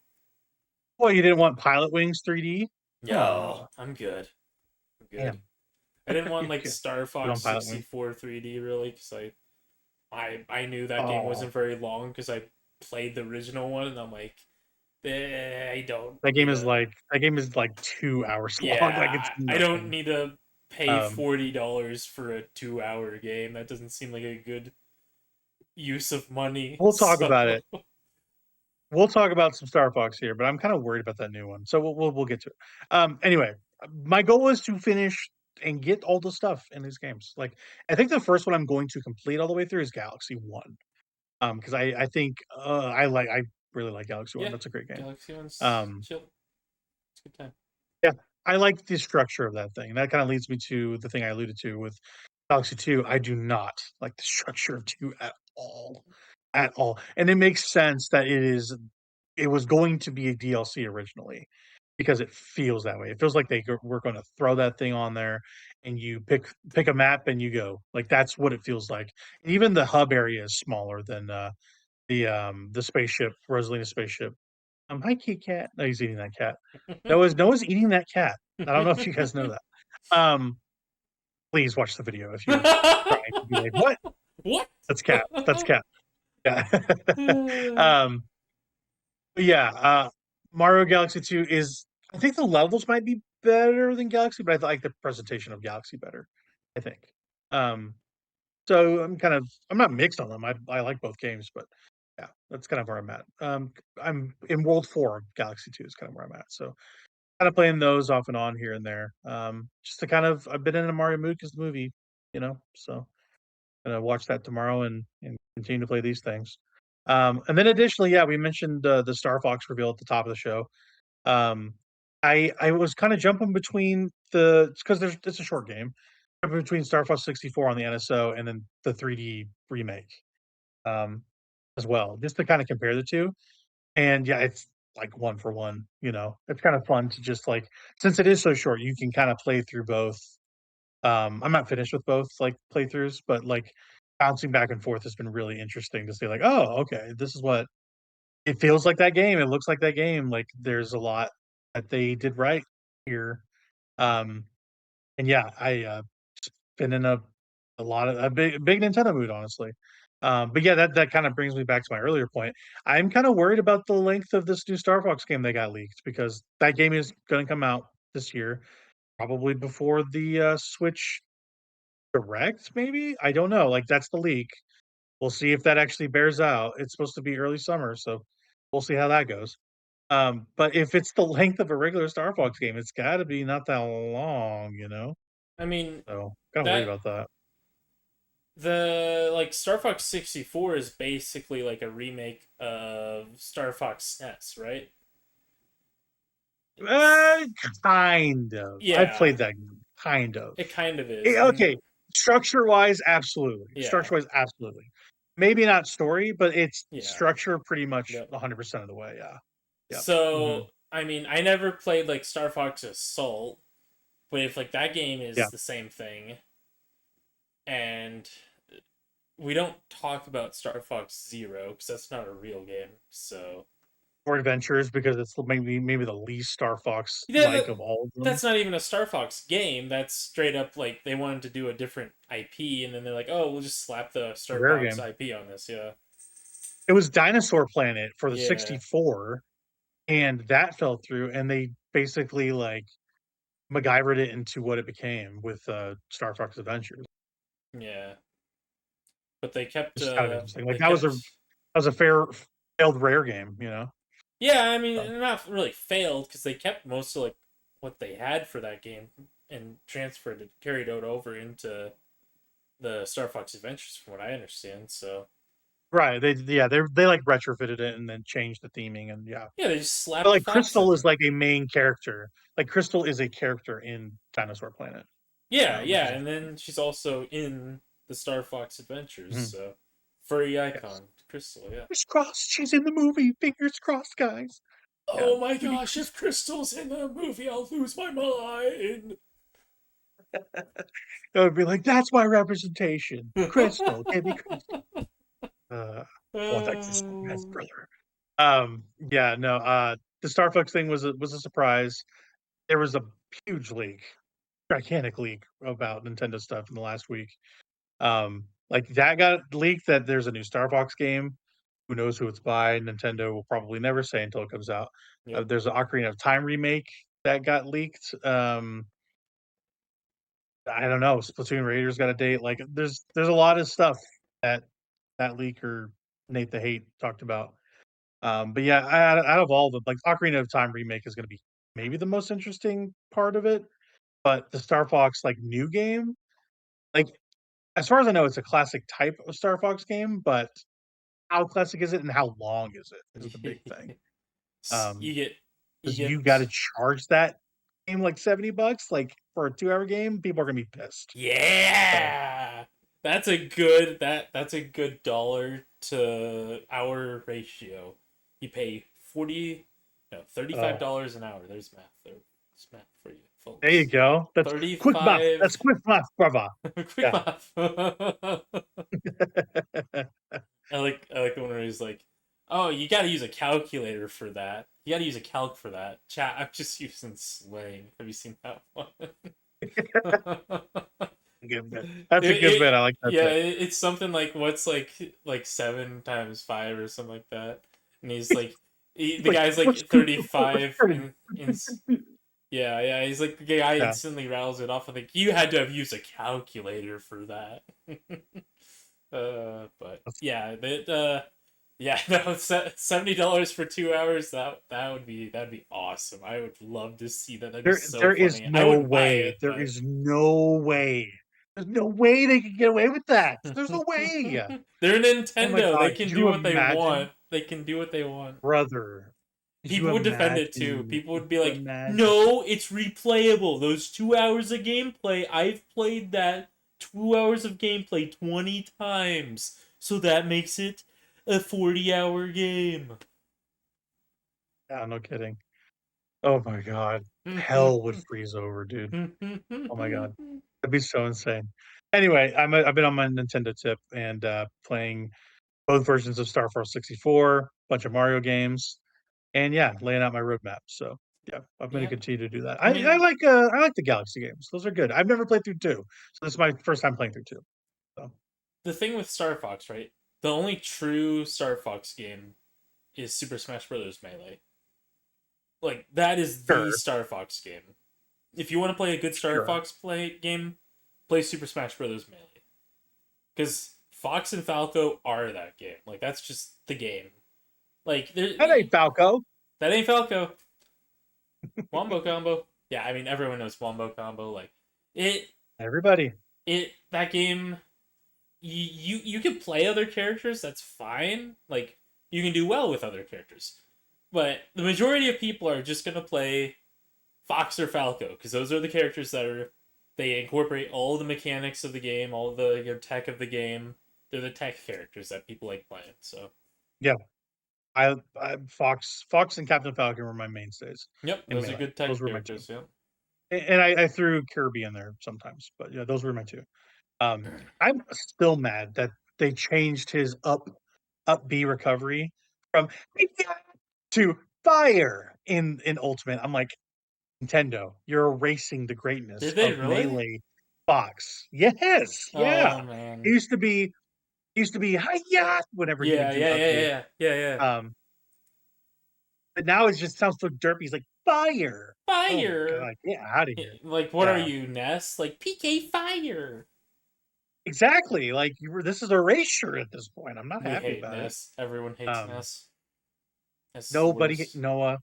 well, you didn't want Pilot Wings 3D? Come no, on, I'm good. I'm good. damn. I didn't want You're like good. Star Good Fox on Pilot Wings. 64 3D really because I knew that game Oh, wasn't very long because I played the original one and I'm like I don't need a that game is like 2 hours long. Like it's yeah, I don't nothing. need to pay Um, $40 for a 2 hour game. That doesn't seem like a good use of money. we'll talk So about it. We'll talk about some Star Fox here, but I'm kind of worried about that new one. So we'll get to it. Anyway, my goal is to finish and get all the stuff in these games. Like I think the first one I'm going to complete all the way through is Galaxy 1. Because I think I really like Galaxy 1. yeah, That's a great game. Galaxy One's Um, chill. It's a good time. yeah, I like the structure of that thing. And that kind of leads me to the thing I alluded to with Galaxy 2. I do not like the structure of 2 at all. At all. And it makes sense that it was going to be a DLC originally because it feels that way. It feels like were going to throw that thing on there and you pick a map and you go. Like that's what it feels like. And even the hub area is smaller than the spaceship, Rosalina's spaceship. Hi, Kit Kat. No, he's eating that cat. Noah's eating that cat. I don't know if you guys know that. Um, please watch the video if you're trying to be like, what? What? That's cat. That's cat. Yeah. um, but yeah, Mario Galaxy 2 is I think the levels might be better than Galaxy, but I like the presentation of Galaxy better, I think. Um, so I'm not mixed on them. I like both games, but yeah, that's kind of where I'm at. I'm in World 4 of Galaxy 2 is kind of where I'm at. So kind of playing those off and on here and there. Just to kind of I've been in a Mario mood because the movie, so gonna watch that tomorrow and continue to play these things. And then additionally, yeah, we mentioned the Star Fox reveal at the top of the show. Um, I was kind of jumping between because it's a short game, jumping between Star Fox 64 on the NSO and then the 3D remake um, as well, just to kind of compare the two. And yeah, it's like one for one. It's kind of fun to just like since it is so short, you can kind of play through both. I'm not finished with both like playthroughs, but like bouncing back and forth has been really interesting to see. Like, oh, okay, this is what it feels like that game. It looks like that game. Like, there's a lot that they did right here. Um, and yeah, I just been in a lot of a big Nintendo mood, honestly. But yeah, that kind of brings me back to my earlier point. I'm kind of worried about the length of this new Star Fox game that got leaked because that game is going to come out this year, probably before the Switch Direct, maybe? I don't know. Like that's the leak. We'll see if that actually bears out. It's supposed to be early summer, so we'll see how that goes. But if it's the length of a regular Star Fox game, it's got to be not that long. I mean, So kind of worried that about that. the like Star Fox 64 is basically like a remake of Star Fox SNES, right? Uh, kind of. I Yeah, played that game. Kind of. it kind of is. And Okay, Structure-wise, absolutely. Yeah. Structure-wise, absolutely. Maybe not story, but it's Yeah. structure pretty much Yep. 100% of the way. Yeah. Yep. So I mean, I never played like Star Fox Assault, but if like that game is Yeah. the same thing, and we don't talk about Star Fox Zero because that's not a real game. So Or adventures because it's maybe the least Star Fox yeah, like of all of them. that's not even a Star Fox game. That's straight up like they wanted to do a different IP, and then they're like, oh, we'll just slap the A Star rare Fox game. IP on this. Yeah. It was Dinosaur Planet for the Yeah. 64, and that fell through, and they basically like MacGyvered it into what it became with Star Fox Adventures. Yeah. But they kept Which is kind of interesting. Like they kept that was a failed rare game, you know. yeah, I mean, So, they're not really failed because they kept most of like what they had for that game and transferred it, carried it over into the Star Fox Adventures, from what I understand. So right. They like retrofitted it and then changed the theming and yeah. yeah, they just But slapped like Fox in Crystal is there. like a main character. Like Crystal is a character in Dinosaur Planet, Yeah, which yeah, is and then she's also in the Star Fox Adventures. mhm, So furry yes. icon Crystal. Yeah. Fingers crossed, she's in the movie. Fingers crossed, guys. Yeah, Oh my it'd be gosh! If Crystal's in the movie, I'll lose my mind. it would be like that's my representation. Crystal, give me Crystal. Uh, well, that's his best Oh. brother. Yeah, no. The Star Fox thing was a surprise. There was a huge leak, gigantic leak about Nintendo stuff in the last week. Like that got leaked that there's a new Star Fox game. Who knows who it's by? Nintendo will probably never say until it comes out. Yep. There's an Ocarina of Time remake that got leaked. I don't know. Splatoon Raiders got a date. Like there's a lot of stuff that that leaker Nate the Hate talked about. But yeah, out of all of them, like Ocarina of Time remake is going to be maybe the most interesting part of it. But the Star Fox like new game, like as far as I know, it's a classic type of Star Fox game. But how classic is it, and how long is it? Is the big thing. you get you Because get you got to charge that game like $70, like for a 2 hour game. People are gonna be pissed. So yeah. That's a good dollar to hour ratio. You pay 40 no uh, $35 an hour. There's math there. There's math for you, there you folks. go. That's quick math. 35 That's quick math, brother. quick Yeah. math. I like the one where he's like, "Oh, you got to use a calculator for that. You got to use a calc for that." Chat, I'm just using slang. Have you seen that one? Good bit. That's a good bit. I like that yeah, bit. it's something like what's like 7 times 5 or something like that, and he's like, the Like, guy's what's like good? 35 in yeah, he's like the guy Yeah. instantly rattles it off. I think you had to have used a calculator for that. But yeah, yeah, no, $70 for 2 hours. That'd be awesome. I would love to see that. That'd be so There is funny. I no wouldn't buy way. it, There but is no way. There's no way they could get away with that. There's no way. they're Oh my Nintendo. They god. can Could do you what they want. imagine, They can do what they want. brother? Could you People would defend it too. imagine? People Could would be you like, imagine? "No, it's replayable. Those 2 hours of gameplay, I've played that 2 hours of gameplay 20 times, so that makes it a 40-hour game." Yeah, no kidding. Oh my god. Hell would freeze over, dude. Oh my god. That'd be so insane. Anyway, I've been on my Nintendo tip and playing both versions of Star Fox 64, bunch of Mario games, and yeah, laying out my roadmap. So yeah, I'm going to Yeah, continue to do that. I mean, I like the Galaxy games. Those are good. I've never played through two, so this is my first time playing through two. So the thing with Star Fox, right? The only true Star Fox game is Super Smash Bros. Melee. Like that is the sure, Star Fox game. If you want to play a good Star sure. Fox game, play Super Smash Bros. Melee. Because Fox and Falco are that game. Like that's just the game. Like That ain't Falco. that ain't Falco. Wombo combo. Yeah, I mean everyone knows wombo combo. Like it Everybody. that game. You can play other characters. That's fine. Like you can do well with other characters, but the majority of people are just gonna play Fox or Falco because those are the characters They incorporate all the mechanics of the game, all the tech of the game. They're the tech characters that people like playing. So Yeah, I Fox and Captain Falcon were my mainstays yep, in those are Melee. good tech Those were my two, characters. Yep. and I threw Kirby in there sometimes, but yeah, those were my two. I'm still mad that they changed his up B recovery from to fire in Ultimate. I'm like, Nintendo, you're erasing the greatness Did they of really? Melee Fox. Yes, yeah. Oh It man. used to be hiya whenever he would Yeah, do yeah, up yeah, B. yeah, yeah, yeah. But now it just sounds so derpy. He's like, fire. Oh my Fire. god, get out of here. Like, what are Yeah. you, Ness? Like PK Fire. Exactly. Like this is erasure at this point. I'm not We happy hate about it. Ness. Everyone hates Um, Ness. Ness is the Nobody, worst. Noah.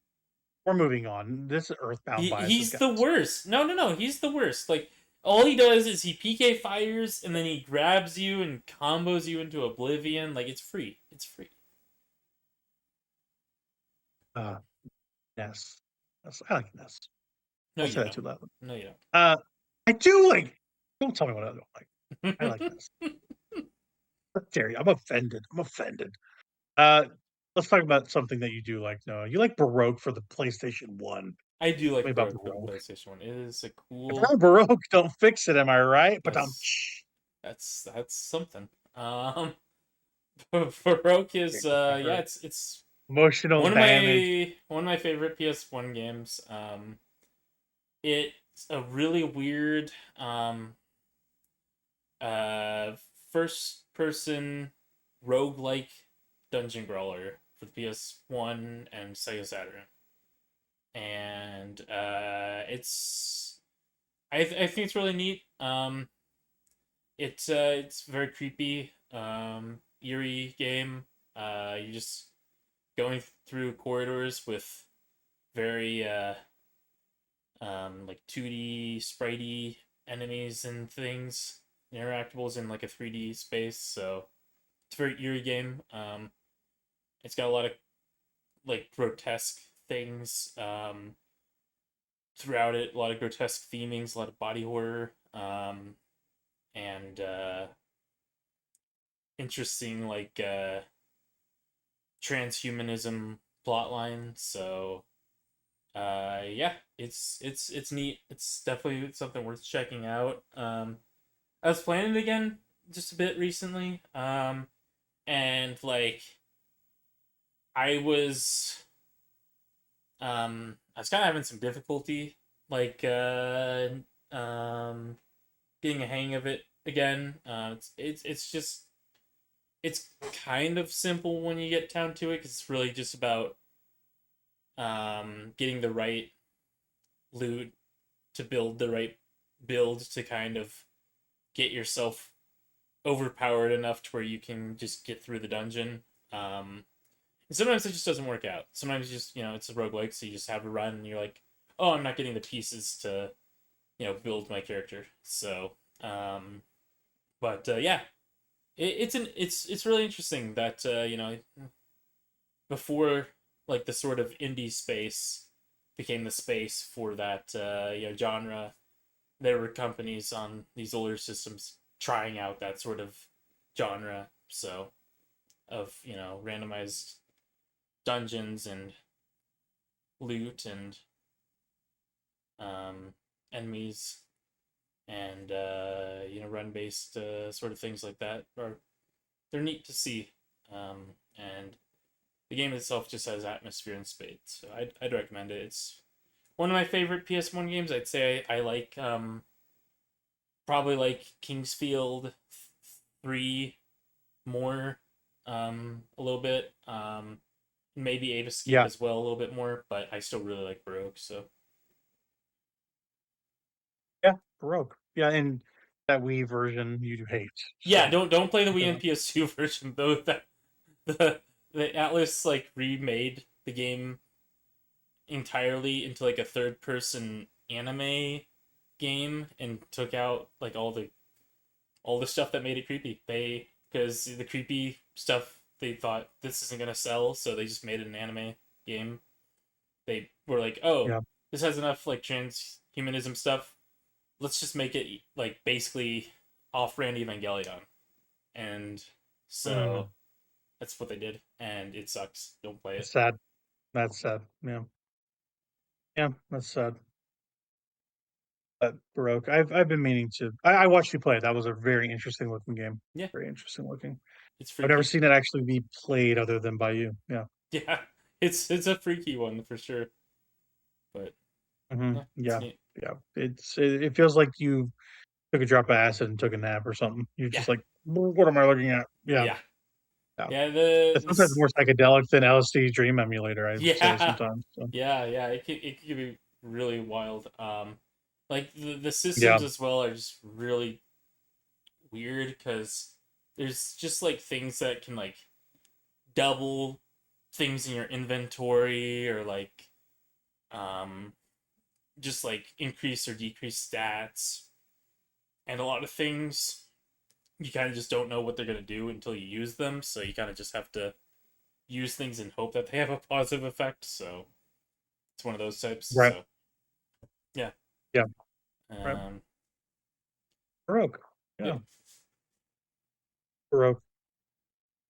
We're moving on. This Earthbound bias has He's got the to stop. worst. No. He's the worst. Like all he does is he PK fires and then he grabs you and combos you into oblivion. Like it's free. It's free. Uh, Ness. I like Ness. No, I'll you say that don't. too loud. No, you Uh, I do like. Don't tell me what I don't like. I like don't. Ness. How dare you? I'm offended. I'm offended. Uh, let's talk about something that you do like, Noah. You like Baroque for the PlayStation 1. I do Tell me like about Baroque for the Baroque. PlayStation 1. It is a If cool. I'm Baroque, don't fix it, am I right? But I'm That's that's something. Baroque is yeah, it's emotional damage. one of my favorite PS1 games. It's a really weird uh first person roguelike dungeon crawler for the PS1 and Sega Saturn. And I think it's really neat. It's very creepy, eerie game. You're just going through corridors with very like 2D spritey enemies and things, interactables in like a 3D space. So it's a very eerie game. It's got a lot of like grotesque things throughout it. A lot of grotesque themings, a lot of body horror, and interesting like transhumanism plotline. So yeah, it's neat. It's definitely something worth checking out. I was playing it again just a bit recently, and like I was kind of having some difficulty, like getting a hang of it again. It's just it's kind of simple when you get down to it, because it's really just about getting the right loot to build the right build to kind of get yourself overpowered enough to where you can just get through the dungeon. And sometimes it just doesn't work out. Sometimes you just, it's a roguelike, so you just have a run and you're like, oh, I'm not getting the pieces to, build my character. So, but yeah, it's really interesting that before like the sort of indie space became the space for that genre, there were companies on these older systems trying out that sort of genre. So of randomized dungeons and loot and enemies and run based sort of things like that they're neat to see, and the game itself just has atmosphere and spades, so I'd recommend it. It's one of my favorite PS1 games. I'd say I like probably like Kingsfield 3 more, a little bit, maybe Ape Escape Yeah, as well a little bit more, but I still really like Baroque. So yeah, Baroque. Yeah, and that Wii version you hate. yeah, So don't play the Wii yeah, and PS2 version though. That the Atlas like remade the game entirely into like a third person anime game and took out like all the stuff that made it creepy. Because the creepy stuff, they thought this isn't gonna sell, so they just made it an anime game. They were like, oh, yeah, this has enough like transhumanism stuff. let's just make it like basically off-brand Evangelion, and Mm, so that's what they did, and it sucks. Don't play it's it. sad. That's sad. Yeah, yeah, that's sad. But Baroque, I've been meaning to. I watched you play it. That was a very interesting looking game. Yeah, Very interesting looking. it's I've never freaky. seen it actually be played other than by you. Yeah. Yeah, it's a freaky one for sure. But yeah, it's Yeah. neat. Yeah. It feels like you took a drop of acid and took a nap or something. You're Yeah, just like, what am I looking at? Yeah. yeah, Yeah. yeah. The It's sometimes this more psychedelic than LSD Dream Emulator, I would say yeah, sometimes. So, yeah. It could be really wild. Like the yeah. systems as well are just really weird because there's just like things that can like double things in your inventory or like um just like increase or decrease stats, and a lot of things you kind of just don't know what they're going to do until you use them, so you kind of just have to use things and hope that they have a positive effect. So it's one of those types. Right. So yeah. Yeah. Right. um Baroque. yep. Yeah. Baroque.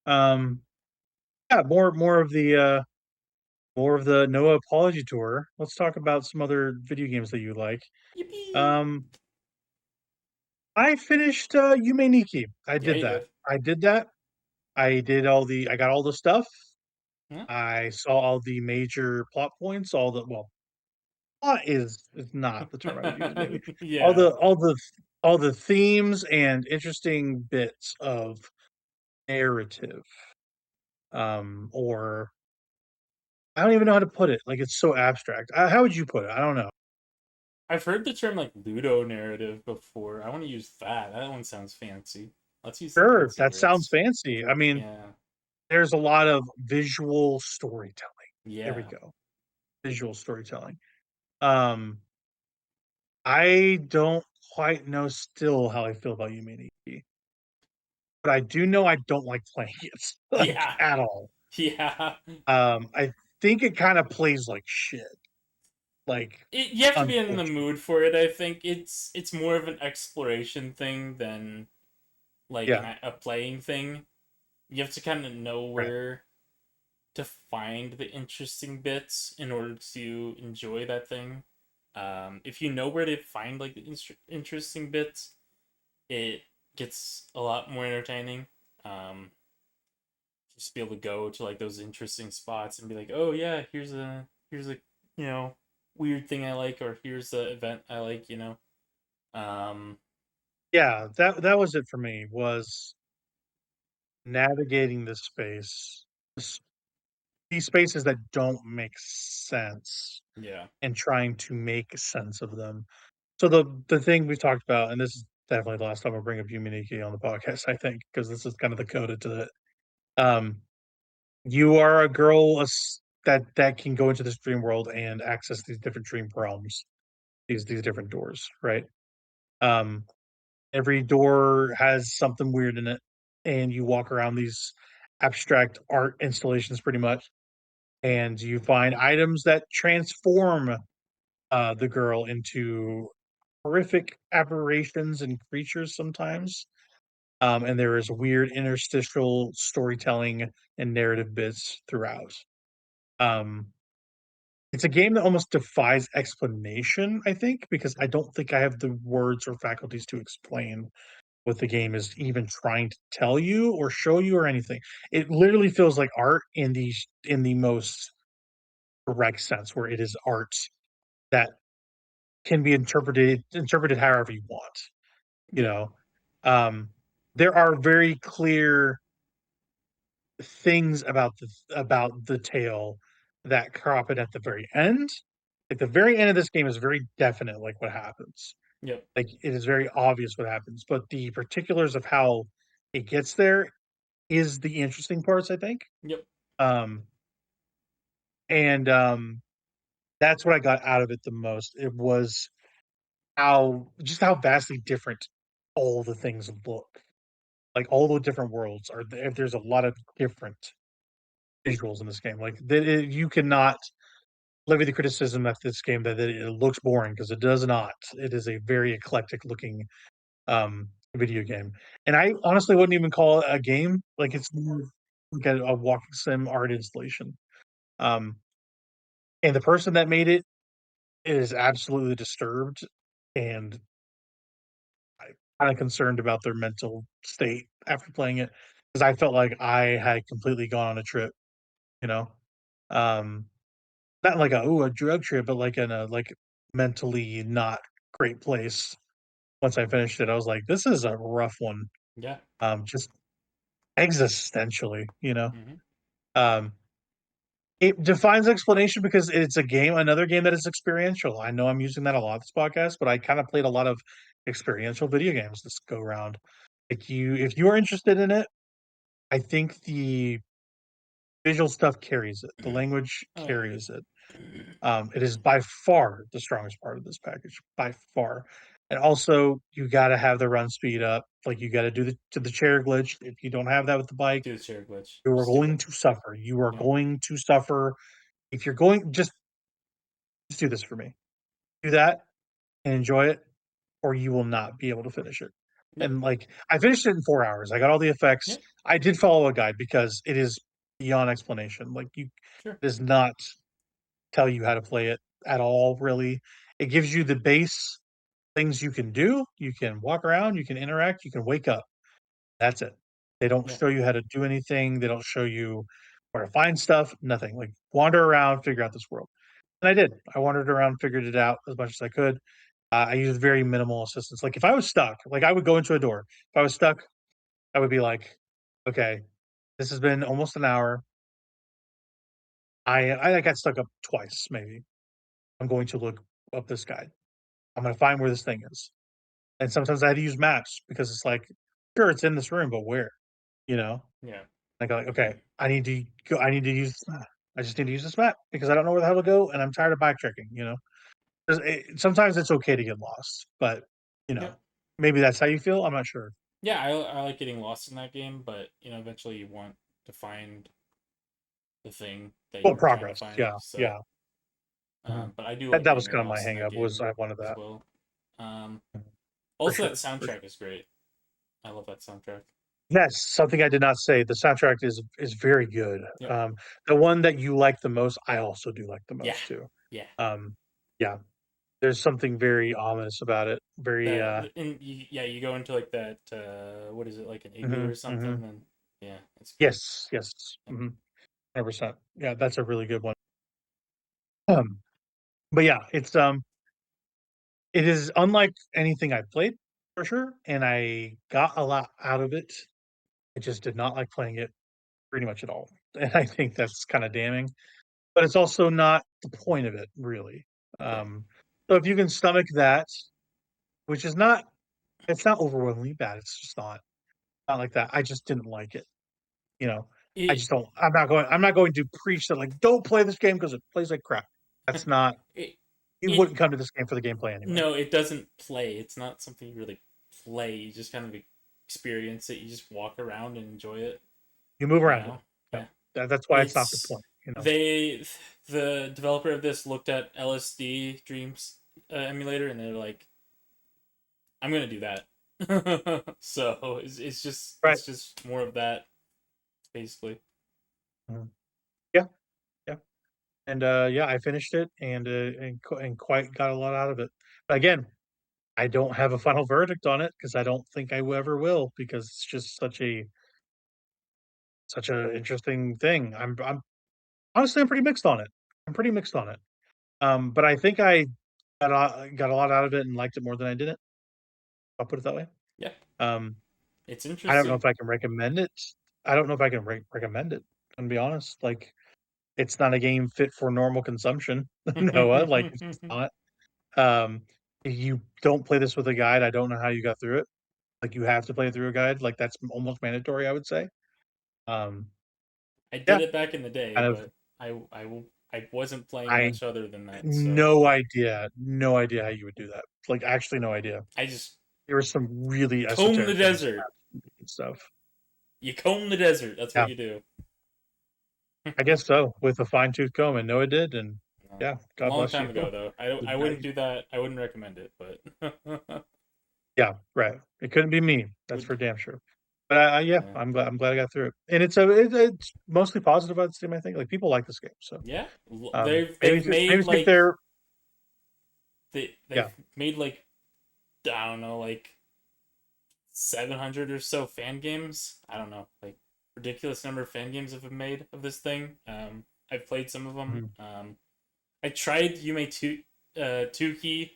Um, yeah, more of the No Apology Tour. Let's talk about some other video games that you like. Yippee. Um, I finished Yume Nikki. I Yeah, did you that. did. I did that. I got all the stuff. Yeah. I saw all the major plot points, all the well, plot is not the term I would use, maybe. All Yeah. the all the all the themes and interesting bits of narrative. Or I don't even know how to put it. Like it's so abstract. How would you put it? I don't know. I've heard the term like ludo narrative before. I want to use that. That one sounds fancy. Let's use the Sure, fancy that sounds words. fancy. I mean, Yeah. there's a lot of visual storytelling. There we Yeah. go. Visual storytelling. Um, I don't quite know still how I feel about Humanity, but I do know I don't like playing it like Yeah. at all. Yeah. I think it kind of plays like shit. Like, You have to be in the unfortunately. mood for it. I think it's more of an exploration thing than like Yeah, a playing thing. You have to kind of know right. where to find the interesting bits in order to enjoy that thing. If you know where to find like the interesting bits, it gets a lot more entertaining. Um, just be able to go to like those interesting spots and be like, oh yeah, here's a you know weird thing I like, or here's the event I like. Um, Yeah, that was it for me, was navigating this space. This these spaces that don't make sense yeah, and trying to make sense of them. So the thing we've talked about, and this is definitely the last time I'll bring up Yuminiki on the podcast, I think, because this is kind of the coda to it. Um, you are a girl that can go into this dream world and access these different dream realms, these different doors, right? Um, every door has something weird in it, and you walk around these abstract art installations pretty much, and you find items that transform the girl into horrific aberrations and creatures sometimes. And there is weird interstitial storytelling and narrative bits throughout. Um, it's a game that almost defies explanation, I think, because I don't think I have the words or faculties to explain what the game is even trying to tell you or show you or anything. It literally feels like art in the most correct sense, where it is art that can be interpreted however you want. You yeah, know, um, there are very clear things about the tale that crop it at the very end. Like the very end of this game is very definite, like what happens. yep, Like it is very obvious what happens, but the particulars of how it gets there is the interesting parts, I think. yep, Um, and that's what I got out of it the most. It was how vastly different all the things look. Like all the different worlds are there. There's a lot of different visuals in this game. Like that, you cannot levy the criticism at this game that it looks boring because it does not. It is a very eclectic looking video game, and I honestly wouldn't even call it a game. Like it's more like a walking sim art installation. Um, and the person that made it is absolutely disturbed, and I kind of concerned about their mental state after playing it because I felt like I had completely gone on a trip. You know, um, not like a drug trip, but like in a like mentally not great place. Once I finished it, I was like, this is a rough one. Yeah. Just existentially, you know. Hmm. Um, it defines explanation because it's a game, another game that is experiential. I know I'm using that a lot this podcast, but I kind of played a lot of experiential video games this go round. Like if you are interested in it, I think the visual stuff carries it. The language Oh yeah. carries it. It is by far the strongest part of this package, by far. And also, you got to have the run speed up. Like you got to do the chair glitch. If you don't have that with the bike, Do the share glitch. you are Just do going it. to suffer. You are Yeah. going to suffer. If you're going, just do this for me. Do that and enjoy it, or you will not be able to finish it. Yep. And like I finished it in 4 hours. I got all the effects. Yep. I did follow a guide because it is beyond explanation. Like you Sure. does not tell you how to play it at all, really. It gives you the base things you can do. You can walk around, you can interact, you can wake up. That's it. They don't Yeah. show you how to do anything. They don't show you where to find stuff. Nothing. Like wander around, figure out this world. And I did. I wandered around, figured it out as much as I could. I used very minimal assistance. Like if I was stuck, like I would go into a door. If I was stuck, I would be like, okay, this has been almost an hour. I got stuck up twice, maybe. I'm going to look up this guide. I'm going to find where this thing is. And sometimes I had to use maps because it's like, sure, it's in this room, but where? You know? Yeah. I go like, okay, I need to go. I need to use this map. I just need to use this map because I don't know where the hell to go, and I'm tired of backtracking. You know, sometimes it's okay to get lost, but you know, Yep. maybe that's how you feel. I'm not sure. Yeah. I like getting lost in that game, but eventually you want to find the thing that Well, you were trying to progress. find. Yeah, So, yeah. Mhm. but I do That like that was getting kind of my lost in hang that up was game I wanted as that. well. Um, Mhm. For Also, that sure, for soundtrack sure. is great. I love that soundtrack. Yes, something I did not say. The soundtrack is very good. Yep. The one that you like the most, I also do like the Yeah. most too. Yeah. Um, yeah, there's something very ominous about it. Very Yeah, you go into like that. What is it, like an igloo or mhm, something? mhm. And yeah, it's good. Yes, yes. Yep. 100%. Yeah, that's a really good one. But yeah, it is unlike anything I've played for sure, and I got a lot out of it. I just did not like playing it pretty much at all. And I think that's kind of damning, but it's also not the point of it, really. Yeah. Um, so if you can stomach that, which is not, it's not overwhelmingly bad. It's just not like that. I just didn't like it. You know, I It just don't. I'm not going to preach that like don't play this game because it plays like crap. That's not. it You it wouldn't come to this game for the gameplay anyway. no, it doesn't play. It's not something you really play. You just kind of experience it. You just walk around and enjoy it. You move You around it. know. Yeah, Yeah. that's why it's not the It's point. You know. they the developer of this looked at LSD Dreams emulator, and they're like, I'm gonna do that. So Right. it's just more of that, basically. Mhm. Yeah. Yeah. And yeah, I finished it and quite got a lot out of it. But again, I don't have a final verdict on it because I don't think I ever will because it's just such a interesting thing. I'm honestly I'm pretty mixed on it. I'm pretty mixed on it. But I think I got a lot out of it and liked it more than I didn't. I'll put it that way. Yeah, Um, it's I don't know interesting. if I can recommend it. I don't know if I can recommend it. I'm gonna be honest. Like, it's not a game fit for normal consumption. Noah, like it's just not. Um, if you don't play this with a guide, I don't know how you got through it. Like, you have to play it through a guide. Like, that's almost mandatory, I would say. Um, I did yeah, it back in the day, kind of. but I wasn't playing I much other than that. So no idea how you would do that. Like, actually, no idea. I just There were some really comb the esoteric things desert. and stuff. You comb the desert. That's Yeah, what you do. I guess so. With a fine tooth comb, and Noah did, and Yeah, A God long bless time you. ago, though. I wouldn't do that. I wouldn't recommend it, but Yeah, right. It couldn't be me. That's would for damn sure. But yeah, yeah. I'm glad I got through it, and it's mostly positive on Steam. I think like people like this game, so Yeah, maybe they've made see if like they're yeah they've made like I don't know, like 700 or so fan games. I don't know, like ridiculous number of fan games have been made of this thing. I've played some of them. mhm, I tried Yume Tuki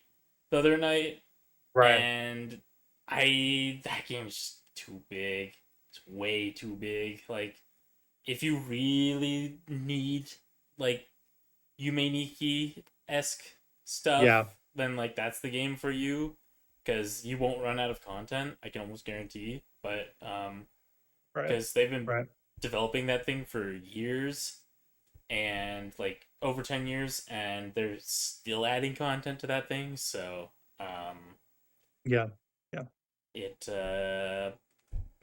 the other night, right. and that game is just too big. It's way too big. Like if you really need like Yume Nikki esque stuff, Yeah, then like that's the game for you because you won't run out of content. I can almost guarantee. But right, because they've been right. developing that thing for years and like over 10 years, and they're still adding content to that thing. So Yeah, yeah, it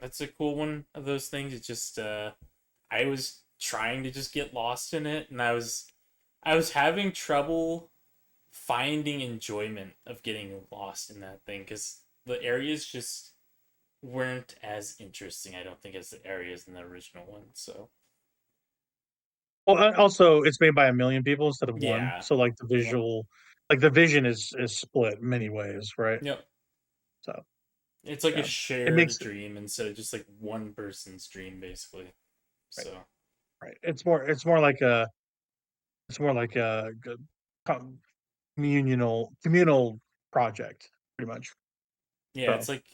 that's a cool one of those things. It's just I was trying to just get lost in it, and I was having trouble finding enjoyment of getting lost in that thing because the areas just weren't as interesting. I don't think as the areas in the original one. So well, also, it's made by a million people instead of one, yeah, so, like, yep, the vision is split many ways, right? yep. So, It's like a yeah. It shared makes dream instead of just like one person's dream, basically. right, So right. It's more like a g com communal project, pretty much. yeah, So, it's like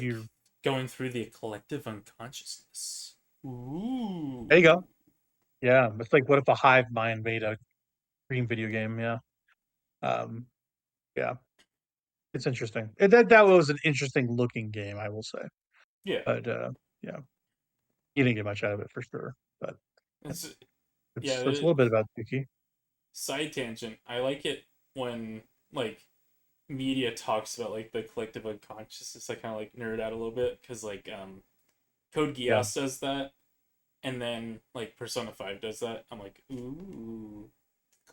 you going through the collective unconsciousness. there you go. Ooh. Yeah, it's like, what if a hive mind made a dream video game? Yeah. Um, yeah, it's interesting. That was an interesting looking game, I will say. Yeah. But, yeah, you didn't get much out of it for sure, but It's it's yeah, that's a little bit about Yuki. side tangent. I like it when like media talks about like the collective unconsciousness. I kind of like nerd out a little bit because like Code Yeah. Geass does that, and then like Persona 5 does that. I'm like, ooh,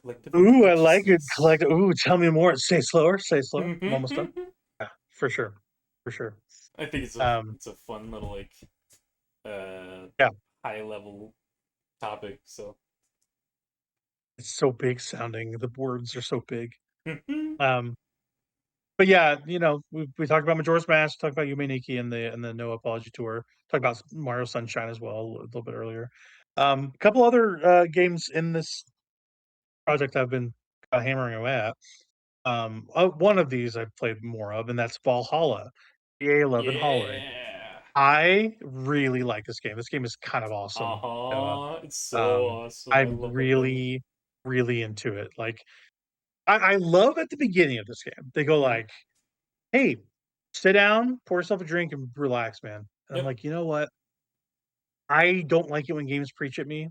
collective Ooh, I like it. unconsciousness. Collect ooh, tell me more. Say slower, say slower. I'm almost done. I Yeah, for sure. For sure. think Um, it's a fun little like uh yeah, high level topic. So it's so big sounding. The words are so big. Um, but yeah, we talked about Majora's Mask, talked about Yume Nikki and the No Apology Tour, talked about Mario Sunshine as well a little bit earlier. A couple other games in this project I've been hammering away at. One of these I've played more of, and that's Valhalla, EA11 Holiday. yeah. I really like this game. This game is kind of Uh awesome. huh. It's so awesome. I I'm love that game. really, really into it. Like, I love at the beginning of this game, they go Hmm. like, "Hey, sit down, pour yourself a drink, and relax, man." And I'm Yep. like, you know what? I don't like it when games preach at me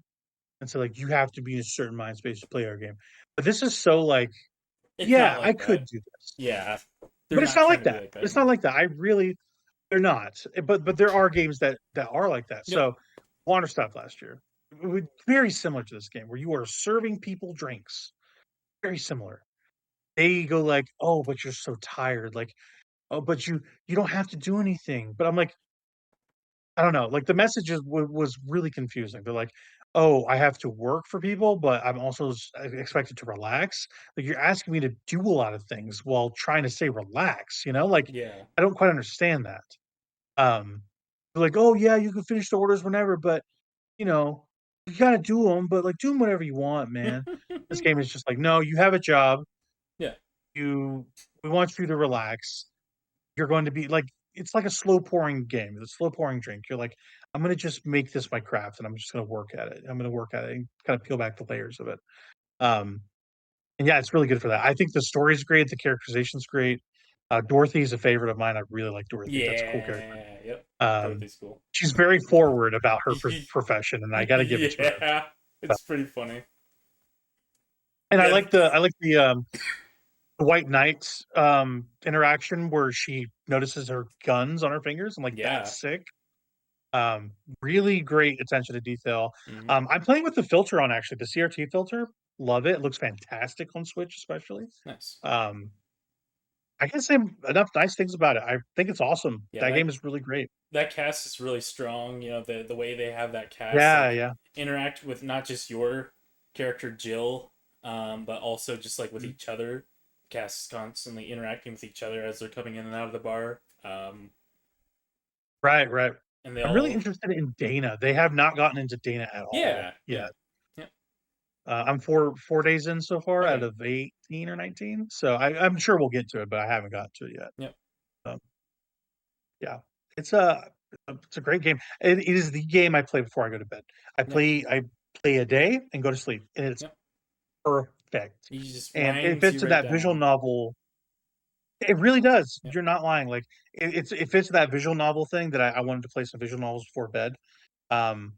and say like, you have to be in a certain mind space to play our game. But this is so like, It's not yeah, I like could that. do this. Yeah. They're But it's not not trying like to be that. like that. It's not like that. I really they're not. But there are games that are like that. Yep. So Wanderstop last year, very similar to this game where you are serving people drinks. Very similar. They go like, "Oh, but you're so tired." Like, "Oh, but you don't have to do anything." But I'm like, I don't know. Like the message was really confusing. They're like, "Oh, I have to work for people, but I'm also expected to relax." Like you're asking me to do a lot of things while trying to say relax. Like Yeah. I don't quite understand that. They're like, "Oh, yeah, you can finish the orders whenever, but, you know, you gotta do them, but, like, do them whenever you want, man." This game is just like, "No, you have a job. Yeah. You we want you to relax. You're going to be" like, it's like a slow pouring game. It's a slow pouring drink. You're like, "I'm gonna just make this my craft, and I'm just gonna work at it. I'm gonna work at it and kinda peel back the layers of it." Um, and yeah, it's really good for that. I think the story's great, the characterization's great. Dorothy's a favorite of mine. I really like Dorothy. That's a cool character. Yeah. Yep. Um, Dorothy's cool. she's very forward about her profession, and I gotta give it to her. Yeah. So It's pretty funny. and Yeah. I like the White Knight's, interaction where she notices her guns on her fingers. I'm like, Yeah. "That's sick." Um, really great attention to detail. Hmm. I'm playing with the filter on, actually, the CRT filter. love it. It looks fantastic on Switch, especially. Nice. I can't say enough nice things about it. I think it's awesome. Yeah, That game is really great. that cast is really strong. You know, the way they have that cast Yeah, like yeah. interact with not just your character Jill, but also just like with Mhm. each other. Cast is constantly interacting with each other as they're coming in and out of the bar. Right, right. And they I'm really all, interested in Dana. They have not gotten into Dana at all yeah, yeah, yet. yeah. I'm 4 days in so far out Okay, of 18 or 19, so I'm sure we'll get to it, but I haven't gotten to it yet. yep, Um, yeah, it's a great game. It is the game I play before I go to bed. yep, I play a day and go to sleep, and it's yep. perfect. He just And it winds fits you in right that visual down. novel. It really does. Yep, You're not lying. Like it fits that visual novel thing that I wanted to play some visual novels before bed, um,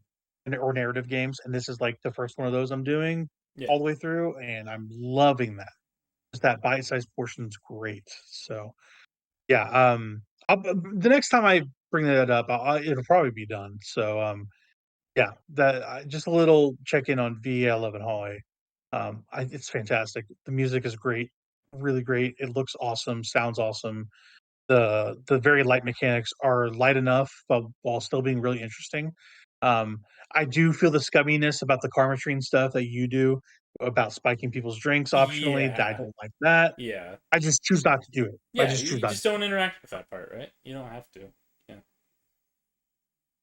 or narrative games, and this is like the first one of those I'm doing yeah, all the way through, and I'm loving that. Just that bite-sized portion is great. So yeah, the next time I bring that up, it'll probably be done. So yeah, that just a little check in on VA11 Hallway. It's fantastic. The music is great, really great. It looks awesome, sounds awesome. The very light mechanics are light enough, but while still being really interesting. Um, I do feel the scumminess about the karma tree and stuff that you do about spiking people's drinks optionally. That I yeah, don't like that. yeah, I just choose not to do it. I yeah. just choose You not to. just don't interact with that part, right? You don't have to. Yeah,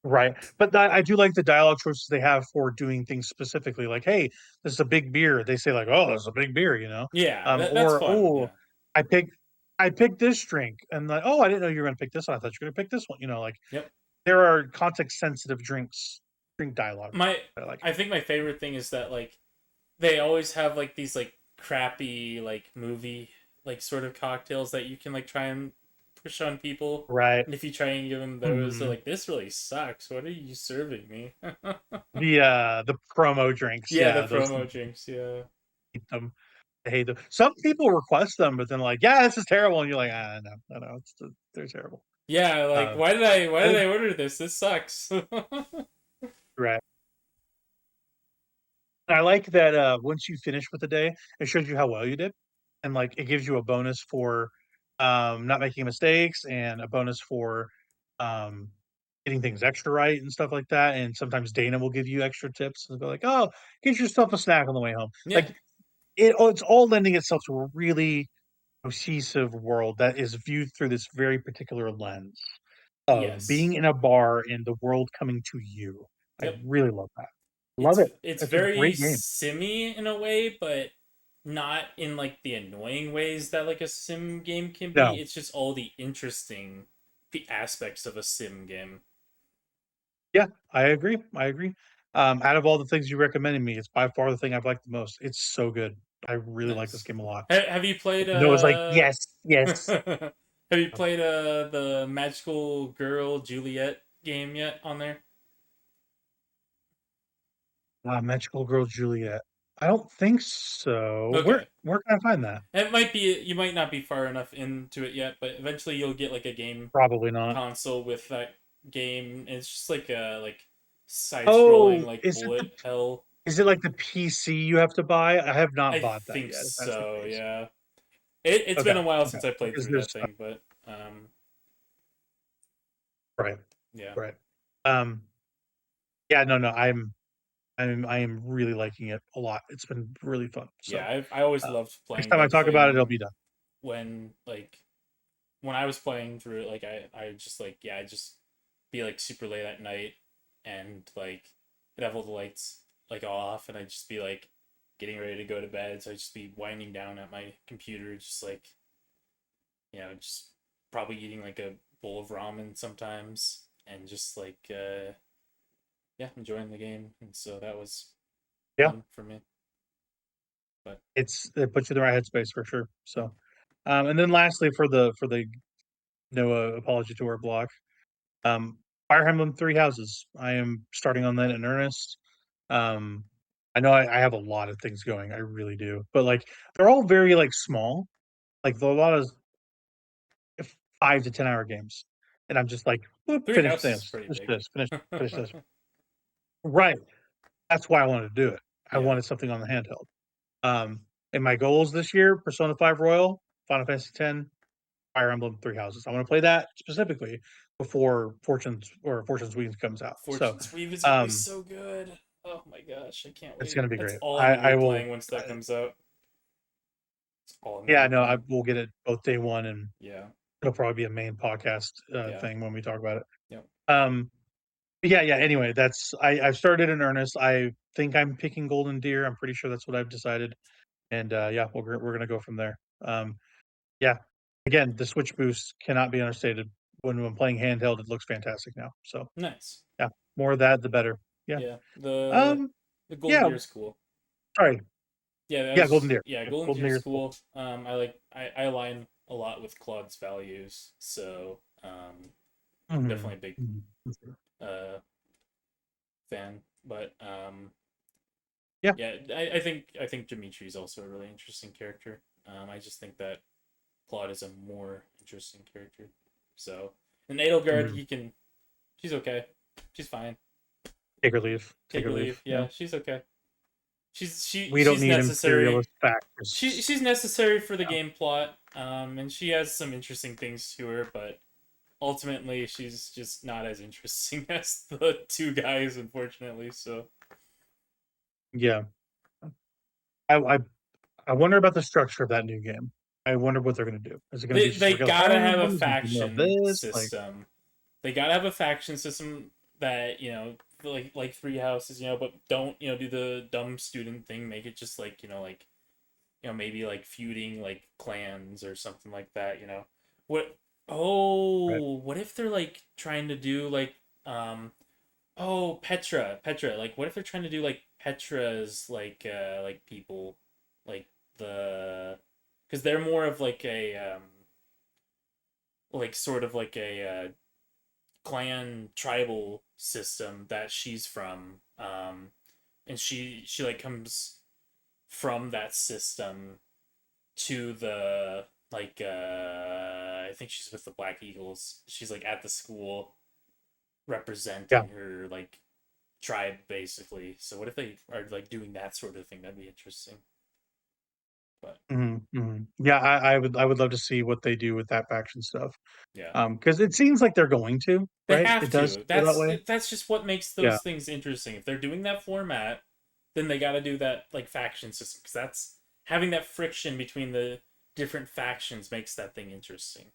Right. But I do like the dialogue choices they have for doing things specifically, like, "Hey, this is a big beer." They say like, "Oh, this is a big beer," you know? yeah. That's Or, fun. "Oh, Yeah, I picked I picked this drink," and like, "Oh, I didn't know you were gonna pick this one. I thought you were gonna pick this one." You know, like, yep. there are context sensitive drink dialogue My, that I like. I think my favorite thing is that like they always have like these like crappy like movie like sort of cocktails that you can like try and push on people. Right. And if you try and give them those, they're Mhm. like, "This really sucks. What are you serving me?" The promo drinks, Yeah, the yeah, those promo drinks. Yeah, hate them. I hate them. Some people request them, but then like, "Yeah, this is terrible," and you're like, "Ah, no, no, no, they're terrible." yeah. Like, Um, why I did think I order this? This sucks. right. I like that, once you finish with the day, it shows you how well you did, and, like, it gives you a bonus for, not making mistakes and a bonus for, um, getting things extra right and stuff like that, and sometimes Dana will give you extra tips and go like, "Oh, get yourself a snack on the way home." Yeah. Like, it's all lending itself to a really cohesive world that is viewed through this very particular lens of being Yes. in a bar and the world coming to you. I Yep. really love that. Love it. It's It's a very great game. simmy in a way, but not in like the annoying ways that like a sim game can be. No. It's just all the interesting the aspects of a sim game. Yeah, I agree, I agree. Out of all the things you recommended me, it's by far the thing I've liked the most. It's so good. I really like this Nice. game a lot. Have you played Even though it's like, "Yes, yes." have you played the magical girl Juliet game yet on there? Magical Girl Juliet. I don't think so. Okay. Where can I find that? It might be you might not be far enough into it yet, but eventually you'll get like a game Probably not. console with that game. And it's just like a like side scrolling Oh, like bullet hell. is it like the PC you have to buy? I have not I bought that think yet, if that's the so, case. yeah. It's been Okay, a while okay. since I played Because through that there's thing, but right, yeah. right. Um, yeah, no, no, I am really liking it a lot. It's been really fun. So, Yeah, I always uh, loved next playing time I that talk about it, it'll thing be done. when like when I was playing through it, like I just like yeah, I'd just be like super late at night and like I'd have all the lights like off and I'd just be like getting ready to go to bed. So I'd just be winding down at my computer, just like just probably eating like a bowl of ramen sometimes and just like yeah, enjoying the game. And so that was Yeah, fun for me. But it puts you in the right headspace for sure. yeah. So, and then lastly, for the no apology to our block, um, Fire Emblem Three Houses. I am starting on that in earnest. Um, I know I have a lot of things going. I really do, but like they're all very like small. Like there are a lot of 5 to 10 hour games, and I'm just like, "Boop, Three finish Houses is this, pretty finish big. this, finish this." Right. That's why I wanted to do it. I Yeah. wanted something on the handheld. And my goals this year: Persona 5 Royal, Final Fantasy 10, Fire Emblem Three Houses. I want to play that specifically before Fortune's Wings comes out. So, Fortune's Weave is gonna be um, so good. Oh my gosh, I can't it's wait. gonna be That's great. all I'm gonna I be will. playing once that comes out. That's all I'm gonna Yeah, be no, I playing. will get it both day one, and Yeah, it'll probably be a main podcast yeah, thing when we talk about it. yep. Um, but yeah. Anyway, I've started in earnest. I think I'm picking Golden Deer. I'm pretty sure that's what I've decided. And yeah, we're gonna go from there. Yeah. Again, the Switch boost cannot be understated. When I'm playing handheld, it looks fantastic now. So Nice. yeah, more of that, the better. Yeah. Yeah, the Um. the Golden Yeah. Deer is cool. Sorry. Yeah, Yeah. Golden Deer. yeah, Yeah, Golden Golden Deer Deer is is cool. cool. I align a lot with Claude's values, so I'm Mhm. definitely a big Mhm. For sure. fan. But Yeah. yeah, I think Dimitri's also a really interesting character. I just think that Claude is a more interesting character. So, and Edelgard, Mhm. she's okay, she's fine. Take or leave. Take Take or or leave. leave, Yeah. yeah, she's okay. We don't She's need necessary. imperialist fascists. She's necessary for the Yeah. game plot, and she has some interesting things to her, but ultimately she's just not as interesting as the two guys, unfortunately. So Yeah. I, I I wonder about the structure of that new game. I wonder what they're gonna do. Is it gonna be just they regular gotta Fire have a Emblem? Is it gonna be more of faction this? Like, system. They gotta have a faction system that like Three Houses, but don't do the dumb student thing. Make it just like maybe like feuding like clans or something like that. What? right? Oh, what if they're like trying to do like Petra. Like, what if they're trying to do like Petra's like people, like the, because they're more of like a like sort of like a clan tribal system that she's from, and she like comes from that system to the like I think she's with the Black Eagles. She's like at the school Yeah. representing her like tribe basically. So what if they are like doing that sort of thing? That'd be interesting. But Yeah, I would love to see what they do with that faction stuff. yeah, Because it seems like they're going to, they right? have It does to. feel that That's way. that's just what makes Yeah. those things interesting. If they're doing that format, then they got to do that like faction system, because that's having that friction between the different factions makes that thing interesting.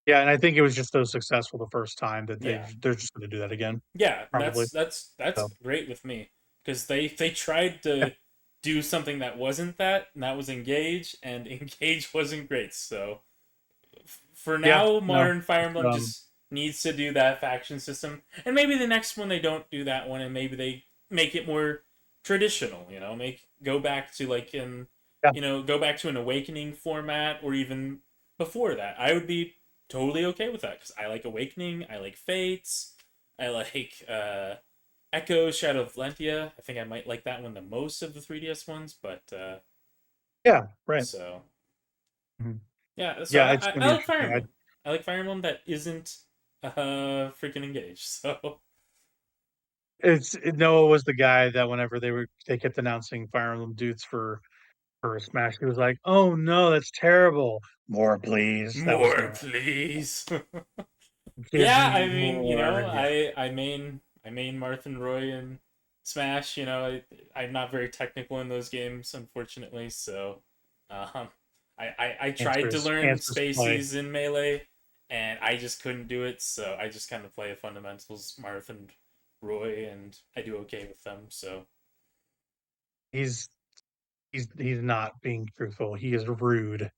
Yeah, and I think it was just so successful the first time that Yeah, they're just gonna do that again, yeah, probably. that's So, great with me, because they tried yeah. to do something that wasn't that, and that was Engage, and Engage wasn't great. So for Yeah. now, No. Modern Fire It's, Emblem just needs to do that faction system, and maybe the next one they don't do that one, and maybe they make it more traditional. Go back to like yeah. go back to an Awakening format, or even before that. I would be totally okay with that, because I like Awakening, I like Fates, I like Echo, Shadow of Valentia. I think I might like that one the most of the 3DS ones, but Yeah, right. so Mhm. yeah, so Yeah, it's gonna I be like Fire interesting. Emblem. I like Fire Emblem that isn't freaking Engaged. So Noah was the guy that whenever they kept announcing Fire Emblem dudes for Smash, he was like, "Oh no, that's terrible. More, please." That was more, Noah. please. Give Yeah, me I mean, more. Yeah. I main Martha Roy and Smash. I'm not very technical in those games, unfortunately. So, um, I tried to learn Answers play. Spaces in Melee, and I just couldn't do it. So I just kind of play fundamentals, Martha and Roy, and I do okay with them. So He's he's not being truthful. He is rude.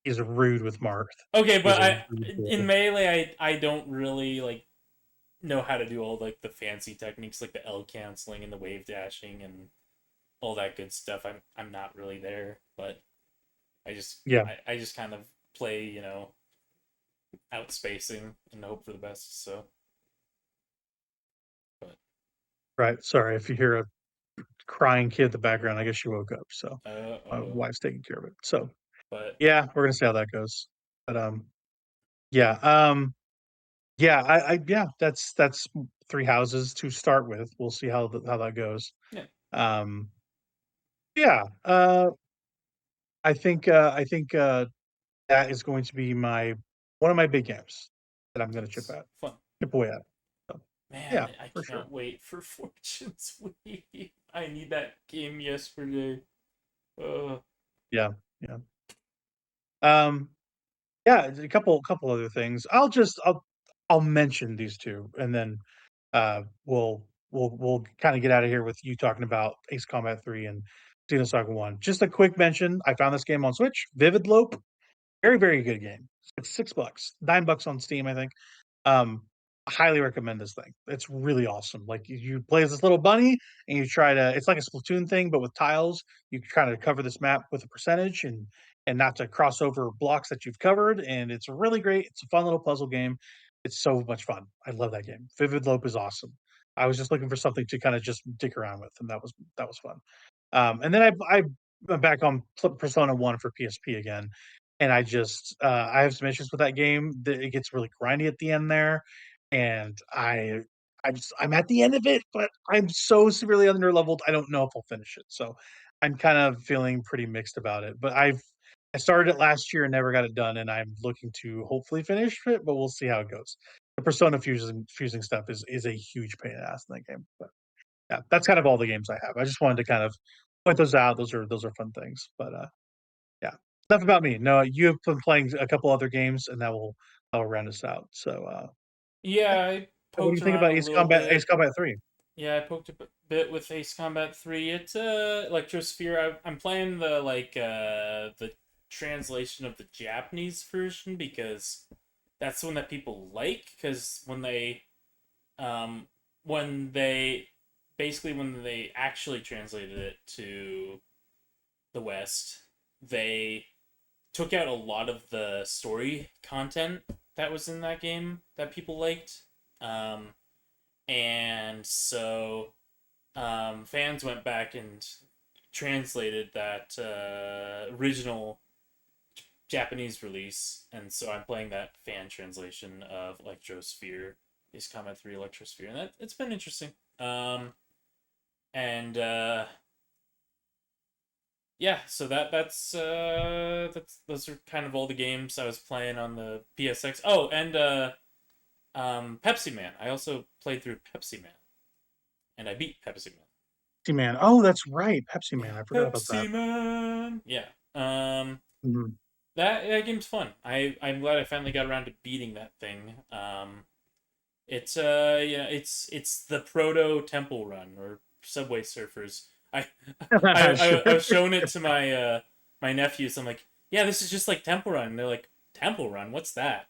He's rude with Marth. okay, He's but a I rude in boy. Melee I don't really like know how to do all like the fancy techniques, like the L canceling and the wave dashing and all that good stuff. I'm not really there, but I just Yeah, I just kind of play, outspacing and hope for the best. So, but right. Sorry if you hear a crying kid in the background. I guess she woke up, so my oh, wife's taking care of it. So but yeah, we're gonna see how that goes. But yeah, yeah, yeah, that's three houses to start with. We'll see how that goes. yeah, Um, Yeah, I think that is going to be one of my big games that I'm gonna It's fun. chip away at. So, Man, yeah, I for sure. can't wait for Fortune's Week. I need that game yesterday. Uh, Yeah, yeah. Um, yeah, a couple other things. I'll mention these 2, and then, we'll kinda get out of here with you talking about Ace Combat 3 and Xenosaga 1. Just a quick mention, I found this game on Switch, Vividlope, very, very good game. It's $6, $9 on Steam, I think. Um, I highly recommend this thing. It's really awesome. Like you play as this little bunny and you try to it's like a Splatoon thing, but with tiles. You try to cover this map with a percentage and not to cross over blocks that you've covered. And it's really great. It's a fun little puzzle game. It's so much fun. I love that game. Vivid Lope is awesome. I was just looking for something to kind of just dick around with, and that was fun. And then I went back on Persona 1 for PSP again, and I have some issues with that game. It gets really grindy at the end there, and I'm at the end of it, but I'm so severely underleveled. I don't know if I'll finish it. So I'm kind of feeling pretty mixed about it. But I started it last year and never got it done, and I'm looking to hopefully finish it, but we'll see how it goes. The Persona fusing stuff is a huge pain in the ass in that game. But yeah, that's kind of all the games I have. I just wanted to kind of point those out. Those are fun things. But yeah, enough about me. No, you have been playing a couple other games, and that'll round us out. So yeah, yeah, I what do you poked think around about a little Ace bit. Combat 3? Yeah, I poked bit with Ace Combat 3. It's Electrosphere. I'm playing the translation of the Japanese version because that's the one that people like. Because um when they when they actually translated it to the West, they took out a lot of the story content that was in that game that people liked. Um, and so fans went back and translated that original Japanese release, and so I'm playing that fan translation of Electrosphere, Ace Combat 3 Electrosphere, and it's been interesting. And Yeah, so that's those are kind of all the games I was playing on the PSX. Oh, and Pepsi Man. I also played through Pepsi Man, and I beat Pepsi Man. Pepsi Man. Oh, that's right, Pepsi Man. Yeah, I forgot about that. Pepsi Man. Yeah. Mhm. That game's fun. I'm glad I finally got around to beating that thing. It's yeah, it's the proto Temple Run or Subway Surfers. I Sure. I was showing it to my nephews. I'm like, yeah, this is just like Temple Run. And they're like, Temple Run, what's that?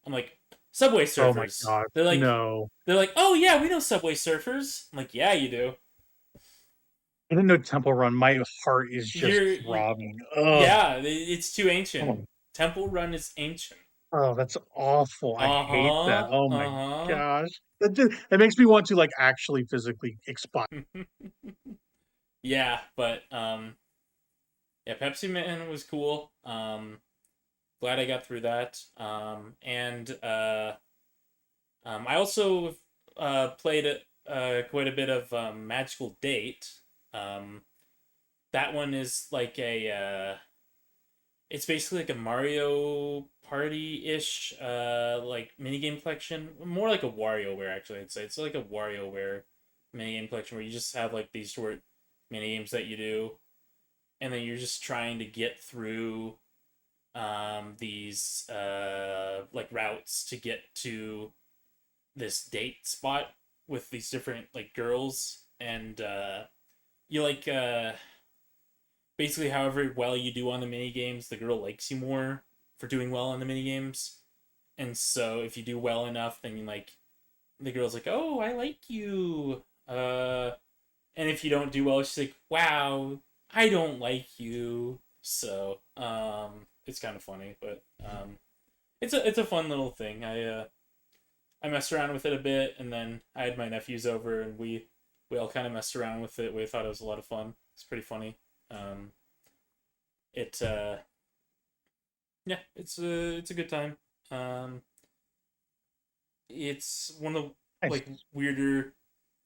I'm like, Subway Oh my Surfers. god, no. They're like, oh yeah, we know Subway Surfers. I'm like, yeah, you do. I didn't know Temple Run. My heart is just You throbbing. Ugh. yeah, it's too ancient. Oh, Temple Run is ancient. oh, that's awful. I Uh hate that. huh. Oh my Uh gosh. It makes me want to like actually physically expire. huh. Yeah, but yeah, Pepsi Man was cool. Glad I got through that. And I also played quite a bit of Magical Date. Um, that one is like it's basically like a Mario Party ish like minigame collection. More like a WarioWare actually. I'd say it's like a WarioWare minigame collection where you just have like these short minigames that you do, and then you're just trying to get through these like routes to get to this date spot with these different like girls, and you like basically however well you do on the mini games, the girl likes you more for doing well on the mini games. And so if you do well enough, then you like the girl's like, "Oh, I like you." And if you don't do well, she's like, "Wow, I don't like you." So, it's kind of funny, but it's a fun little thing. I messed around with it a bit, and then I had my nephews over, and we all kind of messed around with it. We thought it was a lot of fun. It's pretty funny. Um, it Yeah, it's a good time. Um, it's one of the Nice. like weirder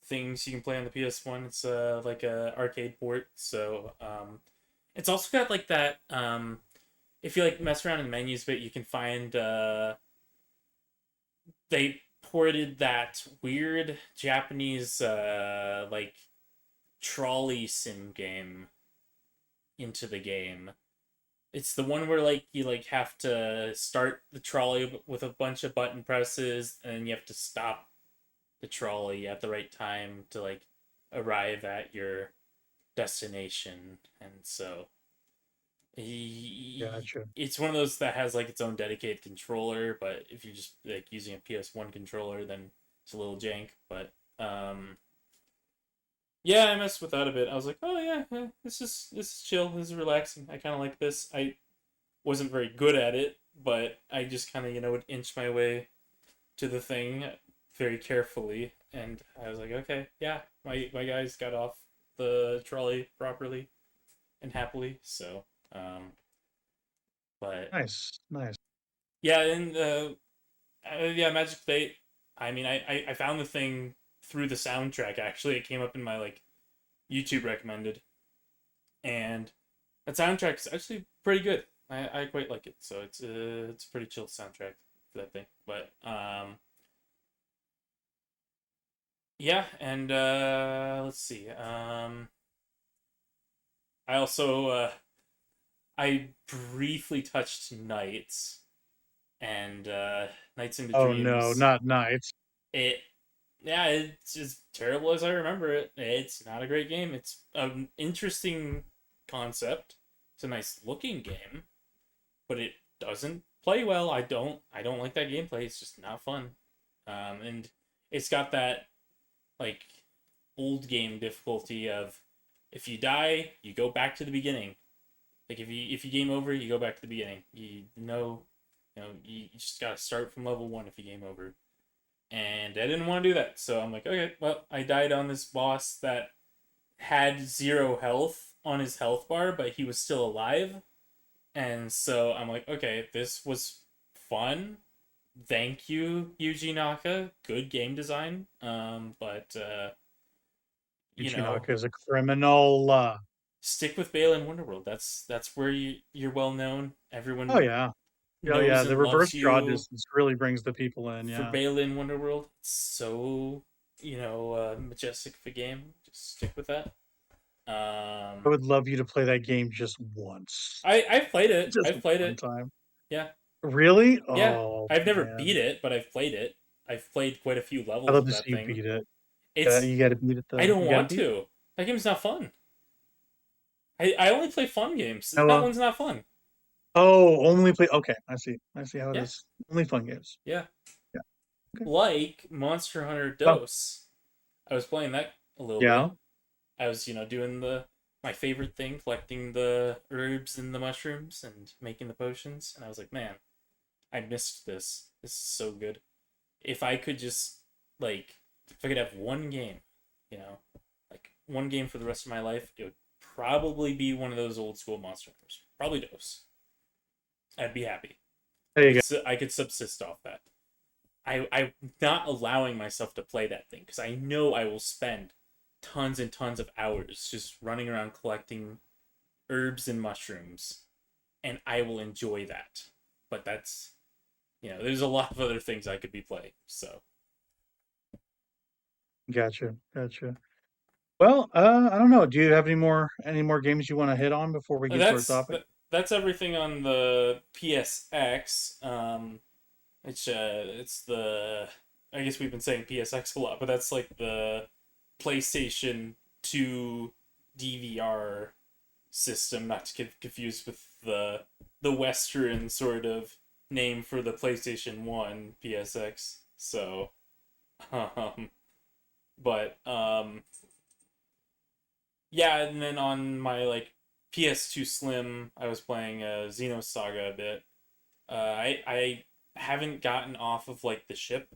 things you can play on the PS1. It's like a arcade port, so it's also got like that. If you like mess around in the menus, but you can find they ported that weird Japanese like trolley sim game into the game. It's the one where like you like have to start the trolley with a bunch of button presses, and then you have to stop the trolley at the right time to like arrive at your destination. And so Gotcha. it's one of those that has like its own dedicated controller, but if you're just like using a PS1 controller, then it's a little jank. But yeah, I messed with that a bit. I was like, oh yeah, this is chill, this is relaxing. I kind of like this. I wasn't very good at it, but I just kind of would inch my way to the thing very carefully, and I was like, okay, yeah, my guys got off the trolley properly and happily. So, but Nice. yeah, and yeah, Magic Fate. I mean, I found the thing through the soundtrack. Actually, it came up in my like YouTube recommended, and that soundtrack is actually pretty good. I quite like it. So it's a pretty chill soundtrack for that thing. But yeah, and let's see. I also I briefly touched Knights, and Knights into Oh no, Dreams. not nights. It Yeah, it's as terrible as I remember it. It's not a great game. It's an interesting concept. It's a nice looking game, but it doesn't play well. I don't like that gameplay. It's just not fun. And it's got that like old game difficulty of if you die, you go back to the beginning. Like if you game over, you go back to the beginning. You just gotta start from level 1 if you game over. And I didn't want to do that, so I'm like, okay, well, I died on this boss that had 0 health on his health bar, but he was still alive. And so I'm like, okay, this was fun. Thank you, Yuji Naka. Good game design. But Uchinaka is a criminal. stick with Balan Wonderworld. That's where you're well known. Oh Everyone yeah. Yeah. knows The and reverse loves draw you distance really brings the people in. for Yeah. Balan Wonderworld. It's so majestic of a game. Just stick with that. I would love you to play that game just once. I've played it. Just I've played one it. time. Yeah, Really? yeah. Oh I've never beat man. it, but I've played it. I've played quite a few I'd levels love of to see that you thing. beat it. It's You gotta beat it I though. don't You gotta want beat it. to. That game's not fun. I only play fun games. How That long? one's not fun. Oh, only play. Okay, I see. I see how it Yeah, is. Only fun games. yeah. Yeah. Okay. Like Monster Hunter Oh, Dose. I was playing that a little bit. yeah. I was, doing my favorite thing, collecting the herbs and the mushrooms and making the potions, and I was like, man, I missed this. This is so good. If I could just like if I could have one game, you know, like one game for the rest of my life, it would probably be one of those old school Monster Hunters. Probably Dose. I'd be happy. There you go. I could subsist off that. I'm not allowing myself to play that thing because I know I will spend tons and tons of hours just running around collecting herbs and mushrooms, and I will enjoy that. But that's there's a lot of other things I could be playing. So Gotcha. Well, I don't know. Do you have any more games you want to hit on before we get to our topic? that's everything on the PSX. It's the I guess we've been saying PSX a lot, but that's like the PlayStation 2 DVR system, not to get confused with the Western sort of name for the PlayStation 1 PSX. So, but yeah, and then on my like PS2 Slim, I was playing Xenosaga a bit. I haven't gotten off of like the ship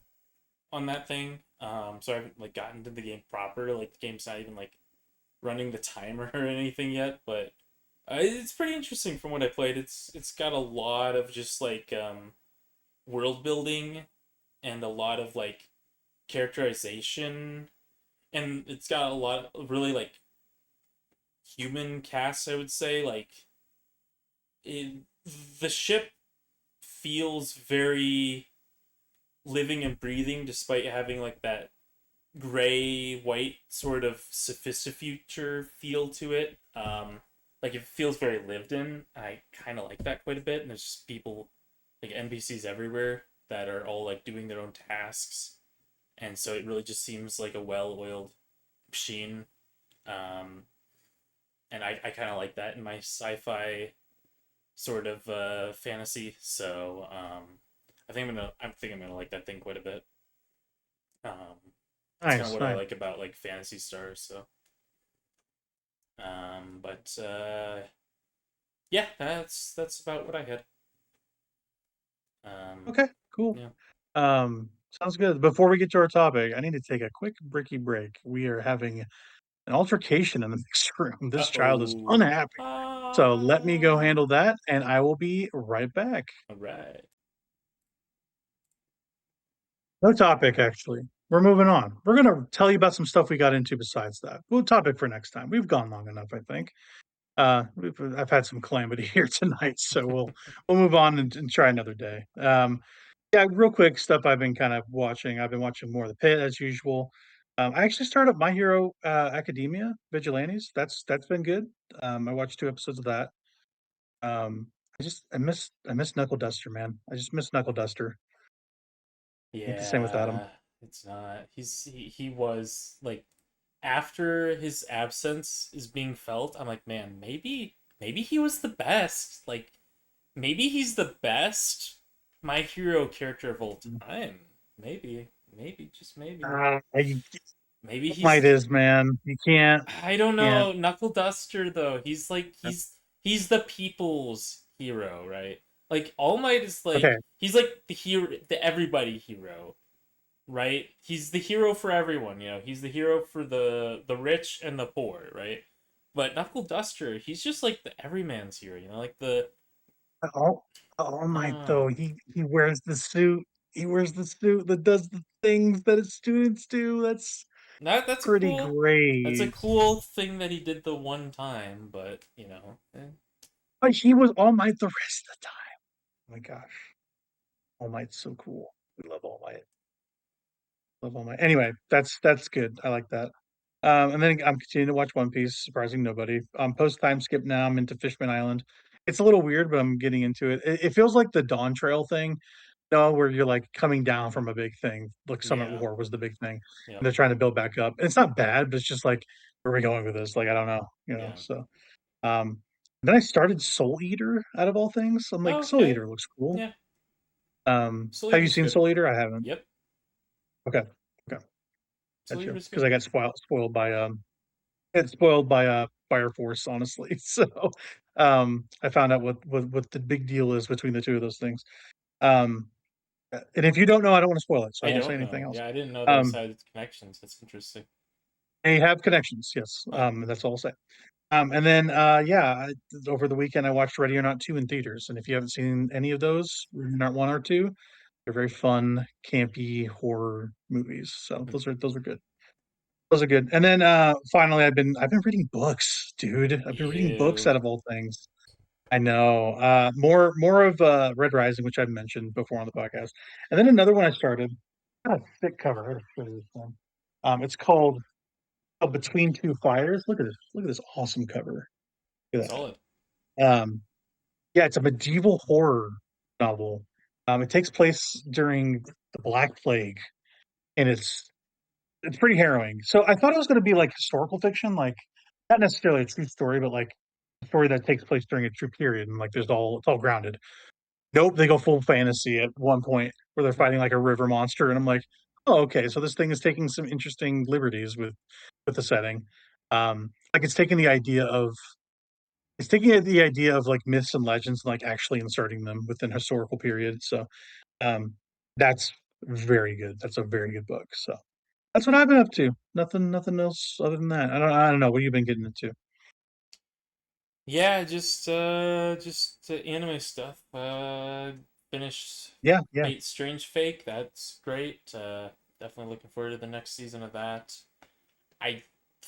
on that thing. So I haven't like gotten to the game proper. Like the game's not even like running the timer or anything yet, but it's pretty interesting from what I played. It's got a lot of just like world building and a lot of like characterization. and it's got a lot of really like human casts, I would say. Like it, the ship feels very living and breathing, despite having like that gray white sort of sophistifuture feel to it. Like it feels very lived in. I kind of like that quite a bit. And there's just people like NPCs everywhere that are all like doing their own tasks, and so it really just seems like a well-oiled machine. Um, and I kind of like that in my sci-fi sort of fantasy. So I think I'm gonna like that thing quite a bit. Um, it's kind of Nice, what I nice. like about like Fantasy Stars. So, but yeah, that's about what I had. Um, Okay, cool. yeah. Sounds good. Before we get to our topic, I need to take a quick bricky break. We are having an altercation in the next room. This child is Uh-oh. unhappy. So let me go Ah. handle that, and I will be right back. All right. No topic, actually. We're moving on. We're going to tell you about some stuff we got into besides that. We'll topic for next time. We've gone long enough, I think. I've had some calamity here tonight, so we'll move on and try another day. Yeah, real quick stuff I've been kind of watching. I've been watching more of the pit as usual. I actually started My Hero Academia Vigilantes. That's been good. I watched 2 episodes of that. Um, I miss Knuckle Duster, man. I just miss Knuckle Duster. Ain't the same without him. Yeah, it's not. He was like after his absence is being felt, I'm like, man, maybe he was the best. Like maybe he's the best My Hero character of all time. Maybe just maybe. You, Maybe Might he's is, man. You I don't can't. know, Knuckle Duster though. He's like he's the people's hero, right? Like All Might is Okay, like he's like the hero, the everybody hero, right? He's the hero for everyone, you know. He's the hero for the rich and the poor, right? But Knuckle Duster, he's just like the everyman's hero, you know, like the all All Might uh though. He wears the suit. He wears the suit that does the things that his students do. That's that's a pretty cool that's a great. cool thing that he did the one time, but But he was All Might the rest of the time. Oh my gosh, All Might's so cool. We love All Might. Love All Might. Anyway, that's good. I like that. And then I'm continuing to watch One Piece, surprising nobody. Post time skip now. I'm into Fishman Island. It's a little weird, but I'm getting into it. It feels like the Dawn Trail thing, no, where you're like coming down from a big thing. Like Summit yeah. War was the big thing. And Yep. they're trying to build back up. And it's not bad, but it's just like, where are we going with this? Like, I don't know, Yeah. So um then I started Soul Eater out of all things. I'm like, Oh, Soul okay. Eater looks cool. Yeah. Soul Have you Eater's seen good. Soul Eater? I haven't. Yep. Okay. Okay. Soul Got you. Eater's Because good. I got spoiled by it's spoiled by Fire Force, honestly. So I found out what the big deal is between the two of those things. Um and if you don't know, I don't want to spoil it, so I I won't say don't anything know. else. Yeah, I didn't know those Um had connections. That's interesting. they have connections, yes. Huh. That's all I'll say. And then yeah, over the weekend I watched Ready or Not 2 in theaters. And if you haven't seen any of those, Ready or Not 1 or 2, they're very fun, campy horror movies. So those are good. Those are good. And then finally I've been reading books, dude. I've been reading books Ew. out of all things. I know. More of Red Rising, which I've mentioned before on the podcast. And then another one I started. Got a thick cover. I gotta show you this one. It's called Between Two Fires. Look at this. Look at this awesome cover. Look at Solid. that. Yeah, it's a medieval horror novel. It takes place during the Black Plague, and it's pretty harrowing. So I thought it was going to be like historical fiction, like not necessarily a true story, but like a story that takes place during a true period, and like it's all grounded. Nope, they go full fantasy at one point where they're fighting like a river monster, and I'm like, oh, okay, so this thing is taking some interesting liberties with the setting. Like it's taking the idea of like myths and legends and like actually inserting them within historical periods. So um, that's very good. That's a very good book. So that's what I've been up to. Nothing else other than that. I don't know what you've been getting into. Yeah, just anime stuff. Finished Yeah, yeah. Fate Strange Fake. That's great. Definitely looking forward to the next season of that. I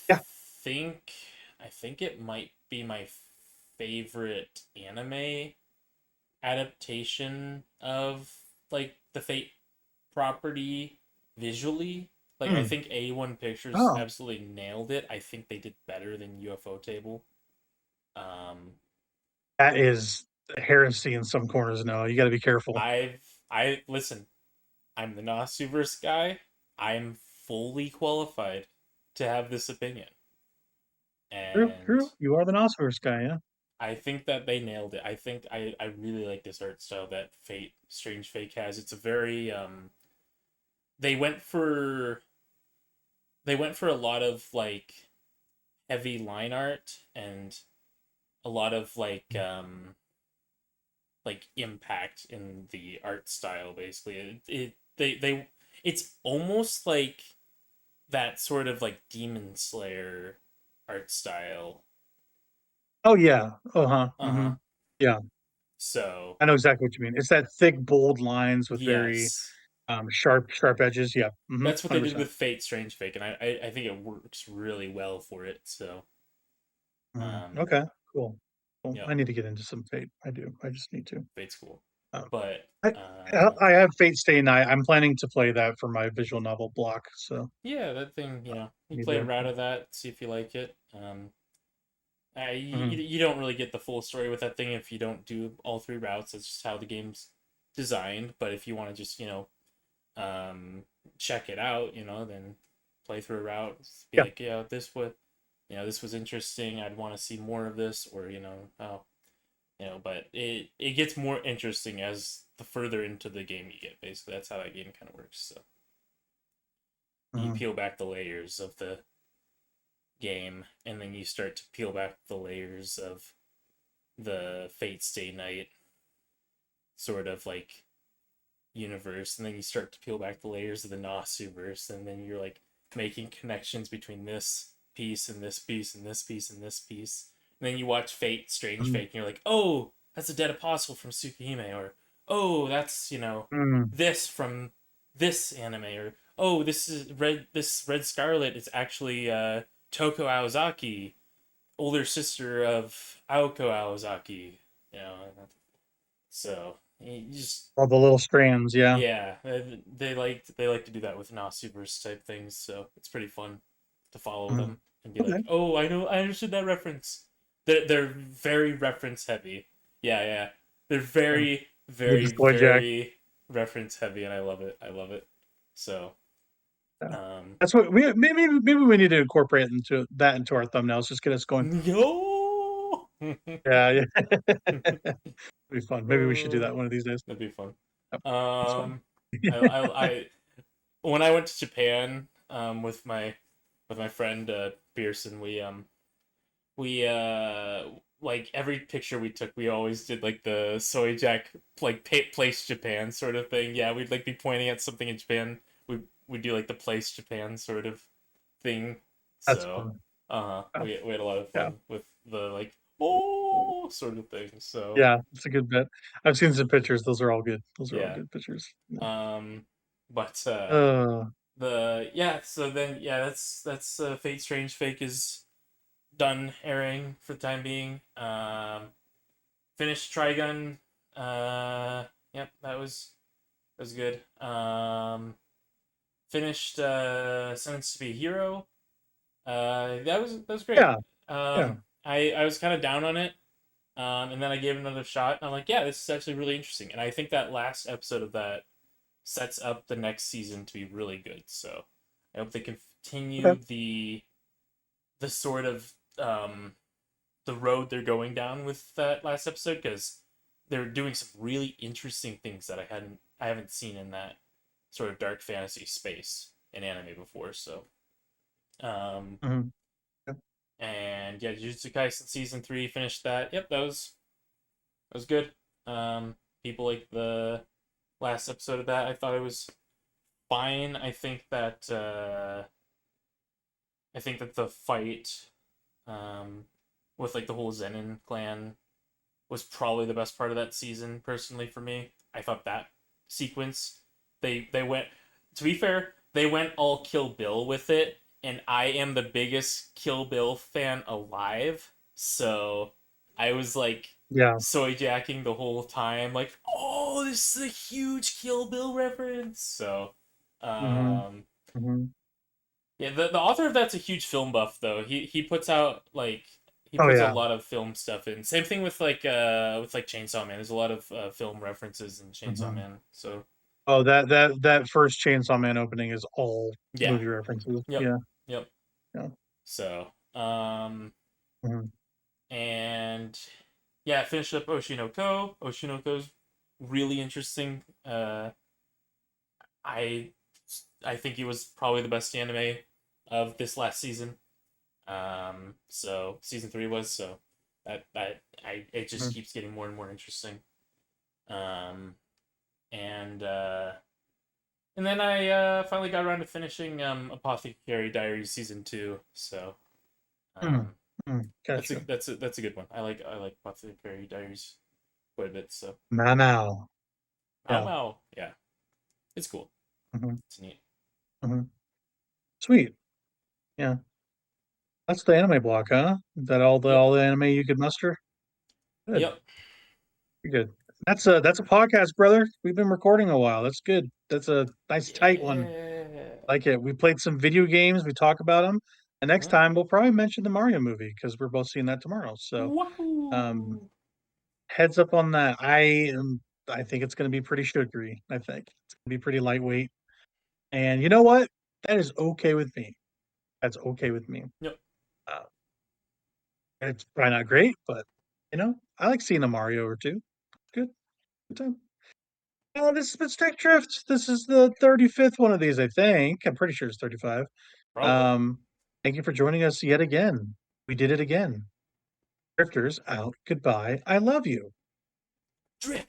Yeah. think I think it might be my favorite anime adaptation of like the Fate property visually. Like I Hmm. think A1 Pictures Oh, absolutely nailed it. I think they did better than UFO Table. Um, that is heresy in some corners. No, you got to be careful. I listen. I'm the Nasuverse guy. I'm fully qualified to have this opinion, True, and true. You are the Nosverse guy, yeah. I think that they nailed it. I think I really like this art style that Strange Fake has. It's a very they went for a lot of like heavy line art and a lot of like impact in the art style basically. They it's almost like that sort of like Demon Slayer art style. Oh yeah. Uh-huh. Uh-huh. Yeah. So, I know exactly what you mean. It's that thick, bold lines with very yes. sharp edges. Yeah. That's what they did 100%. with Fate Strange Fake, and I think it works really well for it. So, um, Okay. Cool. Well, yep, I need to get into some Fate. I do. I just need to. Fate's cool. Um, But I I have Fate Stay Night. I'm planning to play that for my visual novel block. So yeah, that thing, you need play a to. route of that, see if you like it. Mhm. You don't really get the full story with that thing if you don't do all three routes. That's just how the game's designed. But if you want to just, um, check it out, then play through a route, be Yeah. like, yeah, this was interesting. I'd want to see more of this, or oh, but it gets more interesting as the further into the game you get. Basically, that's how that game kind of works. So you Mhm. peel back the layers of the game, and then you start to peel back the layers of the Fate Stay Night sort of like universe, and then you start to peel back the layers of the Nasuverse, and then you're like making connections between this piece and this piece and this piece and this piece. And then you watch Fate, Strange Mhm. Fate, and you're like, oh, that's a dead apostle from Tsukihime, or oh, that's Mhm. this from this anime, or oh, this Red Scarlet is actually Toko Aozaki, older sister of Aoko Aozaki. You know, so you just All the little strands. Yeah. yeah, they like to do that with Nosubers type things, so it's pretty fun to follow Mhm. them and be Okay. like, "Oh, I understood that reference." They're very reference heavy. Yeah, yeah, they're Yeah. Need the very soy jack. very reference heavy, and I love it. I love it. So, Yeah. um, That's what we maybe we need to incorporate into our thumbnails. Just get us going. yo, Yeah, yeah. It'd be fun. Maybe we should do that oh, one of these days. that'd be fun. Yep, that's fun. Um, I when I went to Japan with my friend Pearson, we like every picture we took, we always did like the soy jack like place Japan sort of thing. Yeah, we'd like be pointing at something in Japan. We do like the place Japan sort of thing. That's So, fun. Yeah, we had a lot of yeah, fun with the like oh sort of thing. So yeah, it's a good bit. I've seen some pictures. Those are all good. Those are all yeah. good pictures. Yeah. Um, but Uh, so then that's Fate Strange Fake is done airing for the time being. Finished Trigun. Yep, that was good. Finished Sentence to Be a Hero. That was great. yeah, yeah. I was kind of down on it. And then I gave it another shot. And I'm like, yeah, this is actually really interesting. And I think that last episode of that sets up the next season to be really good. So I hope they continue Okay. the sort of the road they're going down with that last episode, because they're doing some really interesting things that I haven't seen in that sort of dark fantasy space in anime before. So um Mhm. Yep. and yeah, Jujutsu Kaisen season 3 finished that. Yep, that was good. People like the last episode of that. I thought it was fine. I think that the fight um, with like the whole Zenin clan was probably the best part of that season. Personally, for me, I thought that sequence they went. To be fair, they went all Kill Bill with it, and I am the biggest Kill Bill fan alive. So I was like Yeah. soy jacking the whole time, like, oh, this is a huge Kill Bill reference. So, hmm um, hmm yeah, the author of that's a huge film buff though. He puts out like he Oh puts a yeah. lot of film stuff in. Same thing with like Chainsaw Man. There's a lot of film references in Chainsaw hmm Man. So Oh, that first Chainsaw Man opening is all yeah, movie references. yep, Yeah. yep. Yeah. So hmm and yeah, finished up Oshinoko. Oshinoko's really interesting. I I think it was probably the best anime of this last season. So season 3 was so that I it just keeps getting more and more interesting. Um, and then I finally got around to finishing Apothecary Diaries season 2. So hmm um, Gotcha. that's a good one. I like Apothecary Diaries quite a bit. So Now. Mao Yeah. Mao, yeah, it's cool. hmm It's neat. hmm Sweet. Yeah. That's the anime block, huh? Is that Yep, all the anime you could muster? Good. yep, Pretty good. That's a podcast, brother. We've been recording a while. That's good. That's a nice tight one. yeah. Like it. We played some video games. We talk about them. And next Huh? time we'll probably mention the Mario movie because we're both seeing that tomorrow. So um, Wahoo! heads up on that. I think it's going to be pretty sugary. I think it's going to be pretty lightweight. And you know what? That is okay with me. That's okay with me. Yep. Uh, it's probably not great, but I like seeing a Mario or two. Good, good time. This has been Stick Drift. This is the 35th one of these, I think. I'm pretty sure it's 35. Probably. Um, thank you for joining us yet again. We did it again. Drifters out. Goodbye. I love you. Drift.